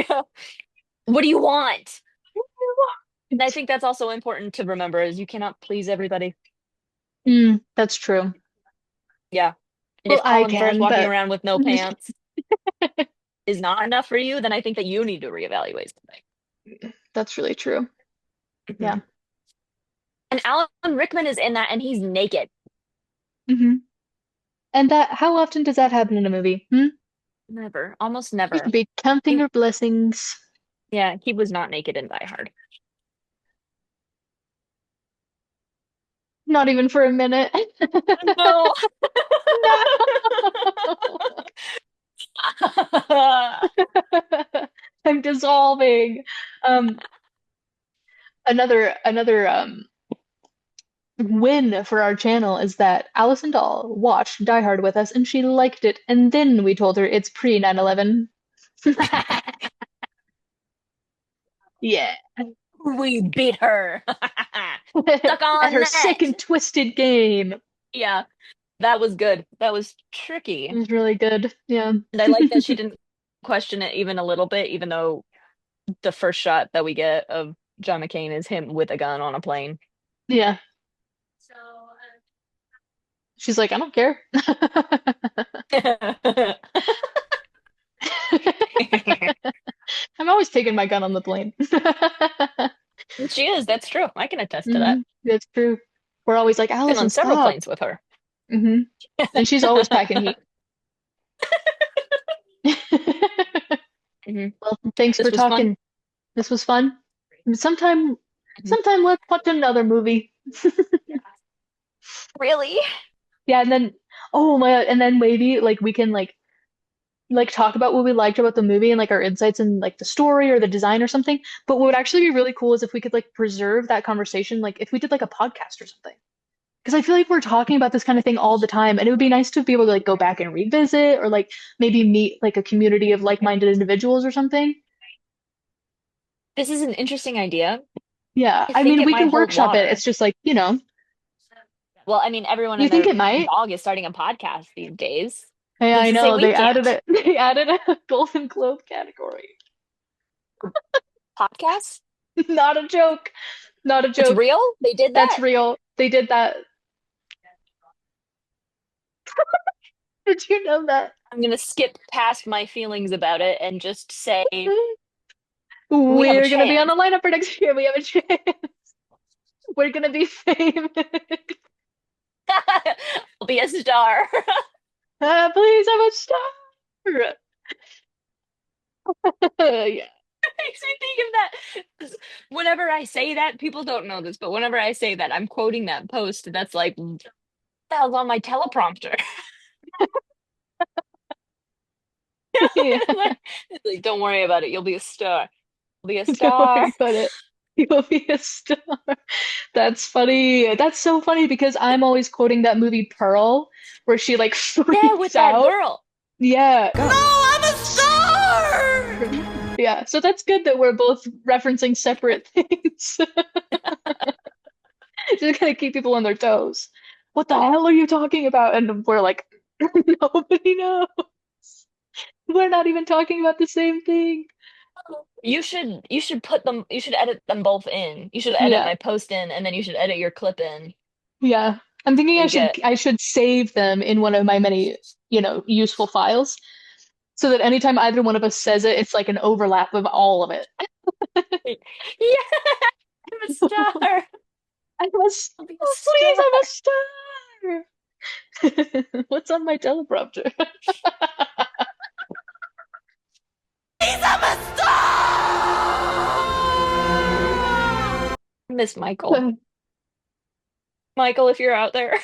[SPEAKER 7] what do you want? And I think that's also important to remember is you cannot please everybody.
[SPEAKER 8] That's true.
[SPEAKER 7] Yeah. And
[SPEAKER 8] Well,
[SPEAKER 7] if
[SPEAKER 8] I
[SPEAKER 7] Colin Firth
[SPEAKER 8] can,
[SPEAKER 7] walking
[SPEAKER 8] but
[SPEAKER 7] around with no pants is not enough for you, then I think that you need to reevaluate something.
[SPEAKER 8] that's really true. Yeah.
[SPEAKER 7] And Alan Rickman is in that and he's naked.
[SPEAKER 8] Hmm. And that, how often does that happen in a movie?
[SPEAKER 7] Never. Almost
[SPEAKER 8] You
[SPEAKER 7] never.
[SPEAKER 8] should be counting your blessings.
[SPEAKER 7] Yeah, he was not naked in Die Hard.
[SPEAKER 8] Not even for a minute.
[SPEAKER 7] No.
[SPEAKER 8] I'm dissolving. Um, another win for our channel is that Allison Dahl watched Die Hard with us and she liked it, and then we told her it's pre 9/11. Yeah.
[SPEAKER 7] We beat her. Stuck
[SPEAKER 8] At
[SPEAKER 7] on
[SPEAKER 8] her
[SPEAKER 7] that.
[SPEAKER 8] sick and twisted game.
[SPEAKER 7] Yeah, that was good. That was
[SPEAKER 8] It
[SPEAKER 7] tricky.
[SPEAKER 8] was really good. Yeah.
[SPEAKER 7] And I like that she didn't question it even a little bit, even though the first shot that we get of John McCain is him with a gun on a plane.
[SPEAKER 8] Yeah. She's like, I don't care. I'm always taking my gun on the plane.
[SPEAKER 7] She is, that's true. I can attest to that.
[SPEAKER 8] That's true. We're always like,
[SPEAKER 7] Been
[SPEAKER 8] Allison,
[SPEAKER 7] on several
[SPEAKER 8] stop.
[SPEAKER 7] planes with her.
[SPEAKER 8] And she's always packing heat. Well, thanks
[SPEAKER 7] This
[SPEAKER 8] for
[SPEAKER 7] was fun.
[SPEAKER 8] talking. This was fun. Sometime let's watch another movie.
[SPEAKER 7] Really?
[SPEAKER 8] Yeah, and then and then maybe like we can like talk about what we liked about the movie and like our insights and like the story or the design or something. But what would actually be really cool is if we could like preserve that conversation, like if we did like a podcast or something. Because I feel like we're talking about this kind of thing all the time, and it would be nice to be able to like go back and revisit or like maybe meet like a community of like-minded individuals or something.
[SPEAKER 7] This is an interesting idea.
[SPEAKER 8] Yeah,
[SPEAKER 7] I
[SPEAKER 8] I
[SPEAKER 7] think
[SPEAKER 8] mean,
[SPEAKER 7] it
[SPEAKER 8] we
[SPEAKER 7] might
[SPEAKER 8] can
[SPEAKER 7] hold
[SPEAKER 8] workshop it.
[SPEAKER 7] water.
[SPEAKER 8] It's just like, you know,
[SPEAKER 7] Well, I mean, everyone
[SPEAKER 8] you
[SPEAKER 7] and
[SPEAKER 8] think
[SPEAKER 7] their
[SPEAKER 8] it might?
[SPEAKER 7] dog is starting a podcast these days.
[SPEAKER 8] Hey,
[SPEAKER 7] Who's
[SPEAKER 8] I
[SPEAKER 7] to say
[SPEAKER 8] know
[SPEAKER 7] we
[SPEAKER 8] they added
[SPEAKER 7] can't?
[SPEAKER 8] it. They added a Golden Globe category.
[SPEAKER 7] Podcast?
[SPEAKER 8] Not a joke. Not a
[SPEAKER 7] It's
[SPEAKER 8] joke.
[SPEAKER 7] real? They did
[SPEAKER 8] That's
[SPEAKER 7] that?
[SPEAKER 8] real. They did that. Did you know that?
[SPEAKER 7] I'm gonna skip past my feelings about it and just say we have a
[SPEAKER 8] We're gonna be on
[SPEAKER 7] chance.
[SPEAKER 8] the lineup for next year. We have a chance. We're gonna be famous.
[SPEAKER 7] I'll be a star.
[SPEAKER 8] Please have a star. Yeah.
[SPEAKER 7] Makes me think of that. 'Cause whenever I say that, people don't know this, but whenever I say that, I'm quoting that post that's like that was on my teleprompter.
[SPEAKER 8] Yeah.
[SPEAKER 7] Like, don't worry about it. You'll be a star. You'll be a
[SPEAKER 8] Don't
[SPEAKER 7] star.
[SPEAKER 8] worry about it. You'll be a star. That's funny. That's so funny because I'm always quoting that movie Pearl, where she like
[SPEAKER 7] Yeah, with
[SPEAKER 8] freaks
[SPEAKER 7] that
[SPEAKER 8] out.
[SPEAKER 7] girl.
[SPEAKER 8] Yeah.
[SPEAKER 5] No, I'm a star!
[SPEAKER 8] Yeah. So that's good that we're both referencing separate things. Just kind of keep people on their toes. What the hell are you talking about? And we're like, nobody knows. We're not even talking about the same thing.
[SPEAKER 7] You should put them. You should edit them both in. You should edit
[SPEAKER 8] Yeah.
[SPEAKER 7] my post in, and then you should edit your clip in.
[SPEAKER 8] Yeah. I'm thinking
[SPEAKER 7] And get
[SPEAKER 8] I should save them in one of my many, useful files so that anytime either one of us says it, it's like an overlap of all of it.
[SPEAKER 7] yeah, I'm a star.
[SPEAKER 8] I was,
[SPEAKER 7] I'll be a
[SPEAKER 8] oh, please, I'm a star. What's on my teleprompter?
[SPEAKER 5] Please, I'm a star!
[SPEAKER 7] Miss Michael. Michael, if you're out there.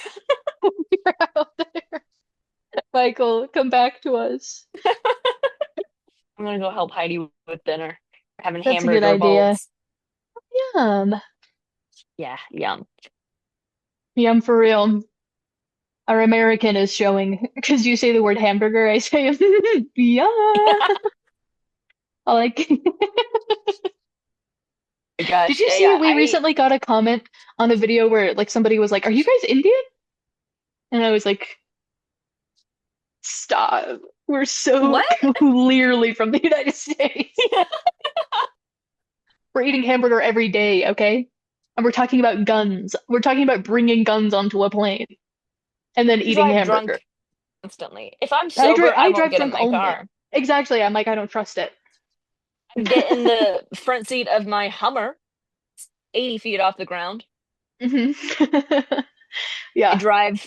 [SPEAKER 8] You're out there. Michael, come back to us.
[SPEAKER 7] I'm gonna go help Heidi with dinner. We're having
[SPEAKER 8] That's a good
[SPEAKER 7] hamburger
[SPEAKER 8] idea.
[SPEAKER 7] bowls.
[SPEAKER 8] Yum.
[SPEAKER 7] Yeah, yum.
[SPEAKER 8] Yum for real. Our American is showing because you say the word hamburger, I say yum. I like.
[SPEAKER 7] Gosh,
[SPEAKER 8] Did you see
[SPEAKER 7] yeah,
[SPEAKER 8] we recently got a comment on a video where like somebody was like, "Are you guys Indian?" And I was like, "Stop. We're so
[SPEAKER 7] What?
[SPEAKER 8] clearly from the United States. We're eating hamburger every day, okay? And we're talking about guns. We're talking about bringing guns onto a plane and then eating
[SPEAKER 7] drive
[SPEAKER 8] hamburger.
[SPEAKER 7] drunk constantly. If I'm sober, I won't
[SPEAKER 8] drive
[SPEAKER 7] get in
[SPEAKER 8] drunk
[SPEAKER 7] my
[SPEAKER 8] only.
[SPEAKER 7] car.
[SPEAKER 8] Exactly. I'm like, I don't trust it.
[SPEAKER 7] I get in the front seat of my Hummer, 80 feet off the ground.
[SPEAKER 8] Hmm Yeah.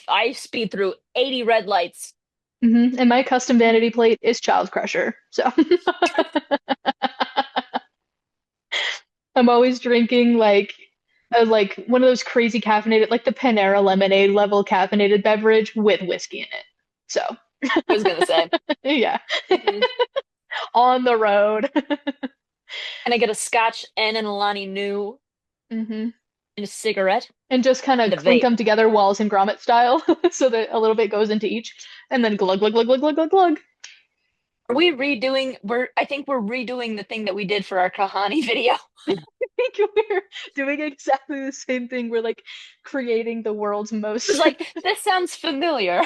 [SPEAKER 7] I speed through 80 red lights.
[SPEAKER 8] And my custom vanity plate is Child Crusher. So I'm always drinking like one of those crazy caffeinated, like the Panera lemonade level caffeinated beverage with whiskey in it. So
[SPEAKER 7] I was gonna say.
[SPEAKER 8] yeah,
[SPEAKER 7] Mhm.
[SPEAKER 8] on the road.
[SPEAKER 7] And I get a scotch and an Alani New
[SPEAKER 8] hmm
[SPEAKER 7] and a cigarette.
[SPEAKER 8] And just kind
[SPEAKER 7] And a
[SPEAKER 8] of clink
[SPEAKER 7] vape.
[SPEAKER 8] them together, Wallace and Gromit style, so that a little bit goes into each, and then glug glug glug glug glug glug glug.
[SPEAKER 7] Are we redoing? I think we're redoing the thing that we did for our Kahani video.
[SPEAKER 8] I think we're doing exactly the same thing. We're like creating the world's most.
[SPEAKER 7] It's like, this sounds familiar.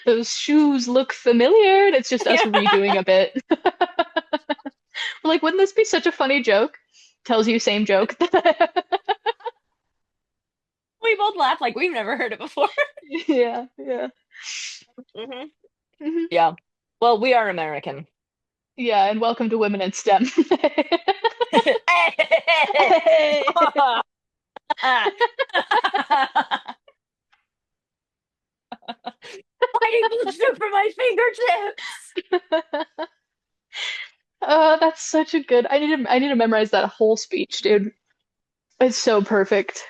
[SPEAKER 8] Those shoes look familiar, and it's just us redoing a bit. We're like, wouldn't this be such a funny joke? Tells you same joke.
[SPEAKER 7] We both laugh like we've never heard it before.
[SPEAKER 8] Yeah.
[SPEAKER 7] hmm
[SPEAKER 8] Mhm.
[SPEAKER 7] Yeah. Well, we are American.
[SPEAKER 8] Yeah, and welcome to Women in STEM.
[SPEAKER 7] Fighting bullshit for my fingertips.
[SPEAKER 8] That's such a good. I need to memorize that whole speech, dude. It's so perfect.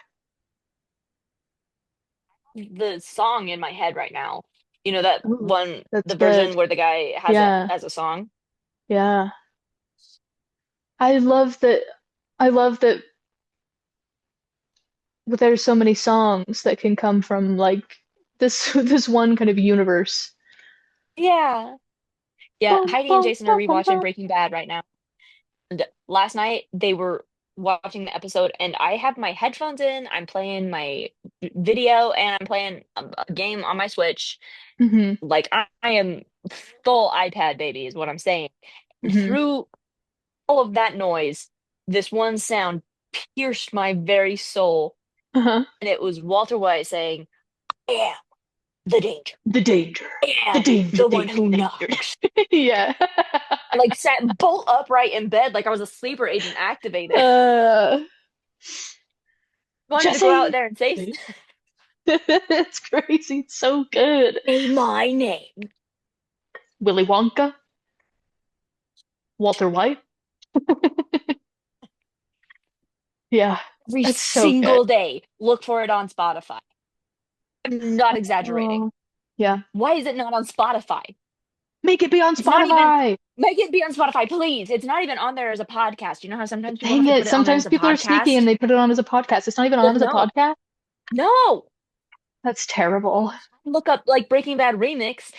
[SPEAKER 7] The song in my head right now. You know that
[SPEAKER 8] Ooh,
[SPEAKER 7] one,
[SPEAKER 8] that's
[SPEAKER 7] the version
[SPEAKER 8] good.
[SPEAKER 7] where the guy has
[SPEAKER 8] Yeah.
[SPEAKER 7] it as a song.
[SPEAKER 8] Yeah. I love that. I love that there's so many songs that can come from like this one kind of universe.
[SPEAKER 7] Yeah. Yeah.
[SPEAKER 8] Bum,
[SPEAKER 7] Heidi and
[SPEAKER 8] bum,
[SPEAKER 7] Jason are
[SPEAKER 8] bum, bum,
[SPEAKER 7] rewatching
[SPEAKER 8] bum.
[SPEAKER 7] Breaking Bad right now. And last night they were watching the episode, and I have my headphones in. I'm playing my video, and I'm playing a game on my Switch.
[SPEAKER 8] Mhm.
[SPEAKER 7] Like I am full iPad baby, is what I'm saying. And
[SPEAKER 8] Mhm.
[SPEAKER 7] through all of that noise, this one sound pierced my very soul,
[SPEAKER 8] Uh-huh.
[SPEAKER 7] and it was Walter White saying, "I am the danger.
[SPEAKER 8] The danger.
[SPEAKER 7] I
[SPEAKER 8] The
[SPEAKER 7] am
[SPEAKER 8] danger.
[SPEAKER 7] the one
[SPEAKER 8] danger,
[SPEAKER 7] who
[SPEAKER 8] danger.
[SPEAKER 7] knocks."
[SPEAKER 8] Yeah.
[SPEAKER 7] I like sat bolt upright in bed like I was a sleeper agent activated. Wanted to go out
[SPEAKER 8] Jesse.
[SPEAKER 7] there and say
[SPEAKER 8] It's crazy. It's so good.
[SPEAKER 7] say my name.
[SPEAKER 8] Willy Wonka. Walter White. Yeah.
[SPEAKER 7] Every
[SPEAKER 8] That's so
[SPEAKER 7] single day. Look for it on Spotify. I'm not exaggerating.
[SPEAKER 8] Oh, yeah.
[SPEAKER 7] Why is it not on Spotify?
[SPEAKER 8] Make it be on
[SPEAKER 7] It's not even-
[SPEAKER 8] Spotify.
[SPEAKER 7] Make it be on Spotify, please. It's not even on there as a podcast. You know how sometimes people
[SPEAKER 8] Dang
[SPEAKER 7] have to
[SPEAKER 8] it.
[SPEAKER 7] put it on there
[SPEAKER 8] Sometimes
[SPEAKER 7] as a
[SPEAKER 8] people are sneaky
[SPEAKER 7] podcast?
[SPEAKER 8] and they put it on as a podcast. It's not even on as a
[SPEAKER 7] No.
[SPEAKER 8] podcast.
[SPEAKER 7] No.
[SPEAKER 8] That's terrible.
[SPEAKER 7] Look up like Breaking Bad remix,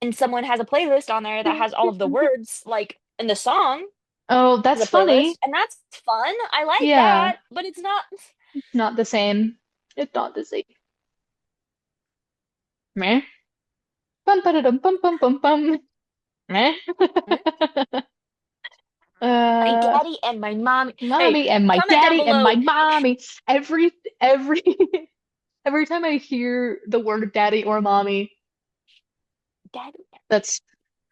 [SPEAKER 7] and someone has a playlist on there that has all of the words like in the song.
[SPEAKER 8] Oh,
[SPEAKER 7] as
[SPEAKER 8] that's
[SPEAKER 7] a
[SPEAKER 8] funny.
[SPEAKER 7] playlist, and that's fun. I like
[SPEAKER 8] Yeah.
[SPEAKER 7] that, but it's not.
[SPEAKER 8] Not the same. It's not the same. Meh. Bum ba dum bum bum bum bum. Meh.
[SPEAKER 7] My daddy and my mommy.
[SPEAKER 8] Mommy and my
[SPEAKER 7] comment down
[SPEAKER 8] daddy and my
[SPEAKER 7] below.
[SPEAKER 8] mommy. Every every time I hear the word daddy or mommy,
[SPEAKER 7] Daddy.
[SPEAKER 8] that's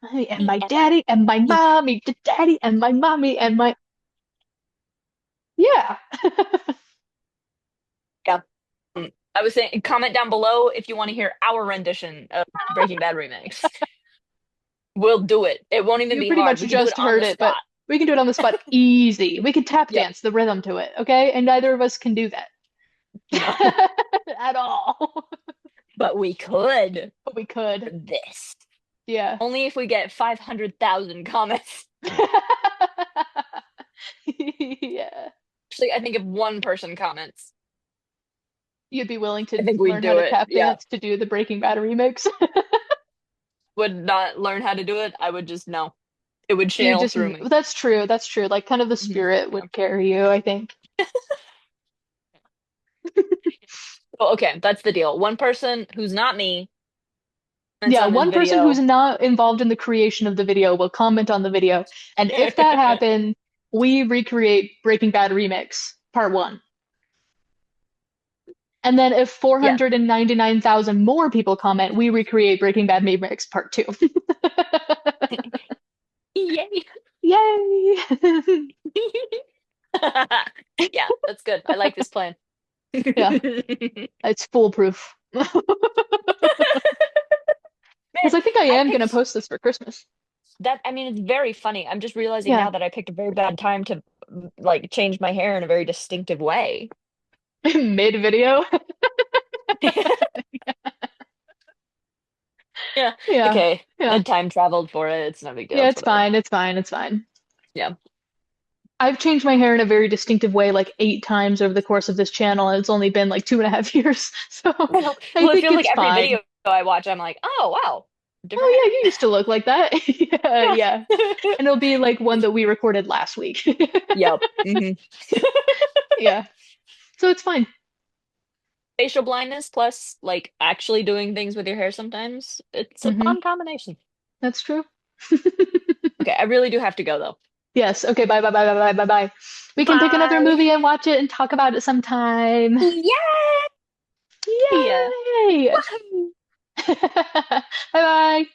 [SPEAKER 8] mommy and my
[SPEAKER 7] and
[SPEAKER 8] daddy and my mommy, the daddy and my mommy and my yeah.
[SPEAKER 7] I was saying, comment down below if you want to hear our rendition of Breaking Bad remix. We'll do it. It won't even
[SPEAKER 8] You
[SPEAKER 7] be
[SPEAKER 8] pretty
[SPEAKER 7] hard.
[SPEAKER 8] much
[SPEAKER 7] We can do
[SPEAKER 8] just
[SPEAKER 7] it on
[SPEAKER 8] heard
[SPEAKER 7] the
[SPEAKER 8] it, but
[SPEAKER 7] spot.
[SPEAKER 8] we can do it on the spot easy. We can tap
[SPEAKER 7] Yep.
[SPEAKER 8] dance the rhythm to it, okay? And neither of us can do that. At all.
[SPEAKER 7] But we could
[SPEAKER 8] But we
[SPEAKER 7] for
[SPEAKER 8] could.
[SPEAKER 7] this.
[SPEAKER 8] Yeah.
[SPEAKER 7] Only if we get 500,000 comments.
[SPEAKER 8] Yeah.
[SPEAKER 7] Actually, I think if one person comments,
[SPEAKER 8] You'd be willing to
[SPEAKER 7] I think we'd
[SPEAKER 8] learn
[SPEAKER 7] do
[SPEAKER 8] how to
[SPEAKER 7] it,
[SPEAKER 8] tap
[SPEAKER 7] yeah.
[SPEAKER 8] dance to do the Breaking Bad remix.
[SPEAKER 7] would not learn how to do it, I would just know. It would
[SPEAKER 8] You
[SPEAKER 7] channel
[SPEAKER 8] just
[SPEAKER 7] through me.
[SPEAKER 8] That's true. That's true. Like kind of the spirit would carry you, I think.
[SPEAKER 7] Oh, okay, that's the deal. One person who's not me.
[SPEAKER 8] Yeah, one person who's not involved in the creation of the video will comment on the video. And if that happens, we recreate Breaking Bad remix part 1. And then if 499,000 more people comment, we recreate Breaking Bad remix part 2.
[SPEAKER 7] Yay!
[SPEAKER 8] Yay!
[SPEAKER 7] Yeah, that's good. I like this plan.
[SPEAKER 8] Yeah. It's foolproof. Because I think I am going to post this for Christmas.
[SPEAKER 7] I mean, it's very funny. I'm just realizing
[SPEAKER 8] Yeah.
[SPEAKER 7] now that I picked a very bad time to like change my hair in a very distinctive way.
[SPEAKER 8] Mid video.
[SPEAKER 7] Yeah.
[SPEAKER 8] Yeah.
[SPEAKER 7] Okay.
[SPEAKER 8] Yeah.
[SPEAKER 7] I time traveled for it. It's no big deal.
[SPEAKER 8] Yeah,
[SPEAKER 7] It's
[SPEAKER 8] it's
[SPEAKER 7] whatever.
[SPEAKER 8] fine. It's fine. It's fine.
[SPEAKER 7] Yeah.
[SPEAKER 8] I've changed my hair in a very distinctive way like 8 times over the course of this channel, and it's only been like 2.5 years. So
[SPEAKER 7] Well,
[SPEAKER 8] I
[SPEAKER 7] it
[SPEAKER 8] think
[SPEAKER 7] feels like
[SPEAKER 8] it's
[SPEAKER 7] every
[SPEAKER 8] fine.
[SPEAKER 7] video I watch, I'm like, oh wow. Different
[SPEAKER 8] Oh yeah, you used to look like that. Yeah, yeah.
[SPEAKER 7] hair.
[SPEAKER 8] And it'll be like one that we recorded last week.
[SPEAKER 7] Yep. Mhm.
[SPEAKER 8] Yeah. So it's fine.
[SPEAKER 7] Facial blindness plus like actually doing things with your hair sometimes. It's a
[SPEAKER 8] Mhm.
[SPEAKER 7] fun combination.
[SPEAKER 8] That's true.
[SPEAKER 7] Okay, I really do have to go though.
[SPEAKER 8] Yes. Okay. Bye. Bye. Bye. Bye. Bye. Bye. Bye. We can pick another
[SPEAKER 7] Bye.
[SPEAKER 8] movie and watch it and talk about it sometime.
[SPEAKER 7] Yay!
[SPEAKER 8] Yay! Bye. Bye.